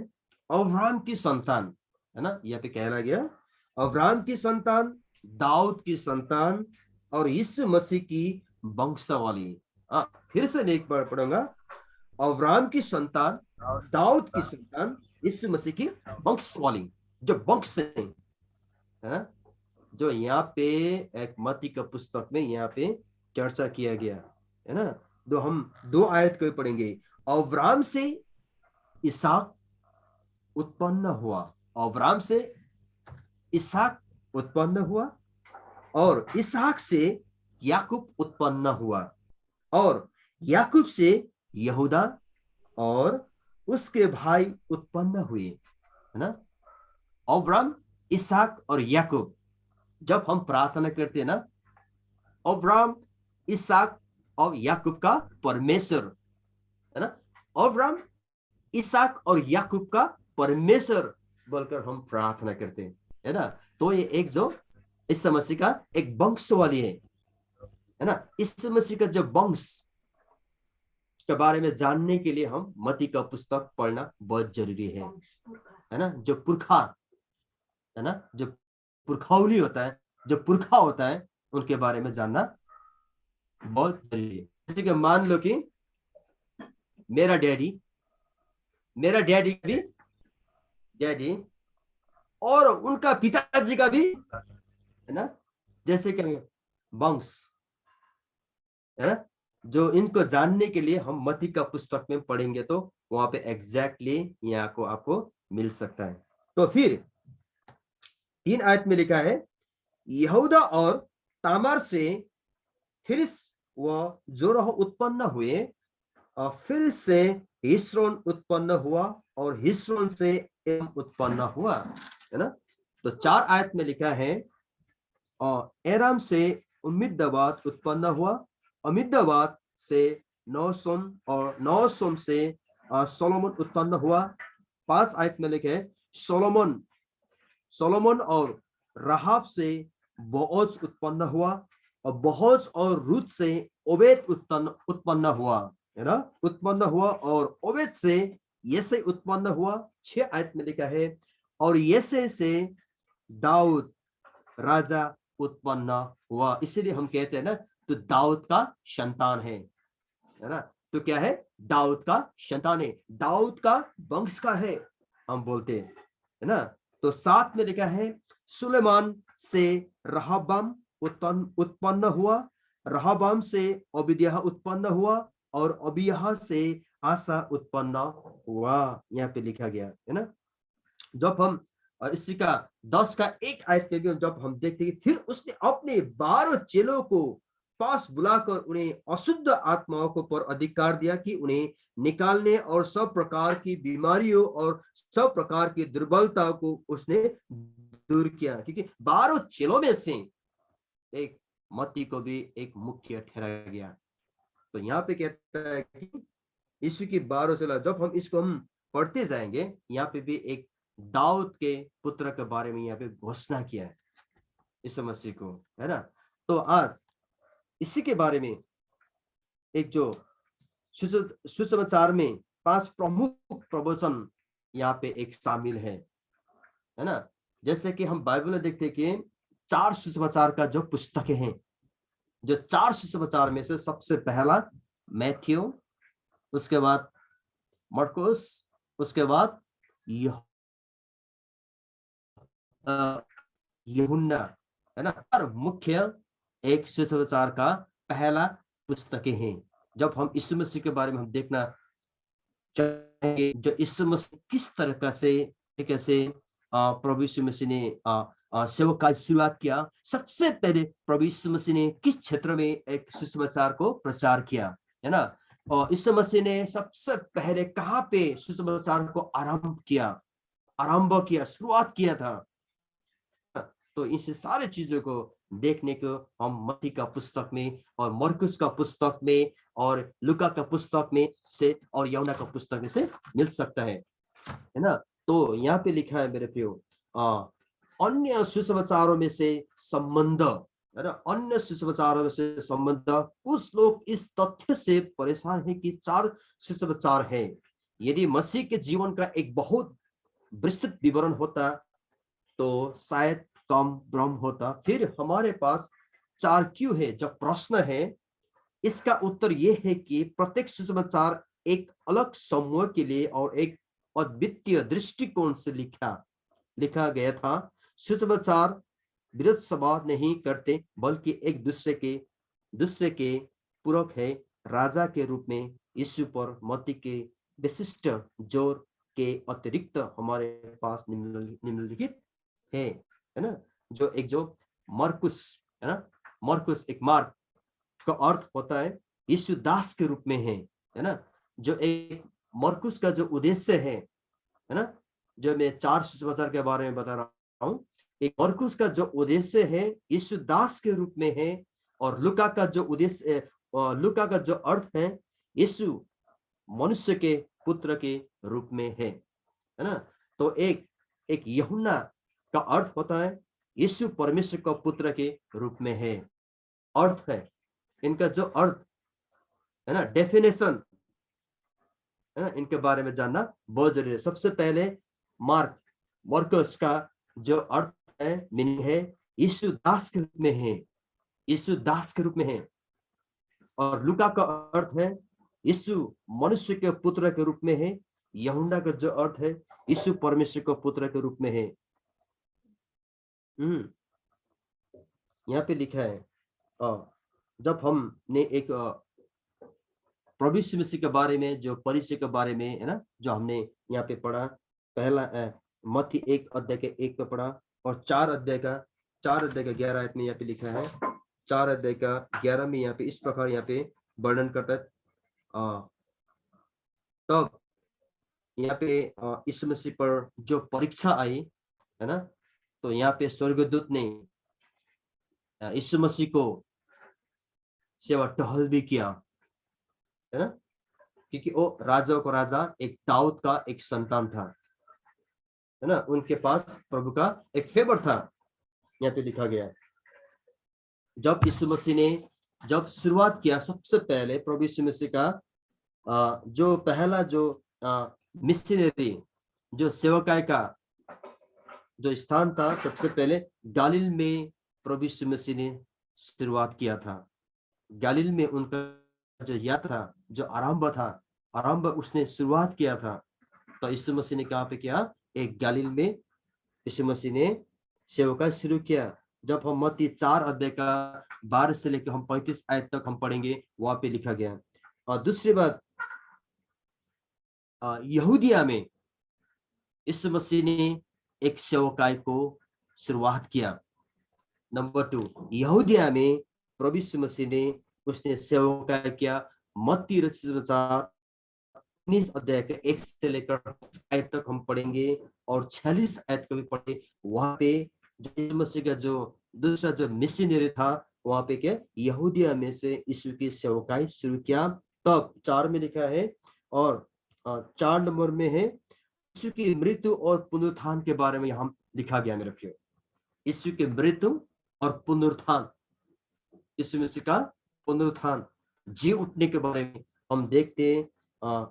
अब्राहम की संतान, है ना, यहाँ पे कहला गया अब्राहम की संतान, दाऊद की संतान और यीशु मसीह की वंशावली। फिर से एक बार पढ़ूंगा, अब्राहम की संतान, दाऊद की संतान, यीशु मसीह की वंशावली। जो वंश है, जो यहाँ पे एक मत्ती का पुस्तक में यहाँ पे चर्चा किया गया, है ना। तो हम 2 आयत को पढ़ेंगे। अब्राहम से इसहाक उत्पन्न हुआ, अब्राहम से इसहाक उत्पन्न हुआ, और इसहाक से याकूब उत्पन्न हुआ, और याकूब से यहूदा और उसके भाई उत्पन्न हुए, है ना। अब्राहम, इसहाक और याकूब। जब हम प्रार्थना करते हैं ना, अब्राहम, इसहाक और याकूब का परमेश्वर, है ना, अब्राहम, इसहाक और याकूब का परमेश्वर बोलकर हम प्रार्थना करते हैं, है ना। तो ये एक जो इस मसीह का एक वंशवाली है ना। इस मसीह का जो वंश के बारे में जानने के लिए हम मत्ती का पुस्तक पढ़ना बहुत जरूरी है ना। जो पुरखा, है ना, जो पुरखावली होता है, जो पुरखा होता है, उनके बारे में जानना बहुत जरूरी है। जैसे कि मान लो कि मेरा डैडी भी डैडी और उनका पिताजी का भी, है ना, जैसे कि वंश, है ना, जो इनको जानने के लिए हम मत्ती का पुस्तक में पढ़ेंगे तो वहां पे एग्जैक्टली यहाँ को आपको मिल सकता है। तो फिर 3 आयत में लिखा है यहूदा और तामार से फिर वह जोरह उत्पन्न हुए, और फिर से हिस्रोन उत्पन्न हुआ और हिस्रोन से एम उत्पन्न हुआ, है ना। तो 4 आयत में लिखा है और एराम से उम्मीदवाद उत्पन्न हुआ, अमीदाबाद से नौसोम और नौसोम से सोलोमन उत्पन्न हुआ। 5 आयत में लिखे सोलोमन और राहाब से बोअज उत्पन्न हुआ और बोअज और रूत से ओबेद उत्पन्न हुआ, है ना, उत्पन्न हुआ और ओबेद से येसे उत्पन्न हुआ। 6 आयत में लिखा है और येसे से दाऊद राजा उत्पन्न हुआ। इसीलिए हम कहते हैं ना, तो दाऊद का संतान है ना। तो क्या है? दाऊद का संतान है, दाऊद का वंश का है, हम बोलते हैं, है ना। तो 7 में लिखा है सुलेमान से रहबाम उत्पन्न हुआ, रहबाम से ओबदिय्याह उत्पन्न हुआ और ओबदिय्याह से आसा उत्पन्न हुआ। यहाँ पे लिखा गया है ना। जब हम इसी का 10 का 1 आयत में भी जब हम देखते हैं, फिर उसने अपने 12 चेलों को पास बुलाकर उन्हें अशुद्ध आत्माओं को पर अधिकार दिया कि उन्हें निकालने और सब प्रकार की बीमारियों और सब प्रकार की दुर्बलता को उसने दूर किया। क्योंकि 12 चेलों में से एक मत्ती को भी एक मुख्य ठहराया गया। तो यहाँ पे कहता है कि यीशु की 12 चेला, जब हम इसको हम पढ़ते जाएंगे, यहाँ पे भी एक दाऊद के पुत्र के बारे में यहाँ पे घोषणा किया है यीशु मसीह को, है ना। तो आज इसी के बारे में एक जो सुसमाचार में 5 प्रमुख प्रवचन यहाँ पे एक शामिल है ना। जैसे कि हम बाइबल में देखते हैं कि 4 सुसमाचार का जो पुस्तकें हैं, जो 4 सुसमाचार में से सबसे पहला मैथ्यू, उसके बाद मरकुस, उसके बाद यूहन्ना, है ना। और मुख्य एक सुसमाचार का पहला पुस्तकें हैं। जब हम यीशु मसीह के बारे में हम देखना चाहेंगे, जो यीशु मसीह किस तरह से कैसे प्रभु यीशु मसीह ने सेवक का शुरुआत किया। सबसे पहले प्रभु यीशु मसीह ने किस क्षेत्र में एक सुसमाचार को प्रचार किया, है ना। और यीशु मसीह ने सबसे पहले कहाँ पे सुसमाचार को आरंभ किया, शुरुआत किया था। तो इस सारे चीजों को देखने को हम मत्ती का पुस्तक में और मरकुस का पुस्तक में और लूका का पुस्तक में से और यूहन्ना का पुस्तक में से मिल सकता है ना। तो यहाँ पे लिखा है मेरे प्रियो, अन्य सुसमाचारों में से संबंध, है ना, अन्य सुसमाचारों में से संबंध। कुछ लोग इस तथ्य से परेशान हैं कि 4 सुसमाचार है। यदि मसीह के जीवन का एक बहुत विस्तृत विवरण होता तो शायद कम भ्रम होता। फिर हमारे पास 4 क्यों है। जब प्रश्न है, इसका उत्तर यह है कि प्रत्येक सुसमाचार एक अलग समूह के लिए और एक अद्वितीय दृष्टिकोण से लिखा गया था। सुसमाचार विरोध संवाद नहीं करते, बल्कि एक दूसरे के पूरक है। राजा के रूप में यीशु पर मत्ती के विशिष्ट जोर के अतिरिक्त हमारे पास निम्नलिखित है ना। जो मरकुस, है ना, मरकुस एक मार्क का अर्थ होता है यीशु दास के रूप में है ना। जो एक मरकुस का जो उद्देश्य है ना, जो मैं 4 सुसमाचार के बारे में बता रहा हूँ। एक मरकुस का जो उद्देश्य है यीशु दास के रूप में है, और लूका का जो उद्देश्य, लूका का जो अर्थ है यीशु मनुष्य के पुत्र के रूप में है ना। तो एक यूहन्ना का अर्थ होता है यीशु परमेश्वर का पुत्र के रूप में है। अर्थ है इनका जो अर्थ है ना, डेफिनेशन है ना, इनके बारे में जानना बहुत जरूरी है। सबसे पहले मरकुस का जो अर्थ है, मीनिंग है यीशु दास के रूप में है, यीशु दास के रूप में है। और लूका का अर्थ है यीशु मनुष्य के पुत्र के रूप में है। यूहन्ना का जो अर्थ है यीशु परमेश्वर के पुत्र के रूप में है। यहाँ पे लिखा है, जब हमने एक प्रभु यीशु मसीह के बारे में जो परिचय के बारे में, है ना, जो हमने यहाँ पे पढ़ा, पहला मत्ती 1 अध्याय के 1 पे पढ़ा, और 4 अध्याय का 11 आयत में यहाँ पे लिखा है। 4 अध्याय का 11 में यहाँ पे इस प्रकार यहाँ पे वर्णन करता है, तब यहाँ पे यीशु मसीह पर जो परीक्षा आई है ना, तो यहाँ पे स्वर्गदूत ने यीशु मसीह को सेवा टहल भी किया, है ना, क्योंकि वो राजा को राजा एक दाऊद का एक संतान था, है ना, उनके पास प्रभु का एक फेवर था। यहाँ पे लिखा गया जब यीशु मसीह ने जब शुरुआत किया, सबसे पहले प्रभु यीशु मसीह का जो पहला जो मिशनरी जो सेवकाई का जो स्थान था, सबसे पहले गालिल में प्रभु यीशु मसीह ने शुरुआत किया था। गालिल में उनका जो यात्रा जो आरंभ उसने शुरुआत किया था। तो यीशु मसीह ने कहाँ पे किया? एक गालिल में यीशु मसीह ने सेवकाई शुरू किया। जब हम मत्ती 4 अध्याय का 12 से लेकर हम 35 आयत तक हम पढ़ेंगे, वहां पे लिखा गया। और दूसरी बात, यहूदिया में यीशु मसीह ने एक सेवकाई को शुरुआत किया। नंबर 2, यहूदिया में प्रभु यीशु मसीह ने उसने सेवकाई किया। मत्ती रचित सुसमाचार 19 अध्याय के 1 से लेकर 5 आयत तक हम पढ़ेंगे और 46 आयत को भी पढ़े। वहां पे यीशु मसीह का जो दूसरा जो मिशनरी था, वहां पे क्या यहूदिया में से यीशु की सेवकाई शुरू किया। तब 4 में लिखा है और 4 नंबर में है यीशु की मृत्यु और पुनरुत्थान के बारे में यहाँ लिखा गया। मेरे प्रियो, यीशु की मृत्यु और पुनरुत्थान, यीशु मसीह का पुनरुत्थान, जी उठने के बारे में हम देखते हैं।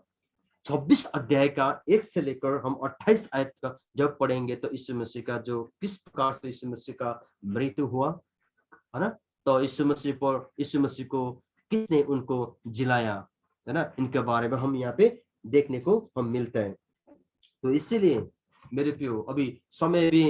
26 अध्याय का 1 से लेकर हम 28 आयत का जब पढ़ेंगे तो यीशु मसीह का जो किस प्रकार से यीशु मसीह का मृत्यु हुआ, है ना, तो यीशु मसीह को किसने उनको जिलाया, है ना, इनके बारे में हम यहाँ पे देखने को हम मिलता है। तो इसीलिए मेरे प्रियो, अभी समय भी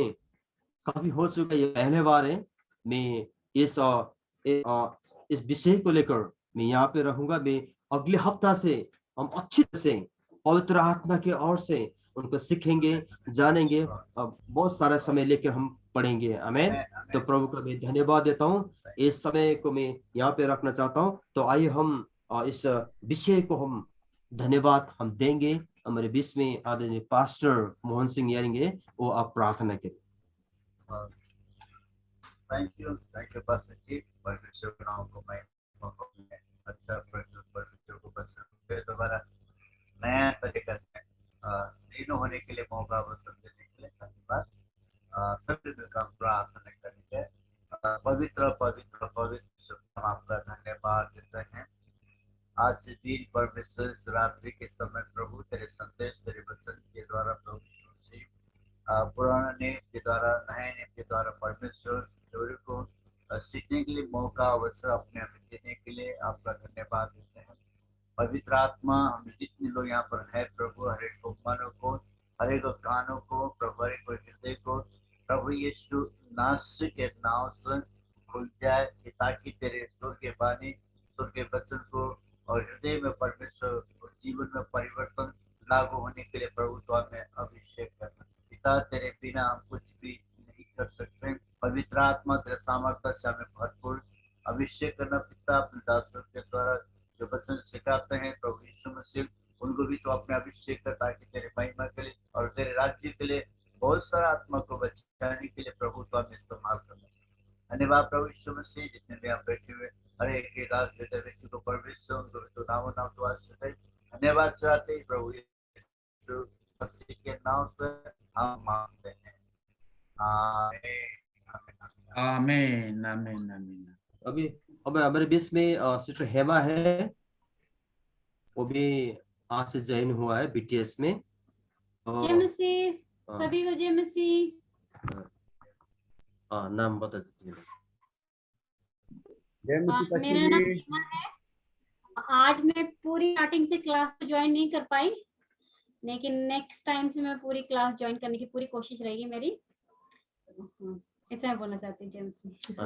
काफी हो चुका है। ये पहले बार है मैं इस विषय को लेकर मैं यहाँ पे रहूंगा। मैं अगले हफ्ता से हम अच्छी तरह से पवित्र आत्मा के ओर से उनको सीखेंगे, जानेंगे। अब बहुत सारा समय लेकर हम पढ़ेंगे। आमीन। तो प्रभु को मैं धन्यवाद देता हूँ। इस समय को मैं यहाँ पे रखना चाहता हूँ। तो आइए हम इस विषय को हम धन्यवाद हम देंगे। हमारे बीच में आदरणीय पास्टर मोहन सिंह यारेंगे, वो आप प्रार्थना करें। थैंक यू पास्टर जी। परमेश्वर के नाम को मैं अच्छा परमेश्वर को बच्चों दोबारा नया तरीका से लीन होने के लिए मौका अवसर देने के लिए धन्यवाद। सभी का प्रार्थना करने के पवित्र पवित्र पवित्र हम आपका धन्यवाद देते हैं। आज से दिन परमेश्वर इस रात्रि के समय प्रभु तेरे संदेश तेरे वचन के द्वारा प्रभु पुराने नियम के द्वारा नए नियम के द्वारा परमेश्वर स्टोरी को सीखने के लिए मौका अवसर अपने हमें देने के लिए आपका धन्यवाद देते हैं। पवित्र आत्मा, हम जितने लोग यहाँ पर है प्रभु, हर एक मनो को, हर एक कानों को प्रभु, हर एक हृदय को प्रभु यीशु नासरी के नाम से खुल जाए, ताकि तेरे सुर के बानी सुर के वचन को और हृदय में परमेश्वर जीवन में परिवर्तन लागू होने के लिए प्रभु तो हमें अभिषेक करना। पिता, तेरे बिना हम कुछ भी नहीं कर सकते। पवित्र आत्मा तेरे सामर्थ्य से हमें भरपूर अभिषेक करना। पिता, अपने दासों के द्वारा जो वचन सिखाते हैं प्रभु यीशु मसीह, उनको भी तो अपने अभिषेक कर, ताकि तेरे महिमा के लिए और तेरे राज्य के लिए बहुत सारा आत्मा को बचाने के लिए प्रभु तो हमें इस्तेमाल करना। धन्यवाद प्रभु यीशु मसीह। जितने भी आप बैठे हुए हर एक दास बेटे व्यक्ति को परमेश्वर उनको तो नाम तो आशीष है। धन्यवाद चाहते हैं प्रभु यीशु मसीह के नाम से हम मांगते हैं। आमीन आमीन आमीन। अभी अब हमारे बीच में सिस्टर हेमा है, वो भी आज से ज्वाइन हुआ है बीटीएस में। जय मसीह सभी को, जय मसीह। नाम बता दीजिए। मेरा नाम हेमा है। आज मैं पूरी स्टार्टिंग से क्लास तो ज्वाइन नहीं कर पाई, लेकिन नेक्स्ट टाइम से मैं पूरी क्लास ज्वाइन करने की पूरी कोशिश रहेगी मेरी। इतना बोलना चाहती हूँ। जय मसीह।